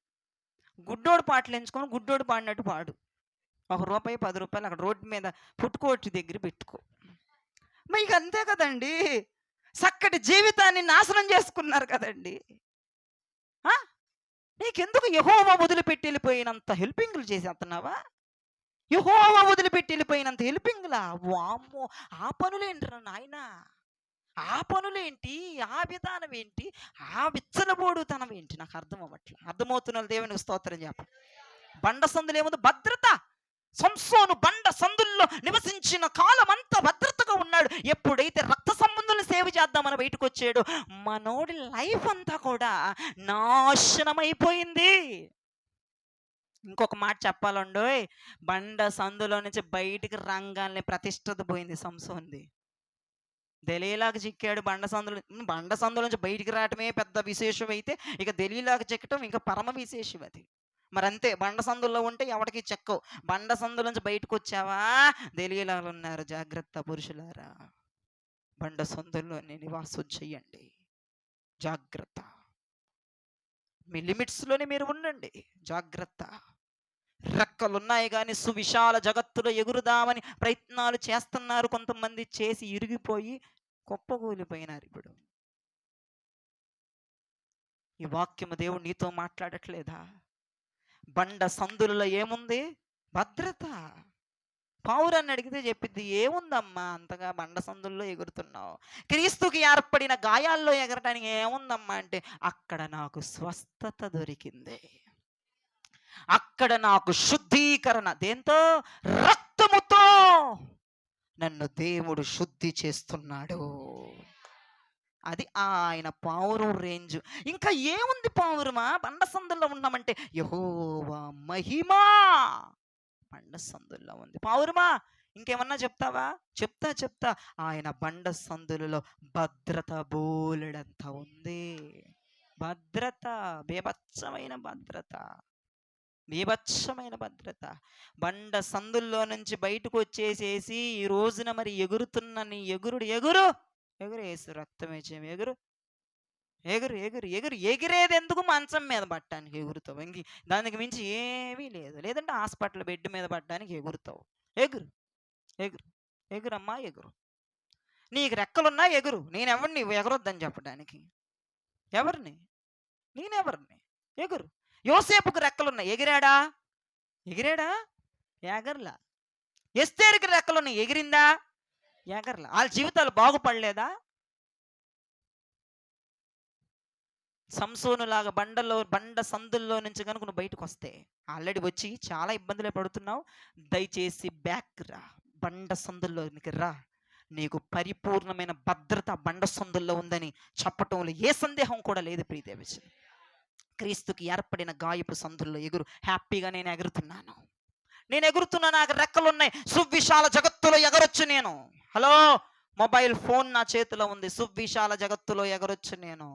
గుడ్డోడు పాడినట్టు పాడు. ₹1 ₹10 అక్కడ రోడ్డు మీద పుట్టుకోటి దగ్గర పెట్టుకో. మీకు అంతే కదండి. చక్కటి జీవితాన్ని నాశనం చేసుకున్నారు కదండి. నీకెందుకు? యెహోవా వదిలిపెట్టి వెళ్ళిపోయినంత హెల్పింగ్లు చేసేస్తున్నావా? యెహోవా వదిలిపెట్టి వెళ్ళిపోయినంత హెల్పింగ్లా? వామ్మో, ఆ పనులేంటిరా నాయనా? ఆ పనులేంటి? ఆ విధానం ఏంటి? ఆ విచ్చలబోడుతనం ఏంటి? నాకు అర్థం అవ్వట్లే. అర్థమవుతున్న దేవునికి స్తోత్రం చెప్ప. బండ సందులు ఏముంది? భద్రత. సంసోను బండ సందుల్లో నివసించిన కాలం అంతా భద్రతగా ఉన్నాడు. ఎప్పుడైతే రక్త సంబంధులను సేవ చేద్దామని బయటకు వచ్చాడు, మనోడి లైఫ్ అంతా కూడా నాశనమైపోయింది. ఇంకొక మాట చెప్పాలండోయ్, బండ సందులో నుంచి బయటికి రంగాల్ని ప్రతిష్టత పోయింది సంసోన్ది. దెలీలాకు చిక్కాడు బండ సందుల నుంచి బయటికి రావటమే పెద్ద విశేషం అయితే, ఇక దెలీలాకు చిక్కటం ఇంకా పరమ విశేషం అది. మరి అంతే, బండ సందుల్లో ఉంటే ఎవరికి చెక్కవు. బండ సందుల నుంచి బయటకు వచ్చావా, దెలీలాలు ఉన్నారు. జాగ్రత్త పురుషులారా, బండ సందుల్లోనే నివాసం చెయ్యండి. జాగ్రత్త, మీ లిమిట్స్లోనే మీరు ఉండండి. జాగ్రత్త. రెక్కలున్నాయి కానీ సువిశాల జగత్తులో ఎగురుదామని ప్రయత్నాలు చేస్తున్నారు కొంతమంది. చేసి ఇరిగిపోయి కుప్పకూలిపోయినారు. ఇప్పుడు ఈ వాక్యము దేవుడు నీతో మాట్లాడట్లేదా? బండ సందులలో ఏముంది? భద్రత. పావురాన్ని అడిగితే చెప్పిద్ది, ఏముందమ్మా అంతగా బండ సందుల్లో ఎగురుతున్నావు, క్రీస్తుకి ఏర్పడిన గాయాల్లో ఎగరటానికి ఏముందమ్మా అంటే, అక్కడ నాకు స్వస్థత దొరికింది, అక్కడ నాకు శుద్ధీకరణ, దేంతో? రక్తముతో నన్ను దేవుడు శుద్ధి చేస్తున్నాడు. అది ఆయన పావురం రేంజ్. ఇంకా ఏముంది పావురమా, బండ సందుల్లో ఉన్నామంటే యెహోవా మహిమా బండ సందుల్లో ఉంది. పావురమా ఇంకేమన్నా చెప్తావా? చెప్తా. ఆయన బండ సందులలో భద్రత బోలెడంత ఉంది. భద్రత, బీభత్సమైన భద్రత, బీభత్సమైన భద్రత. బండ సందుల్లో నుంచి బయటకు వచ్చేసేసి ఈ రోజున మరి ఎగురుతున్న నీ ఎగురుడు ఎగురు యేసు రక్తం వేచేం ఎగురు ఎగురు ఎగురు ఎగురు ఎగిరేది ఎందుకు? మంచం మీద పట్టడానికి ఎగురుతావు, ఇంక దానికి మించి ఏమీ లేదు. లేదంటే హాస్పిటల్ బెడ్ మీద పట్టడానికి ఎగురుతావు. ఎగురు ఎగురు ఎగురమ్మా ఎగురు. నీకు రెక్కలున్నా ఎగురు. నేనెవరిని నువ్వు ఎగరొద్దని చెప్పడానికి? ఎవరిని? నేనెవరిని? ఎగురు. యోసేపుకు రెక్కలున్నాయి, ఎగిరాడా? ఎగరలా. ఎస్తేరుకి రెక్కలున్నాయి, ఎగిరిందా? ఎగరలా. వాళ్ళ జీవితాలు బాగుపడలేదా? సంసోనులాగా బండ సందుల్లో నుంచి కనుక నువ్వు బయటకు వస్తే, ఆల్రెడీ వచ్చి చాలా ఇబ్బందులే పడుతున్నావు, దయచేసి బ్యాక్ రా, బండ సందుల్లోనికి రా, నీకు పరిపూర్ణమైన భద్రత బండ సందుల్లో ఉందని చెప్పటంలో ఏ సందేహం కూడా లేదు. ప్రియదేవచన, క్రీస్తుకి ఏర్పడిన గాయపు సందుల్లో ఎగురు. హ్యాపీగా నేను ఎగురుతున్నా, నాకు రెక్కలున్నాయి, సువిశాల జగత్తులో ఎగరొచ్చు నేను. హలో, మొబైల్ ఫోన్ నా చేతిలో ఉంది, సువిశాల జగత్తులో ఎగరొచ్చు నేను.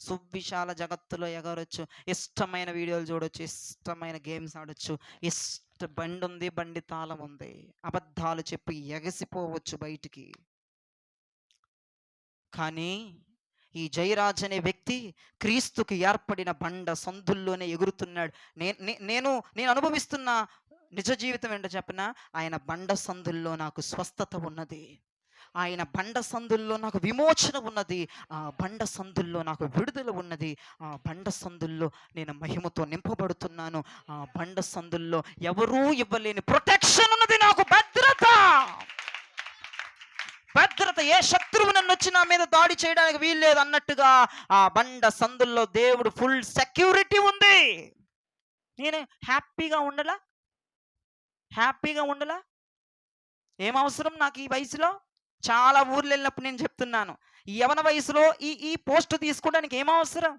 సువిశాల జగత్తులో ఎగరొచ్చు, ఇష్టమైన వీడియోలు చూడొచ్చు, ఇష్టమైన గేమ్స్ ఆడొచ్చు, బండి ఉంది, బండి తాళం ఉంది, అబద్ధాలు చెప్పి ఎగసిపోవచ్చు బయటికి. కానీ ఈ జయరాజ్ అనే వ్యక్తి క్రీస్తుకి ఏర్పడిన బండ సందుల్లోనే ఎగురుతున్నాడు. నేను అనుభవిస్తున్న నిజ జీవితం ఏంటో చెప్పిన, ఆయన బండ సందుల్లో నాకు స్వస్థత ఉన్నది, ఆయన బండ సందుల్లో నాకు విమోచన ఉన్నది, ఆ బండ సందుల్లో నాకు విడుదల ఉన్నది, ఆ బండ సందుల్లో నేను మహిమతో నింపబడుతున్నాను, ఆ బండ సందుల్లో ఎవరూ ఇవ్వలేని ప్రొటెక్షన్ ఉన్నది నాకు, భద్రత. ఏ శత్రువు నన్ను వచ్చి నా మీద దాడి చేయడానికి వీల్లేదు అన్నట్టుగా ఆ బండ సందుల్లో దేవుడు ఫుల్ సెక్యూరిటీ ఉంది. నేను హ్యాపీగా ఉండలా? ఏం అవసరం నాకు ఈ వయసులో? చాలా ఊర్లు వెళ్ళినప్పుడు నేను చెప్తున్నాను, ఈ యవన వయసులో ఈ పోస్ట్ తీసుకోవడానికి ఏమవసరం?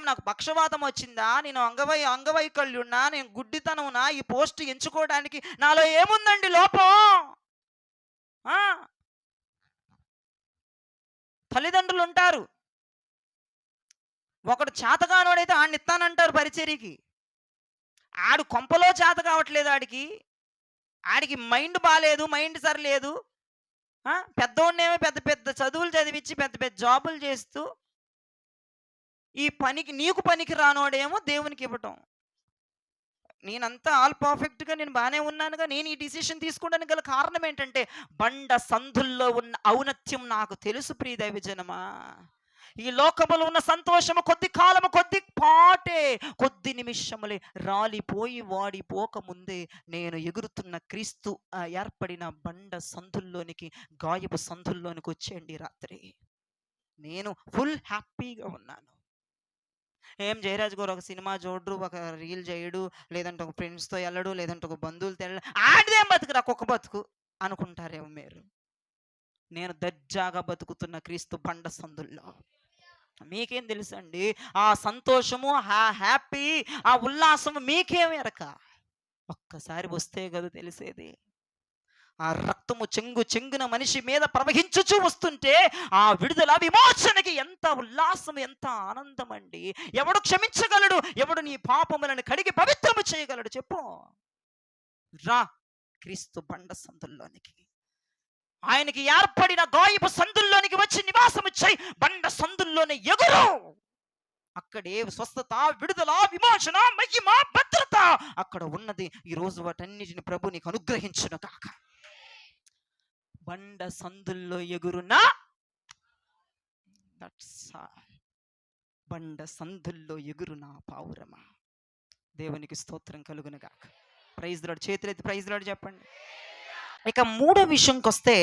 నాకు పక్షవాతం వచ్చిందా, నేను అంగవైకల్యున్నా, నేను గుడ్డితనమునా, ఈ పోస్ట్ ఎంచుకోవడానికి నాలో ఏముందండి లోపం? తల్లిదండ్రులు ఉంటారు, ఒకడు చేతగానోడైతే ఆడిని ఇస్తానంటారు పరిచర్యకి, ఆడు కొంపలో చేత కావట్లేదు, ఆడికి మైండ్ బాగాలేదు, మైండ్ సరిలేదు, పెద్దోడినేమో పెద్ద పెద్ద చదువులు చదివించి పెద్ద పెద్ద జాబులు చేస్తూ, ఈ నీకు పనికి రానోడేమో దేవునికి ఇవ్వటం. నేనంతా ఆల్ పర్ఫెక్ట్గా నేను బాగానే ఉన్నానుగా, నేను ఈ డిసిషన్ తీసుకోవడానికి గల కారణం ఏంటంటే బండ సందుల్లో ఉన్న ఔన్నత్యం నాకు తెలుసు. ప్రియదైవజనమా, ఈ లోకములో ఉన్న సంతోషము కొద్ది కాలము, కొద్ది పాటే, కొద్ది నిమిషములే, రాలిపోయి వాడిపోక ముందే నేను ఎగురుతున్న క్రీస్తు ఏర్పడిన బండ సందుల్లోనికి, గాయపు సందుల్లోనికి వచ్చేయండి రాత్రి. నేను ఫుల్ హ్యాపీగా ఉన్నాను. ఏం జయరాజ్ గారు ఒక సినిమా చూడరు, ఒక రీల్ చేయడు, లేదంటే ఒక ఫ్రెండ్స్తో వెళ్ళడు, లేదంటే ఒక బంధువులతో వెళ్ళడు, ఆడిదేం బతుకురా కుక్క బతుకు అనుకుంటారేమో మీరు. నేను దర్జాగా బతుకుతున్న క్రీస్తు బండ సందుల్లో. మీకేం తెలుసండి ఆ సంతోషము, ఆ హ్యాపీ, ఆ ఉల్లాసము మీకేం ఎరక? ఒక్కసారి వస్తే కదా తెలిసేది. ఆ రక్తము చెంగున మనిషి మీద ప్రవహించుచూ వస్తుంటే ఆ విడుదల, విమోచనకి ఎంత ఉల్లాసం, ఎంత ఆనందం అండి. ఎవడు క్షమించగలడు? ఎవడు నీ పాపములను కడిగి పవిత్రము చేయగలడు చెప్పు? రా క్రీస్తు బండ సందుల్లోనికి, ఆయనకి ఏర్పడిన గాయపు సందుల్లోనికి వచ్చి నివాసము చేయి, బండ సందుల్లోనే ఎగురు. అక్కడే స్వస్థత, విడుదల, విమోచన, మహిమ, భద్రత అక్కడ ఉన్నది. ఈ రోజు వాటన్నిటిని ప్రభు నీకు అనుగ్రహించును కాక. బండ సందుల్లో ఎగురునా, బండ సందుల్లో ఎగురునా పావురమా, దేవునికి స్తోత్రం కలుగును గాక. Praise lord. చేతులెత్తి ప్రైజ్ లార్డ్ చెప్పండి. ఇక మూడో విషయంకొస్తే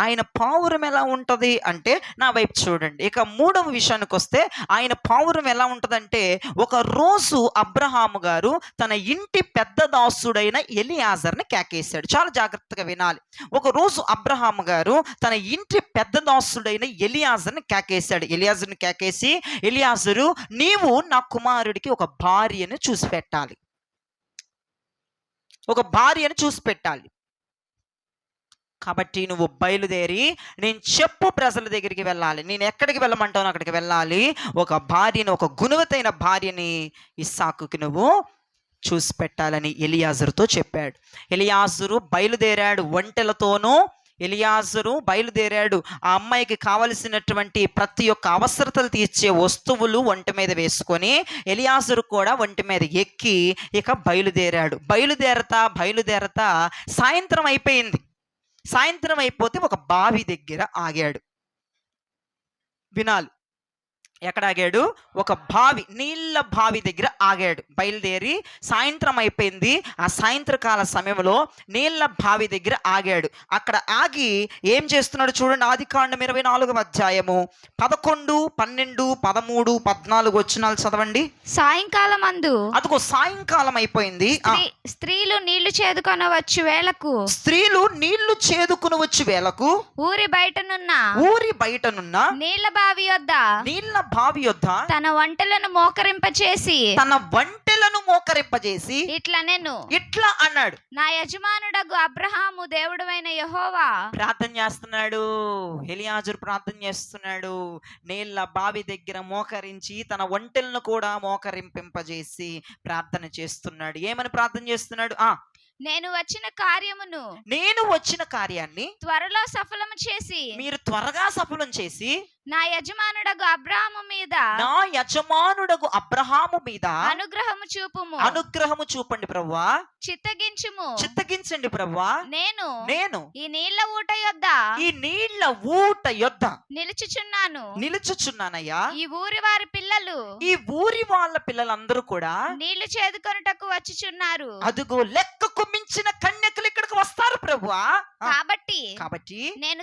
ఆయన పావురం ఎలా ఉంటది అంటే, నా వైపు చూడండి. ఇక మూడవ విషయానికొస్తే ఆయన పావురం ఎలా ఉంటదంటే, ఒక రోజు అబ్రహాము గారు తన ఇంటి పెద్ద దాసుడైన ఎలియాజర్ని కేకేశాడు. చాలా జాగ్రత్తగా వినాలి. ఒక రోజు అబ్రహాము గారు తన ఇంటి పెద్ద దాసుడైన ఎలియాజర్ని కేకేశాడు. ఎలియాజర్ని కేకేసి, ఎలియాజరు, నీవు నా కుమారుడికి ఒక భార్యను చూసి పెట్టాలి. ఒక భార్యను చూసి పెట్టాలి. కాబట్టి నువ్వు బయలుదేరి నేను చెప్పు ప్రజల దగ్గరికి వెళ్ళాలి. నేను ఎక్కడికి వెళ్ళమంటాను అక్కడికి వెళ్ళాలి. ఒక భార్యని, ఒక గుణవతైన భార్యని ఇస్సాకుకి నువ్వు చూసి పెట్టాలని ఎలియాజరుతో చెప్పాడు. ఎలియాజరు బయలుదేరాడు ఒంటెలతోనూ. ఎలియాజరు బయలుదేరాడు. ఆ అమ్మాయికి కావలసినటువంటి ప్రతి ఒక్క అవసరతలు తీర్చే వస్తువులు ఒంటి మీద వేసుకొని ఎలియాజరు కూడా ఒంటి మీద ఎక్కి ఇక బయలుదేరాడు. బయలుదేరతా సాయంత్రం అయిపోయింది. సాయంత్రం అయిపోతే ఒక బావి దగ్గర ఆగాడు. వినాలి, ఎక్కడ ఆగాడు? ఒక బావి, నీళ్ళ బావి దగ్గర ఆగాడు. బయలుదేరి సాయంత్రం అయిపోయింది. ఆ సాయంత్రకాల సమయంలో నీళ్ళ బావి దగ్గర ఆగాడు. అక్కడ ఆగి ఏం చేస్తున్నాడు చూడండి. ఆదికాండం 24వ అధ్యాయము 11, 12, 13, 14 వచనాలు చదవండి. సాయంకాలం అందు అదిగో సాయంకాలం అయిపోయింది. స్త్రీలు నీళ్లు చేదుకొనవచ్చు వేళకు ఊరి బయటనున్న నీళ్ల బావి యొద్ద తన వంటలను మోకరింపచేసి ఇట్లా అన్నాడు, నా యజమానుడగు అబ్రహాము దేవుడైన యెహోవా. ప్రార్థన చేస్తున్నాడు. ఎలియాజరు ప్రార్థన చేస్తున్నాడు. నీళ్ళ బావి దగ్గర మోకరించి తన వంటలను కూడా మోకరింపింపజేసి ప్రార్థన చేస్తున్నాడు. ఏమని ప్రార్థన చేస్తున్నాడు? నేను వచ్చిన కార్యాన్ని మీరు త్వరగా సఫలం చేసి నా యజమానుడగు అబ్రహాము మీద అనుగ్రహము చూపండి ప్రభువా. చిత్తగించండి ప్రభువా. నేను ఈ నీళ్ల ఊట యొద్ద నిలుచుచున్నానయ్యా. ఈ ఊరి వాళ్ళ పిల్లలందరూ కూడా నీళ్లు చేదుకొనుటకు వచ్చుచున్నారు. అదుగో లెక్కకు మించిన కన్యకలు ఇక్కడికి వస్తారు ప్రభువా. కాబట్టి నేను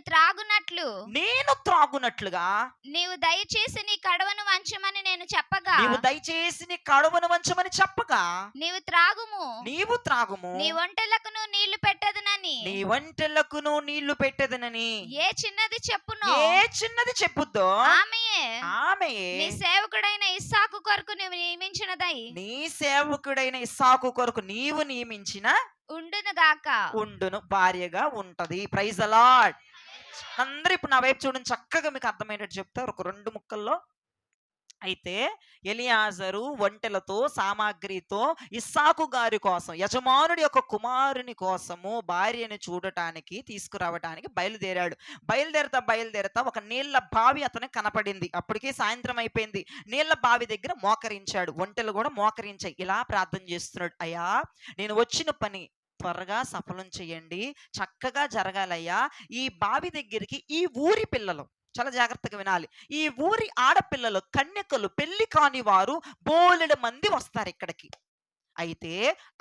త్రాగునట్లుగా నీవు దయచేసి నీ కడవను వంచమని చెప్పగా నీవు త్రాగుము. నీ వంటలకును నీళ్లు పెట్టదనని ఏ చిన్నది చెప్పుద్దో ఆమె నీ సేవకుడైన ఇస్సాకు నీవు నియమించిన ఉండును భార్యగా ఉంటది. Praise the lord. అందరూ ఇప్పుడు నా వైపు చూడండి. చక్కగా మీకు అర్థమయ్యేటట్టు చెప్తారు ఒక 2 ముక్కల్లో. అయితే ఎలియాజరు ఒంటెలతో సామాగ్రితో ఇస్సాకు గారి కోసం, యజమానుడి యొక్క కుమారుని కోసము భార్యను చూడటానికి తీసుకురావటానికి బయలుదేరతా ఒక నీళ్ల బావి అతనికి కనపడింది. అప్పటికే సాయంత్రం అయిపోయింది. నీళ్ల బావి దగ్గర మోకరించాడు. ఒంటెలు కూడా మోకరించాయి. ఇలా ప్రార్థన చేస్తున్నాడు, అయ్యా నేను వచ్చిన పని త్వరగా సఫలం చేయండి, చక్కగా జరగాలయ్యా. ఈ బావి దగ్గరికి ఈ ఊరి పిల్లలు, చాలా జాగ్రత్తగా వినాలి, ఈ ఊరి ఆడపిల్లలు, కన్యకలు, పెళ్లి కాని వారు బోలెడు మంది వస్తారు ఇక్కడికి. అయితే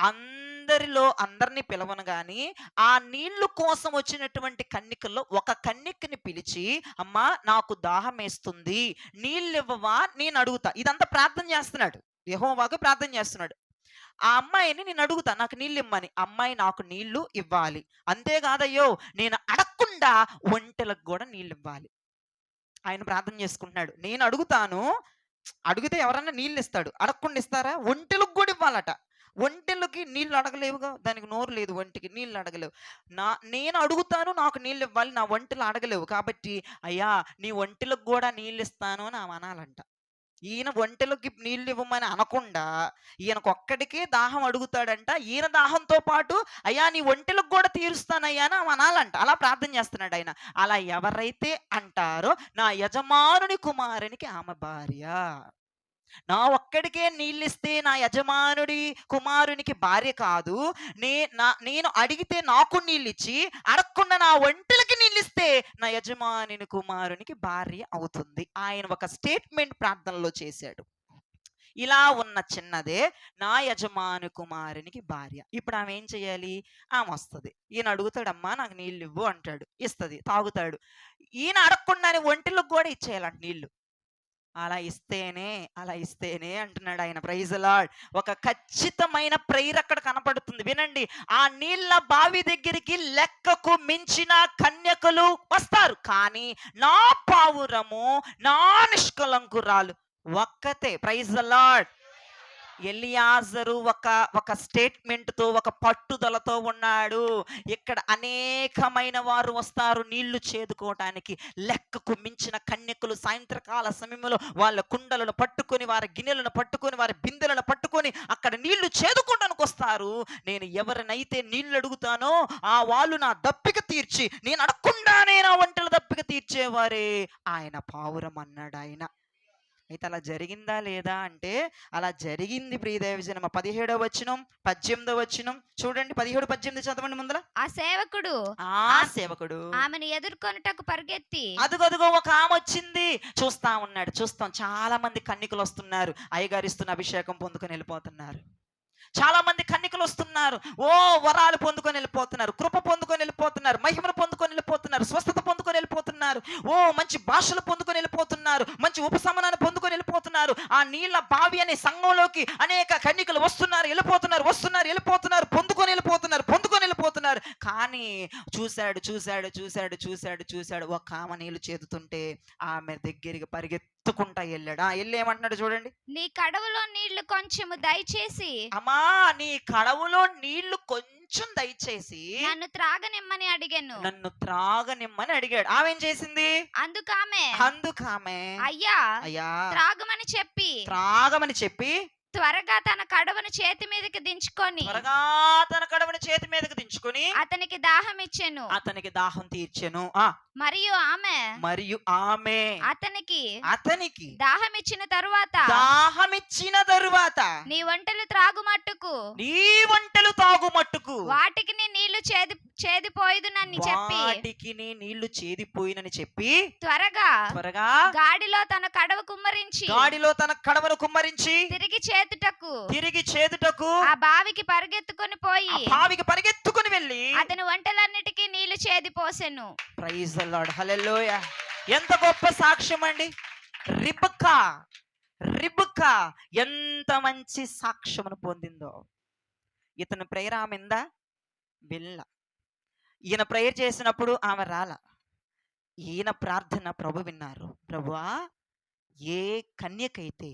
అందరినీ పిలవను గాని ఆ నీళ్లు కోసం వచ్చినటువంటి కన్యకల్లో ఒక కన్యకని పిలిచి, అమ్మా నాకు దాహం వేస్తుంది, నీళ్ళు ఇవ్వవా, నేను అడుగుతా. ఇదంతా ప్రార్థన చేస్తున్నాడు. యెహోవాకు ప్రార్థన చేస్తున్నాడు. ఆ అమ్మాయిని నేను అడుగుతా, నాకు నీళ్ళు ఇమ్మని. అమ్మాయి నాకు నీళ్లు ఇవ్వాలి. అంతేకాదయ్యో, నేను అడగకుండా ఒంటెలకు కూడా నీళ్ళు ఇవ్వాలి. ఆయన ప్రార్థన చేసుకుంటున్నాడు. నేను అడుగుతాను, అడిగితే ఎవరన్నా నీళ్ళు ఇస్తాడు, అడగకుండా ఇస్తారా? ఒంటెలకు కూడా ఇవ్వాలట. ఒంటెలకి నీళ్ళు అడగలేవుగా, దానికి నోరు లేదు, ఒంటికి నీళ్ళు అడగలేవు. నేను అడుగుతాను, నాకు నీళ్ళు ఇవ్వాలి, నా ఒంటెలు అడగలేవు. కాబట్టి అయ్యా నీ ఒంటెలకు కూడా నీళ్ళు ఇస్తాను అని అనాలంట. ఈయన ఒంటెలకి నీళ్ళు ఇవ్వమని అనకుండా ఈయనకొక్కడికే దాహం అడుగుతాడంట. ఈయన దాహంతో పాటు అయ్యా నీ ఒంటెలకు కూడా తీరుస్తానయ్యా అని అనాలంట. అలా ప్రార్థన చేస్తున్నాడు ఆయన. అలా ఎవరైతే అంటారో నా యజమానుని కుమారునికి ఆమె భార్య. నా ఒక్కడికే నీళ్ళిస్తే నా యజమానుడి కుమారునికి భార్య కాదు. నేను అడిగితే నాకు నీళ్ళిచ్చి అడగకుండా నా ఒంటెలకి నీళ్ళిస్తే నా యజమానుని కుమారునికి భార్య అవుతుంది. ఆయన ఒక స్టేట్మెంట్ ప్రార్థనలో చేశాడు. ఇలా ఉన్న చిన్నదే నా యజమాని కుమారునికి భార్య. ఇప్పుడు ఆమె ఏం చేయాలి? ఆమె వస్తది. ఈయన అడుగుతాడు, అమ్మా నాకు నీళ్ళు ఇవ్వు అంటాడు. ఇస్తది, తాగుతాడు. ఈయన అడగకుండానే ఒంటిలకు కూడా ఇచ్చేయాలంట నీళ్ళు. అలా ఇస్తేనే అంటున్నాడు ఆయన. Praise the lord. ఒక ఖచ్చితమైన ప్రేయర్ అక్కడ కనపడుతుంది. వినండి, ఆ నీళ్ళ బావి దగ్గరికి లెక్కకు మించిన కన్యకలు వస్తారు, కానీ నా పావురము, నా నిష్కలంకురాలు ఒక్కతే. Praise the lord. ఎలియాజరు ఒక స్టేట్మెంట్ తో, ఒక పట్టుదలతో ఉన్నాడు. ఇక్కడ అనేకమైన వారు వస్తారు నీళ్లు చేదుకోవటానికి. లెక్కకు మించిన కన్యకులు సాయంత్రకాల సమయంలో వాళ్ళ కుండలను పట్టుకొని, వారి గిన్నెలను పట్టుకొని, వారి బిందెలను పట్టుకొని అక్కడ నీళ్లు చేదుకోవడానికి వస్తారు. నేను ఎవరినైతే నీళ్లు అడుగుతానో ఆ వాళ్ళు నా దప్పిక తీర్చి, నేను అడగకుండానే నా వంటల దప్పిక తీర్చేవారే ఆయన పావురం అన్నాడు ఆయన. అయితే అలా జరిగిందా లేదా అంటే అలా జరిగింది ప్రియదేవజనమ. 17వ వచనం, 18వ వచనం చూడండి. 17, 18 చదవండి ముందర. ఆ సేవకుడు ఆమెను ఎదుర్కొనుటకు పరిగెత్తి, అదుగదుగో ఒక ఆమె వచ్చింది. చూస్తా ఉన్నాడు. చూస్తాం, చాలా మంది కన్నికలు వస్తున్నారు, అయ్యగారు ఇస్తున్న అభిషేకం పొందుకొని వెళ్ళిపోతున్నారు. చాలా మంది కన్నికలు వస్తున్నారు, వరాలు పొందుకొని వెళ్ళిపోతున్నారు, కృప పొందుకొని వెళ్ళిపోతున్నారు, మహిమను పొందుకొని వెళ్ళిపోతున్నారు, స్వస్థత పొందుకొని వెళ్ళిపోతున్నారు, మంచి భాషలు పొందుకొని వెళ్ళిపోతున్నారు, మంచి ఉపశమనాన్ని పొందుకొని వెళ్ళిపోతున్నారు. ఆ నీళ్ళ బావి అనే సంఘంలోకి అనేక కన్నికలు వస్తున్నారు, వెళ్ళిపోతున్నారు, పొందుకొని వెళ్ళిపోతున్నారు. కానీ చూశాడు ఒక ఆమె నీళ్లు చేదుతుంటే ఆమె దగ్గరికి పరిగెత్తుకుంటా వెళ్ళాడు. వెళ్ళి ఏమంటున్నాడు చూడండి. నీ కడవలో నీళ్లు కొంచెము దయచేసి, అమ్మా నీ కడవలో నీళ్లు కొంచెం దయచేసి నన్ను త్రాగనిమ్మని అడిగాడు. ఆమె ఏం చేసింది? అందుకామె అయ్యా త్రాగమని చెప్పి త్వరగా తన కడవను చేతి మీదకి దించుకొని అతనికి దాహం తీర్చెను. మరియు ఆమె అతనికి దాహం ఇచ్చిన తరువాత నీ వంటలు త్రాగుమట్టుకు వాటికి నీ నీళ్లు చేదిపోయినని చెప్పి త్వరగా గాడిలో తన కడవను కుమ్మరించి తిరిగి చేదుటకు ఆ బావికి పరిగెత్తుకొని వెళ్ళి అతని వంటలన్నిటికీ నీళ్లు చేదిపోసెను. Praise the lord. హల్లెలూయా. ఎంత గొప్ప సాక్ష్యం అండి. రిబ్కా ఎంత మంచి సాక్ష్యమును పొందిందో. ఇతను ప్రేయర్ ఆమెందా వెళ్ళ. ఈయన ప్రేయర్ చేసినప్పుడు ఆమె రాల. ఈయన ప్రార్థన ప్రభు విన్నారు. ప్రభువా, ఏ కన్యకైతే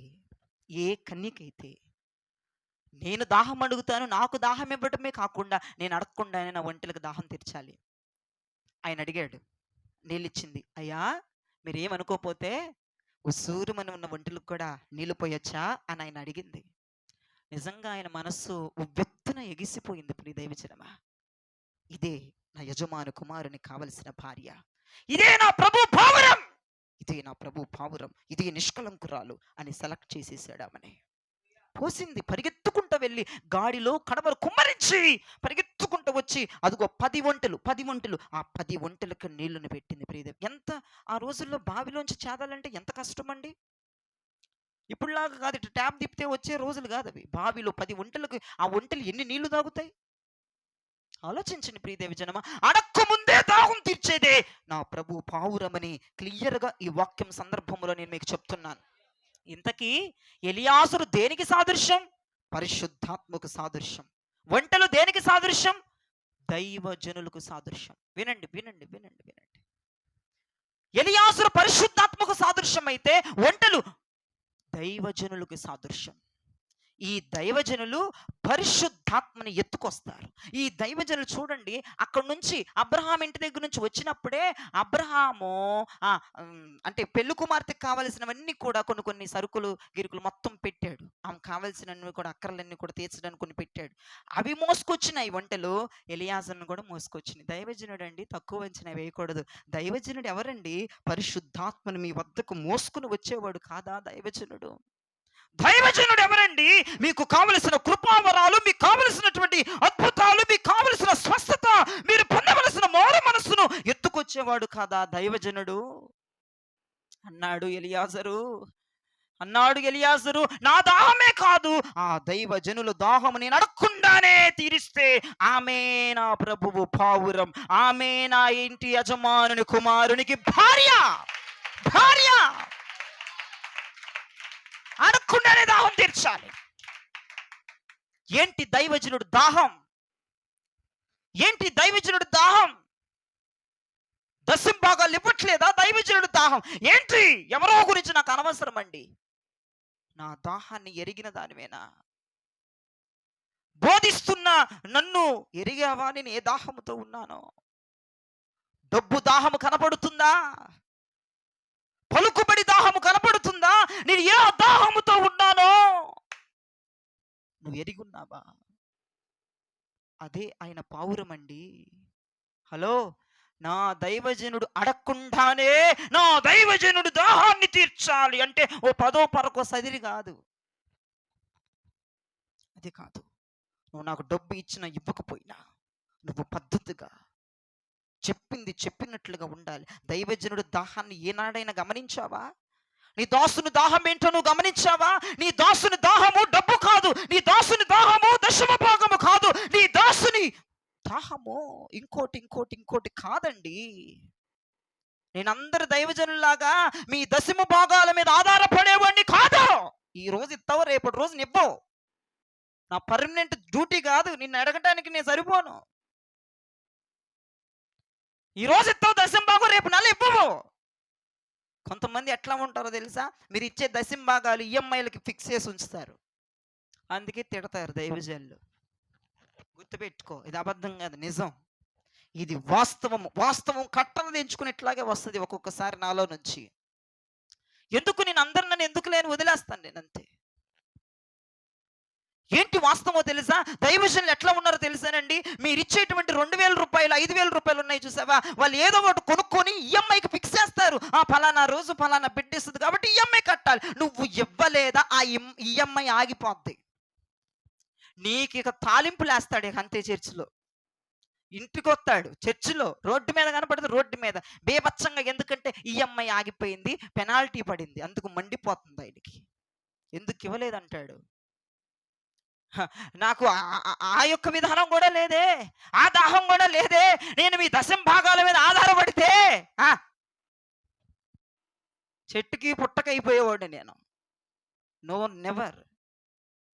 నేను దాహం అడుగుతాను, నాకు దాహం ఇవ్వటమే కాకుండా నేను అడగకుండానే నా ఒంటెలకు దాహం తీర్చాలి. ఆయన అడిగాడు, నీళ్ళిచ్చింది. అయ్యా మీరేమనుకోపోతే ఉసూరుమని ఉన్న ఒంటెలకు కూడా నీళ్లు పోయొచ్చా అని ఆయన అడిగింది. నిజంగా ఆయన మనస్సు ఉవ్వెత్తున ఎగిసిపోయింది. ప్రియ దైవజనమా, ఇదే నా యజమాని కుమారుని కావలసిన భార్య, ఇదే నా ప్రభు పావురం, ఇదే నిష్కలంకురాలు అని సెలెక్ట్ చేసేసాడు. ఆమెని పోసింది. పరిగెత్తుకుంటూ వెళ్ళి గాడిలో కడవలు కుమ్మరించి పరిగెత్తుకుంటూ వచ్చి అదిగో 10 ఒంటెలు ఆ 10 ఒంటెలకు నీళ్లను పెట్టింది. ప్రియదేవి, ఎంత ఆ రోజుల్లో బావిలోంచి చేదాలంటే ఎంత కష్టం అండి. ఇప్పుడులాగా కాదు, ఇటు ట్యాప్ తిప్పితే వచ్చే రోజులు కాదు అవి. బావిలో 10 ఒంటెలకు ఆ ఒంటెలు ఎన్ని నీళ్లు తాగుతాయి ఆలోచించండి ప్రియదేవి జనమ. అడక్క ముందే దాహం తీర్చేదే నా ప్రభు పావురమని క్లియర్గా ఈ వాక్యం సందర్భంలో నేను మీకు చెప్తున్నాను. ఇంతకీ ఎలియాజరు దేనికి సాదృశ్యం? పరిశుద్ధాత్మకు సాదృశ్యం. వంటలు దేనికి సాదృశ్యం? దైవజనులకు సాదృశ్యం. వినండి. ఎలియాజరు పరిశుద్ధాత్మకు సాదృశ్యం అయితే వంటలు దైవజనులకు సాదృశ్యం. ఈ దైవజనులు పరిశుద్ధాత్మని ఎత్తుకొస్తారు. ఈ దైవజనులు చూడండి, అక్కడ నుంచి అబ్రహాం ఇంటి దగ్గర నుంచి వచ్చినప్పుడే అబ్రహాము అంటే పెళ్లి కుమార్తెకి కావలసినవన్నీ కూడా కొన్ని సరుకులు గిరుకులు మొత్తం పెట్టాడు. ఆమె కావలసినవి కూడా అక్కర్లన్నీ కూడా తీర్చడానికి కొన్ని పెట్టాడు. అవి మోసుకొచ్చినాయి వంటలు. ఎలియాజర్ను కూడా మోసుకొచ్చినాయి. దైవజనుడు అండి, తక్కువ అంచనా వేయకూడదు. దైవజనుడు ఎవరండి? పరిశుద్ధాత్మను మీ వద్దకు మోసుకుని వచ్చేవాడు కాదా దైవజనుడు? దైవజనుడు ఎవరండి? మీకు కావలసిన కృపావరాలు, మీకు కావలసినటువంటి అద్భుతాలు, మీకు కావలసిన స్వస్థత, మీరు పొందవలసిన మారు మనస్సును ఎత్తుకొచ్చేవాడు కాదా దైవజనుడు? అన్నాడు ఎలియాజరు, అన్నాడు ఎలియాజరు, నా దాహమే కాదు, ఆ దైవజనుల దాహము నేను అడగకుండానే తీరిస్తే ఆమె నా ప్రభువు పావురం, ఆమె నా ఇంటి యజమానుని కుమారునికి భార్య. భార్య అడగకుండానే దాహం తీర్చాలి. ఏంటి దైవజనుడు దాహం? ఏంటి దైవజనుడు దాహం? దశంభాగాలు ఇవ్వట్లేదా దైవజనుడు దాహం? ఏంటి? ఎవరో గురించి నాకు అనవసరం అండి, నా దాహాన్ని ఎరిగిన దానివేనా? బోధిస్తున్న నన్ను ఎరిగావా నేను ఏ దాహముతో ఉన్నానో? డబ్బు దాహము కనపడుతుందా? పలుకుబడి దాహము కనపడుతుందా? నేను ఏ దాహముతో ఉన్నానో నువ్వు ఎరిగున్నావా? అదే ఆయన పావురం అండి. హలో, నా దైవజనుడు అడగకుండానే నా దైవజనుడు దాహాన్ని తీర్చాలి అంటే ఓ పదో పరకో సదిరి కాదు. అది కాదు. నువ్వు నాకు డబ్బు ఇచ్చినా ఇవ్వకపోయినా నువ్వు పద్ధతిగా చెప్పింది చెప్పినట్లుగా ఉండాలి. దైవజనుడు దాహాన్ని ఏనాడైనా గమనించావా? నీ దాసుని దాహం ఏంటో నువ్వు గమనించావా? నీ దాసుని దాహము డబ్బు కాదు, నీ దాసుని దాహము దశమ భాగము కాదు, నీ దాసుని దాహము ఇంకోటి ఇంకోటి ఇంకోటి కాదండి. నేను అందరు దైవజనుల్లాగా మీ దశమ భాగాల మీద ఆధారపడేవాడిని కాదు. ఈ రోజు ఇస్తావు, రేపటి రోజు నివ్వవు. నా పర్మనెంట్ డ్యూటీ కాదు, నిన్ను అడగటానికి నేను సరిపోను. ఈ రోజు ఇస్తావు దశమ భాగం, రేపు నెల ఇవ్వవు. కొంతమంది ఎట్లా ఉంటారో తెలుసా? మీరు ఇచ్చే దశమ భాగాలు ఈఎంఐలకి ఫిక్స్ చేసి ఉంచుతారు, అందుకే తిడతారు దైవజనులు. గుర్తుపెట్టుకో, ఇది అబద్ధం కాదు, నిజం. ఇది వాస్తవం. వాస్తవం కట్టలు తెంచుకుని ఇట్లాగే వస్తుంది ఒక్కొక్కసారి నాలో నుంచి. ఎందుకు నేను అందరు నన్ను ఎందుకు లేని వదిలేస్తాను నేను, అంతే. ఏంటి వాస్తవమో తెలుసా? దైవజనులు ఎట్లా ఉన్నారో తెలుసానండి? మీరు ఇచ్చేటువంటి 2000 రూపాయలు 5000 రూపాయలు ఉన్నాయి చూసావా, వాళ్ళు ఏదో ఒకటి కొనుక్కొని ఈఎంఐకి ఫిక్స్ చేస్తారు. ఆ ఫలానా రోజు ఫలానా బిడ్డిస్తుంది కాబట్టి ఈఎంఐ కట్టాలి. నువ్వు ఇవ్వలేదా ఆ ఈఎంఐ ఆగిపోద్ది. నీకు ఇక తాలింపులు వేస్తాడు ఇక అంతే. చర్చిలో ఇంటికి వస్తాడు, చర్చిలో రోడ్డు మీద కనపడితే రోడ్డు మీద బేబచ్చంగా, ఎందుకంటే ఈఎంఐ ఆగిపోయింది, పెనాల్టీ పడింది, అందుకు మండిపోతుంది ఆయనకి. ఎందుకు ఇవ్వలేదంటాడు. నాకు ఆ యొక్క విధానం కూడా లేదే, ఆ దాహం కూడా లేదే. నేను మీ దశమ భాగాల మీద ఆధారపడితే చెట్టుకి పుట్టకైపోయేవాడు నేను. No never.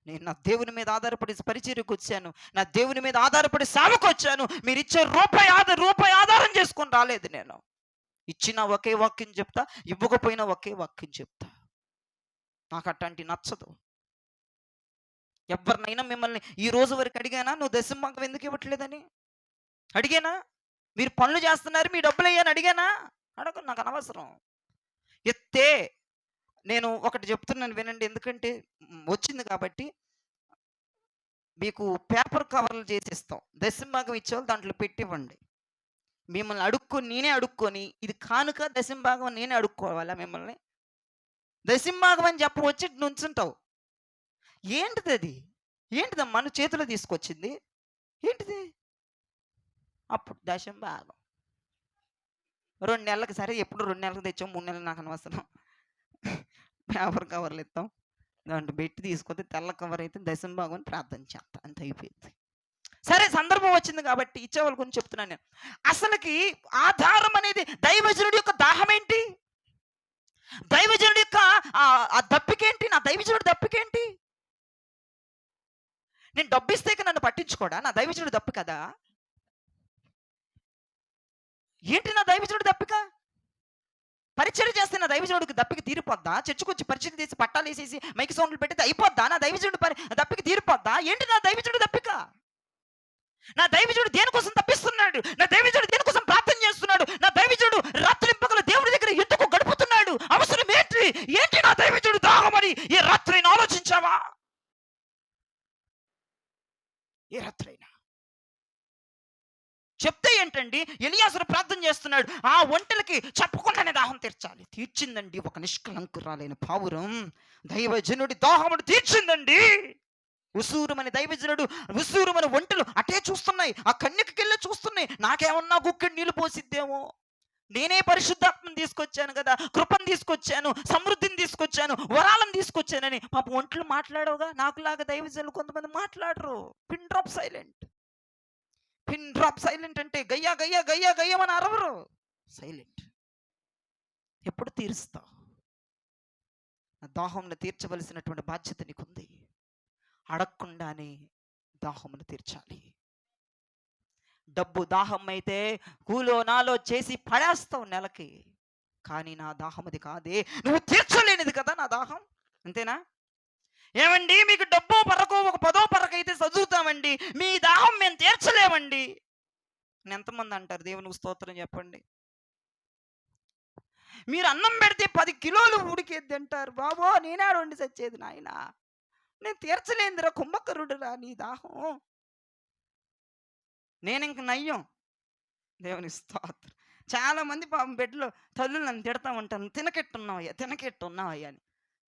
నేను నా దేవుని మీద ఆధారపడి పరిచర్యకు వచ్చాను, నా దేవుని మీద ఆధారపడి సేవకు వచ్చాను. మీరు ఇచ్చే రూపాయి ఆధారం చేసుకొని రాలేదు నేను. ఇచ్చిన ఒకే వాక్యం చెప్తా, ఇవ్వకపోయినా ఒకే వాక్యం చెప్తా. నాకు అట్లాంటి నచ్చదు. ఎవరినైనా మిమ్మల్ని ఈ రోజు వరకు అడిగానా నువ్వు దశమ భాగం ఎందుకు ఇవ్వట్లేదని? అడిగానా? మీరు పనులు చేస్తున్నారు, మీ డబ్బులు అయ్యాను అడిగానా? అడగ, నాకు అనవసరం. ఎత్తే నేను ఒకటి చెప్తున్నాను వినండి, ఎందుకంటే వచ్చింది కాబట్టి. మీకు పేపర్ కవర్లు చేసిస్తాం, దశమ భాగం ఇచ్చేవాళ్ళు దాంట్లో పెట్టివ్వండి. మిమ్మల్ని నేనే అడుక్కొని ఇది కానుక దశమ భాగం నేనే అడుక్కోవాలా మిమ్మల్ని? దశమ భాగం అని చెప్ప వచ్చి నుంచుంటావు. ఏంటిది అది? ఏంటిదమ్మా నువ్వు చేతిలో తీసుకొచ్చింది ఏంటిది? అప్పుడు దశమ భాగం 2 నెలలకు, సరే ఎప్పుడు 2 నెలలకు తెచ్చాం, 3 నెలలు నాకు అనవసరం. పేపర్ కవర్లు ఇస్తాం, దాంట్లో పెట్టి తీసుకొస్తే తెల్ల కవర్ అయితే దశమ భాగం అని ప్రార్థన చేస్తా, అంత అయిపోయింది. సరే సందర్భం వచ్చింది కాబట్టి ఇచ్చేవాళ్ళ గురించి చెప్తున్నాను నేను. అసలుకి ఆధారం అనేది దైవజనుడి యొక్క దాహం ఏంటి? దైవజనుడి యొక్క ఆ దప్పికేంటి? నా దైవజనుడి దప్పికేంటి? నేను డబ్బు ఇస్తే నన్ను పట్టించుకోడా? నా దైవజనుడు దప్పు కదా. ఏంటి నా దైవజనుడు దప్పిక? పరిచయం చేస్తే నా దైవజనుడికి దప్పిక తీరిపోద్దా? చర్చకొచ్చి పరిచయం చేసి పట్టాలు వేసేసి మైక్ సౌండ్లు పెడితే అయిపోద్దా? నా దైవజనుడు దప్పిక తీరిపోద్దా? ఏంటి నా దైవజనుడు దప్పిక? నా దైవజనుడు దేనికోసం తప్పిస్తున్నాడు? నా దైవజనుడు దేనికోసం ప్రార్థన చేస్తున్నాడు? నా దైవజనుడు రాత్రింపగలు దేవుడి దగ్గర ఎందుకు గడుపుతున్నాడు? అవసరం ఏంటి? ఏంటి నా దైవజనుడు దాహమని ఈ రాత్రి ఆలోచించావా? ఏ రాత్రైనా చెప్తే ఏంటండి? ఎలియాజరు ప్రార్థన చేస్తున్నాడు, ఆ ఒంటెలకి చెప్పకుండానే దాహం తీర్చాలి. తీర్చిందండి ఒక నిష్కలంకురాలైన పావురం. దైవజనుడి దాహమును తీర్చిందండి. ఉసూరుమని దైవజనుడు, ఉసూరుమని ఒంటెలు అటే చూస్తున్నాయి, ఆ కన్యకకెళ్ళి చూస్తున్నాయి. నాకేమన్నా గుక్కడి నీళ్ళు పోసిద్దేమో. నేనే పరిశుద్ధాత్మను తీసుకొచ్చాను కదా, కృపను తీసుకొచ్చాను, సమృద్ధిని తీసుకొచ్చాను, వరాలను తీసుకొచ్చానని పాపం ఒంట్లు మాట్లాడవుగా. నాకులాగా దైవజనులు కొంతమంది మాట్లాడరు. Pin drop silent. Pin drop silent అంటే గయ్యా గయ్యా గయ్యా గయ్యమని అరవరు. సైలెంట్. ఎప్పుడు తీరుస్తావు? దాహంను తీర్చవలసినటువంటి బాధ్యత నీకుంది. అడగకుండానే దాహమును తీర్చాలి. డబ్బు దాహం అయితే కూలో నాలో చేసి పడేస్తావు నెలకి. కానీ నా దాహం అది కాదే. నువ్వు తీర్చలేనిది కదా నా దాహం. అంతేనా? ఏమండి మీకు డబ్బో పరకో ఒక పదో పరకైతే చదువుతామండి, మీ దాహం మేము తీర్చలేమండి ఎంతమంది అంటారు? దేవునికి స్తోత్రం చెప్పండి. మీరు అన్నం పెడితే 10 కిలోలు ఉడికేది అంటారు. బాబో నేనాడు వండి చచ్చేది నాయన, నేను తీర్చలేందిరా కుంభకరుడురా నీ దాహం. నేను ఇంక నయ్యం. దేవుని స్తోత్రం. చాలా మంది పాపం బెడ్లో తల్లులు నన్ను తిడతా ఉంటాను, తినకెట్టున్నావయ్యా తినకెట్టున్నావయ్యా అని.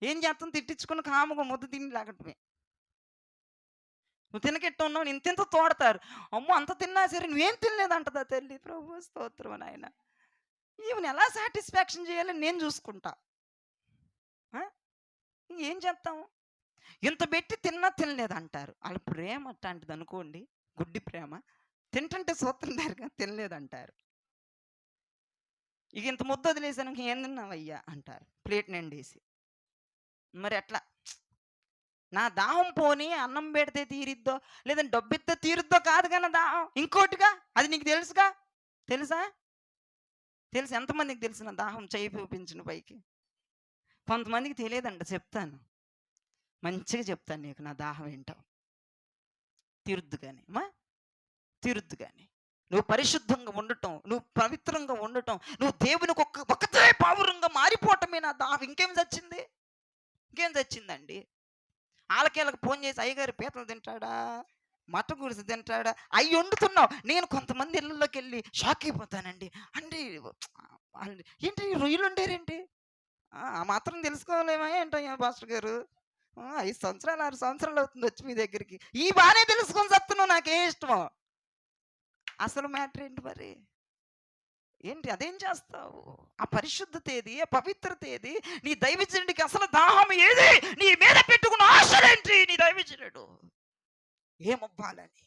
ఏం చేస్తాం? తిట్టించుకుని కాముగా ముద్ద తిని లాగటమే. నువ్వు తినకెట్టు ఉన్నావు, ఇంత తోడతారు. అమ్మో అంత తిన్నా సరే నువ్వేం తినలేదంటదా తల్లి. ప్రభు స్తోత్రం నాయన. ఈమెను ఎలా సాటిస్ఫాక్షన్ చేయాలని నేను చూసుకుంటా. ఏం చేస్తాము? ఇంత పెట్టి తిన్నా తినలేదంటారు. వాళ్ళ ప్రేమ అట్లాంటిది అనుకోండి, గుడ్డి ప్రేమ. తింటుంటే సూత్రందారుగా తినలేదంటారు. ఇక ఇంత ముద్ద వదిలేసాను ఏం తిన్నావయ్యా అంటారు ప్లేట్ నిండేసి. మరి అట్లా నా దాహం పోని అన్నం పెడితే తీరిద్దో లేదంటే డబ్బిస్తే తీరుద్దో కాదు కానీ దాహం ఇంకోటిగా. అది నీకు తెలుసుగా? తెలుసా? తెలుసు. ఎంతమందికి తెలిసిన దాహం? చేయి చూపించిన పైకి. కొంతమందికి తెలియదంట. చెప్తాను, మంచిగా చెప్తాను నీకు నా దాహం ఏంటో. తీరుద్దు కానీ అమ్మా, తీరుద్దు కానీ. నువ్వు పరిశుద్ధంగా ఉండటం, నువ్వు పవిత్రంగా ఉండటం, నువ్వు దేవునికి ఒక్కతే పావురంగా మారిపోవటమే నా దాహం. ఇంకేం చచ్చింది? ఇంకేం చచ్చిందండి? ఆలకేళ్ళకి ఫోన్ చేసి అయ్యగారు పీతలు తింటాడా, మటన్ గుడిసి తింటాడా, అవి వండుతున్నావు. నేను కొంతమంది ఇళ్ళలోకి వెళ్ళి షాక్ అయిపోతానండి. అంటే ఏంటి రొయ్యలు ఉండేరేంటి? ఆ మాత్రం తెలుసుకోలేమా ఏంటయ్యా పాస్టర్ గారు? 5 సంవత్సరాలు 6 సంవత్సరాలు అవుతుంది వచ్చి మీ దగ్గరికి. ఈ బాగానే తెలుసుకొని చెప్తున్నావు, నాకే ఇష్టమో. అసలు మ్యాటర్ ఏంటి మరి? ఏంటి అదేం చేస్తావు? ఆ పరిశుద్ధత ఏది? ఆ పవిత్రత ఏది? నీ దైవజనుడికి అసలు దాహం ఏది? నీ మీద పెట్టుకున్న ఆశలేంటి? నీ దైవజనుడు ఏమవ్వాలని?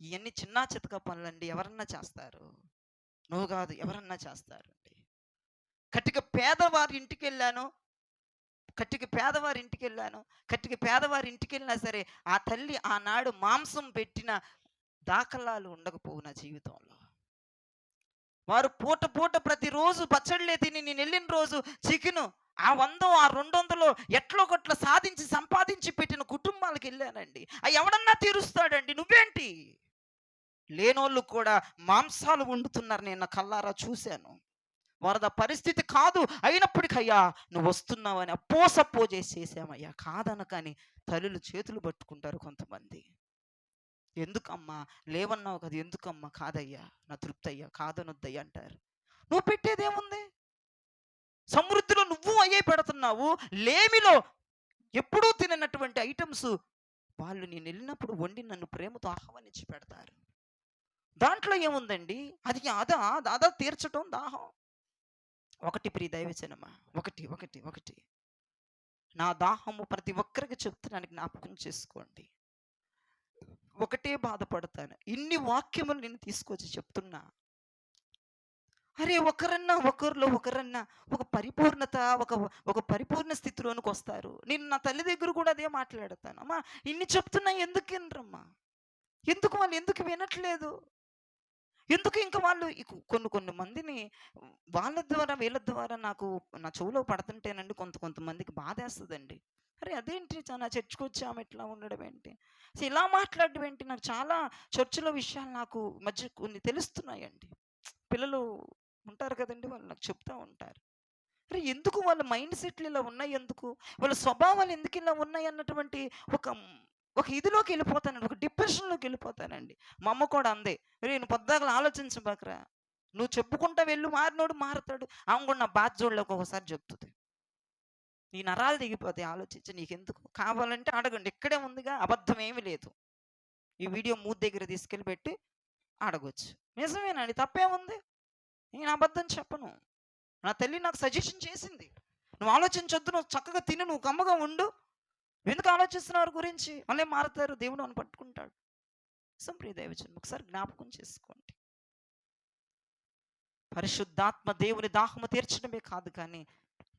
ఇవన్నీ చిన్నా చితక పనులండి. ఎవరన్నా చేస్తారు, నువ్వు కాదు, ఎవరన్నా చేస్తారండి. కట్టిక పేదవారి ఇంటికి వెళ్ళాను, కట్టిక పేదవారి ఇంటికి వెళ్ళినా సరే ఆ తల్లి ఆనాడు మాంసం పెట్టిన దాఖలాలు ఉండకపోవు నా జీవితంలో. వారు పూట పూట ప్రతిరోజు పచ్చళ్ళే తిని నేను వెళ్ళిన రోజు చికెను ఆ 100 ఆ 200 ఎట్లో గట్ల సాధించి సంపాదించి పెట్టిన కుటుంబాలకు వెళ్ళానండి. అవి ఎవడన్నా తీరుస్తాడండి? నువ్వేంటి? లేనోళ్ళు కూడా మాంసాలు వండుతున్నారు, నేను నా కల్లారా చూశాను. వారద పరిస్థితి కాదు అయినప్పటికయ్యా నువ్వు వస్తున్నావని అప్పో చేసామయ్యా. కాదనకని తల్లులు చేతులు పట్టుకుంటారు కొంతమంది. ఎందుకమ్మా లేవన్నావు కదా, ఎందుకమ్మా? కాదయ్యా నా తృప్తి అయ్యా, కాదనొద్దయ్యా అంటారు. నువ్వు పెట్టేదేముంది? సమృద్ధిలో నువ్వు అయ్యే పెడుతున్నావు, లేమిలో ఎప్పుడూ తిననటువంటి ఐటమ్స్ వాళ్ళు నేను వెళ్ళినప్పుడు వండి నన్ను ప్రేమతో ఆహ్వానించి పెడతారు. దాంట్లో ఏముందండి? అది అదా తీర్చటం దాహం. ఒకటి ప్రియ దైవజనమా, ఒకటి ఒకటి ఒకటి నా దాహము ప్రతి ఒక్కరికి చెప్తున్నానికి జ్ఞాపకం చేసుకోండి. ఒకటే బాధపడతాను, ఇన్ని వాక్యములు నేను తీసుకొచ్చి చెప్తున్నా. అరే ఒకరిలో ఒక పరిపూర్ణత, ఒక పరిపూర్ణ స్థితిలోనికి వస్తారు. నేను నా తల్లి దగ్గర కూడా అదే మాట్లాడతాను. అమ్మా ఇన్ని చెప్తున్నా ఎందుకు వినరమ్మా? ఎందుకు వాళ్ళు ఎందుకు వినట్లేదు? ఎందుకు ఇంకా వాళ్ళు కొన్ని మందిని వాళ్ళ ద్వారా వీళ్ళ ద్వారా నాకు నా చెవులో పడుతుంటేనండి కొంతమందికి బాధేస్తుందండి. అరే అదేంటి నా చర్చికి వచ్చి ఆమె ఇట్లా ఉండడం ఏంటి, అసలు ఇలా మాట్లాడడం ఏంటి? నాకు చాలా చర్చిలో విషయాలు నాకు మధ్య కొన్ని తెలుస్తున్నాయండి. పిల్లలు ఉంటారు కదండి, వాళ్ళు నాకు చెప్తూ ఉంటారు. అరే ఎందుకు వాళ్ళ మైండ్ సెట్లు ఇలా ఉన్నాయి, ఎందుకు వాళ్ళ స్వభావాలు ఎందుకు ఇలా ఉన్నాయి అన్నటువంటి ఒక ఒక ఇదిలోకి వెళ్ళిపోతానండి, ఒక డిప్రెషన్లోకి వెళ్ళిపోతానండి. మా అమ్మ కూడా అందే, నేను పొద్దాకలు ఆలోచించబాకరా, నువ్వు చెప్పుకుంటా వెళ్ళు, మారినోడు మారుతాడు. ఆమె కూడా నా బాధ జోళ్ళకి ఒకసారి చెప్తుంది. ఈ నరాలు దిగిపోతాయి ఆలోచించి. నీకెందుకు కావాలంటే అడగండి, ఇక్కడే ఉందిగా, అబద్ధం ఏమీ లేదు. ఈ వీడియో మూతి దగ్గర తీసుకెళ్ళి పెట్టి అడగొచ్చు. నిజమేనండి, తప్పేముంది? నేను అబద్ధం చెప్పను. నా తల్లి నాకు సజెషన్ చేసింది, నువ్వు ఆలోచించొద్దు, నువ్వు చక్కగా తిను, నువ్వు కమ్మగా ఉండు, ఎందుకు ఆలోచిస్తున్న వారి గురించి, మళ్ళీ మారుతారు, దేవుడు అని పట్టుకుంటాడు. ప్రియ దైవజనం, ఒకసారి జ్ఞాపకం చేసుకోండి. పరిశుద్ధాత్మ దేవుని దాహము తీర్చడమే కాదు, కానీ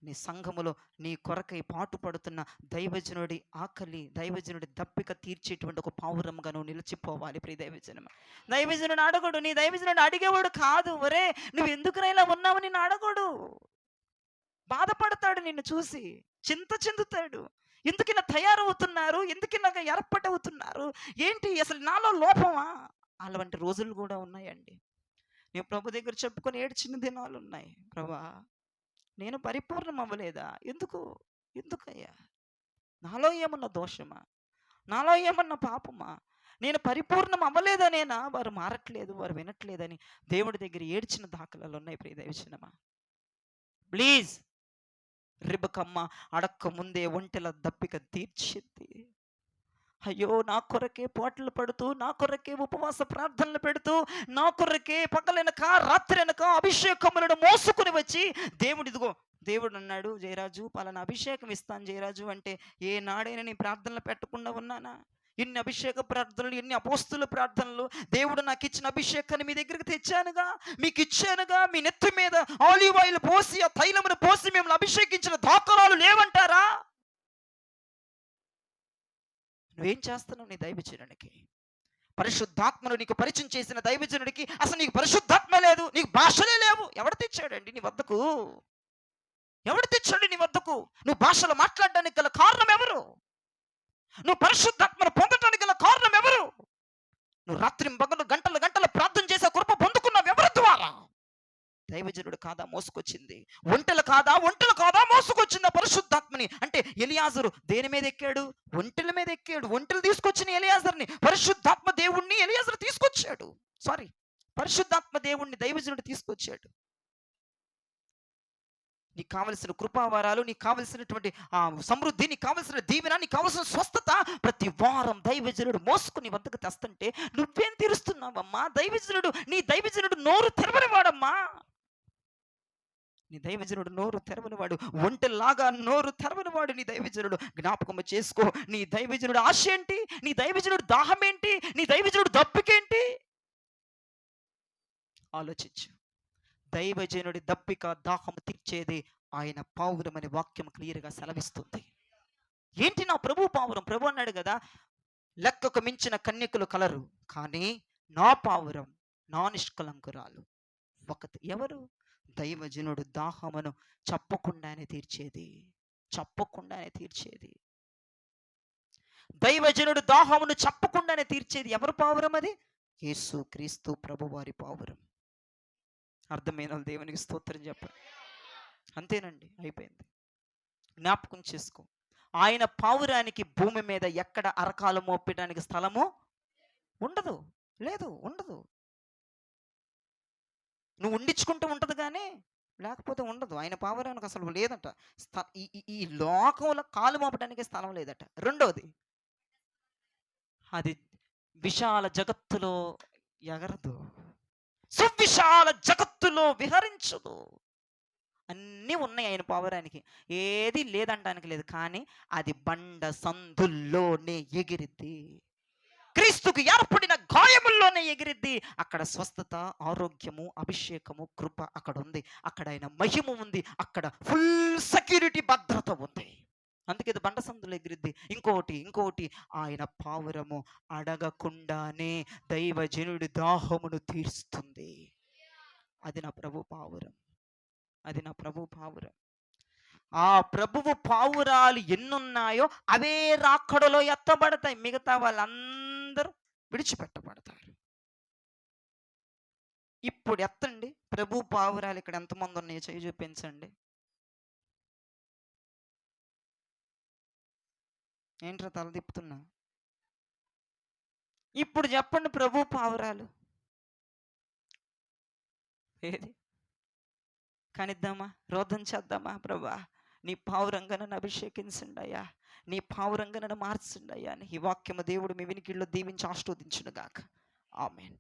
నీ సంఘములో నీ కొరకై పాటు పడుతున్న దైవజనుడి ఆకలి, దైవజనుడి దప్పిక తీర్చేటువంటి ఒక పావురంగా నువ్వు నిలిచిపోవాలి. ప్రియ దైవజనం, దైవజనుడు అడగడు, నీ దైవజనుడు అడిగేవాడు కాదు. ఒరే నువ్వు ఎందుకు ఇలా ఉన్నావు నిన్ను అడగడు, బాధపడతాడు, నిన్ను చూసి చింత చెందుతాడు. ఎందుకు ఇలా తయారవుతున్నారు, ఎందుకు ఇలాగ ఏర్పాటవుతున్నారు, ఏంటి అసలు నాలో లోపమా? అలాంటి రోజులు కూడా ఉన్నాయండి. నేను ప్రభు దగ్గర చెప్పుకొని ఏడ్చిన దినాలు ఉన్నాయి. ప్రభా నేను పరిపూర్ణం అవ్వలేదా? ఎందుకయ్యా? నాలో ఏమన్నా దోషమా, నాలో ఏమన్నా పాపమా, నేను పరిపూర్ణం అవ్వలేదనేనా వారు మారట్లేదు, వారు వినట్లేదని దేవుడి దగ్గర ఏడ్చిన దాఖలాలు ఉన్నాయి. ప్రియ దైవజనమా, ప్లీజ్, రిబకమ్మ అడక్క ముందే ఒంటెల దప్పిక తీర్చింది. అయ్యో నా కొరకే పోటలు పడుతూ, నా కొరకే ఉపవాస ప్రార్థనలు పెడుతూ, నా కొరకే పగలనక రాత్రనక అభిషేకములను మోసుకుని వచ్చి దేవుడు అన్నాడు, జయరాజు పలానా అభిషేకం ఇస్తాను జయరాజు అంటే, ఏ నాడైనా నీ ప్రార్థనలు పెట్టకుండా ఉన్నానా? ఎన్ని అభిషేక ప్రార్థనలు, ఎన్ని అపోస్తుల ప్రార్థనలు, దేవుడు నాకు ఇచ్చిన అభిషేకాన్ని మీ దగ్గరికి తెచ్చానుగా, మీకు ఇచ్చానుగా. మీ నెత్తి మీద ఆలివ్ ఆయిల్ పోసి, ఆ తైలమును పోసి మిమ్మల్ని అభిషేకించిన దాఖలాలు లేవంటారా? నువ్వేం చేస్తున్నావు నీ దైవజనుడికి? పరిశుద్ధాత్మను నీకు పరిచయం చేసిన దైవజనుడికి అసలు నీకు పరిశుద్ధాత్మ లేదు, నీకు భాషలే లేవు. ఎవడు తెచ్చాడండి నీ వద్దకు? ఎవడు తెచ్చాడు నీ వద్దకు? నువ్వు భాషలు మాట్లాడడానికి గల కారణం ఎవరు? నువ్వు పరిశుద్ధాత్మను పొందటానికి గల కారణం ఎవరు? నువ్వు రాత్రి పగలు గంటలు గంటలు ప్రార్థన చేసే కృప పొందుకున్నావు ఎవరి ద్వారా? దైవజనుడు కాదా మోసుకొచ్చింది? ఒంటెలు కాదా మోసుకొచ్చింది ఆ పరిశుద్ధాత్మని? అంటే ఎలియాజరు దేని మీద ఎక్కాడు? ఒంటెల మీద ఎక్కాడు. ఒంటెలు తీసుకొచ్చిన ఎలియాజర్ని, పరిశుద్ధాత్మ దేవుణ్ణి ఎలియాజరు తీసుకొచ్చాడు. పరిశుద్ధాత్మ దేవుణ్ణి దైవజనుడు తీసుకొచ్చాడు. నీకు కావలసిన కృపావరాలు, నీకు కావలసినటువంటి సమృద్ధి, నీకు కావలసిన దీవెన, నీకు కావలసిన స్వస్థత ప్రతి వారం దైవజనుడు మోసుకుని వద్దకు తెస్తుంటే నువ్వేం తీరుస్తున్నావమ్మా? నీ దైవజనుడు నోరు తెరవనివాడమ్మా. నీ దైవజనుడు నోరు తెరవనివాడు, ఒంటెలాగా నోరు తెరవనివాడు నీ దైవజనుడు. జ్ఞాపకం చేసుకో, నీ దైవజనుడు ఆశ ఏంటి, నీ దైవజనుడు దాహం ఏంటి, నీ దైవజనుడు దప్పికేంటి? ఆలోచించు. దైవజనుడి దప్పిక దాహం తీర్చేది ఆయన పావురం అనే వాక్యం క్లియర్గా సెలవిస్తుంది. ఏంటి నా ప్రభు పావురం? ప్రభు అన్నాడు కదా, లెక్కకు మించిన కన్యకులు కలరు, కానీ నా పావురం నా నిష్కలంకురాలు ఒకటి. ఎవరు? దైవజనుడు దాహమును చెప్పకుండానే తీర్చేది. దైవజనుడు దాహమును చెప్పకుండానే తీర్చేది ఎవరు పావురం? అది యేసు క్రీస్తు ప్రభువారి పావురం. అర్థమైన దేవునికి స్తోత్రం చెప్పండి. అంతేనండి, అయిపోయింది. జ్ఞాపకం చేసుకో, ఆయన పావురానికి భూమి మీద ఎక్కడ అరకాలు మోపడానికి స్థలము ఉండదు. నువ్వు ఉండించుకుంటూ ఉంటుంది కానీ లేకపోతే ఉండదు. ఆయన పావురానికి అసలు లేదట. ఈ లోకంలో కాలు మోపడానికి స్థలం లేదట. రెండోది, అది విశాల జగత్తులో ఎగరదు, సువిశాల జగత్తులో విహరించదు. అన్నీ ఉన్నాయి ఆయన పావురానికి, ఏది లేదంటానికి లేదు. కానీ అది బండ సందుల్లోనే ఎగిరిద్ది, క్రీస్తుకు ఏర్పడిన గాయముల్లోనే ఎగిరిద్ది. అక్కడ స్వస్థత, ఆరోగ్యము, అభిషేకము, కృప అక్కడ ఉంది. అక్కడ ఆయన మహిమ ఉంది. అక్కడ ఫుల్ సెక్యూరిటీ, భద్రత ఉంది. అందుకే ఇది బండ సందులో ఎగిరిద్ది. ఇంకోటి ఆయన పావురము అడగకుండానే దైవజనుడి దాహమును తీరుస్తుంది. అది నా ప్రభు పావురం. ఆ ప్రభువు పావురాలు ఎన్నున్నాయో అవే రాకడలో ఎత్తబడతాయి. మిగతా వాళ్ళందరూ విడిచిపెట్టబడతారు. ఇప్పుడు ఎత్తండి ప్రభు పావురాలు ఇక్కడ ఎంతమంది ఉన్నాయో చేయి చూపించండి. ఏంట్రా తల తిప్పుతున్నా? ఇప్పుడు చెప్పండి, ప్రభు పావురాలు ఏది? కనిద్దామా? రోదం చేద్దామా? ప్రభా నీ పావురంగా నన్ను అభిషేకించండి అయ్యా, నీ పావురంగా నన్ను మార్చండి అయ్యా అని ఈ వాక్యము దేవుడు మీ వినికిడిలో దీవించి ఆశీర్వదించును గాక. ఆమేన్.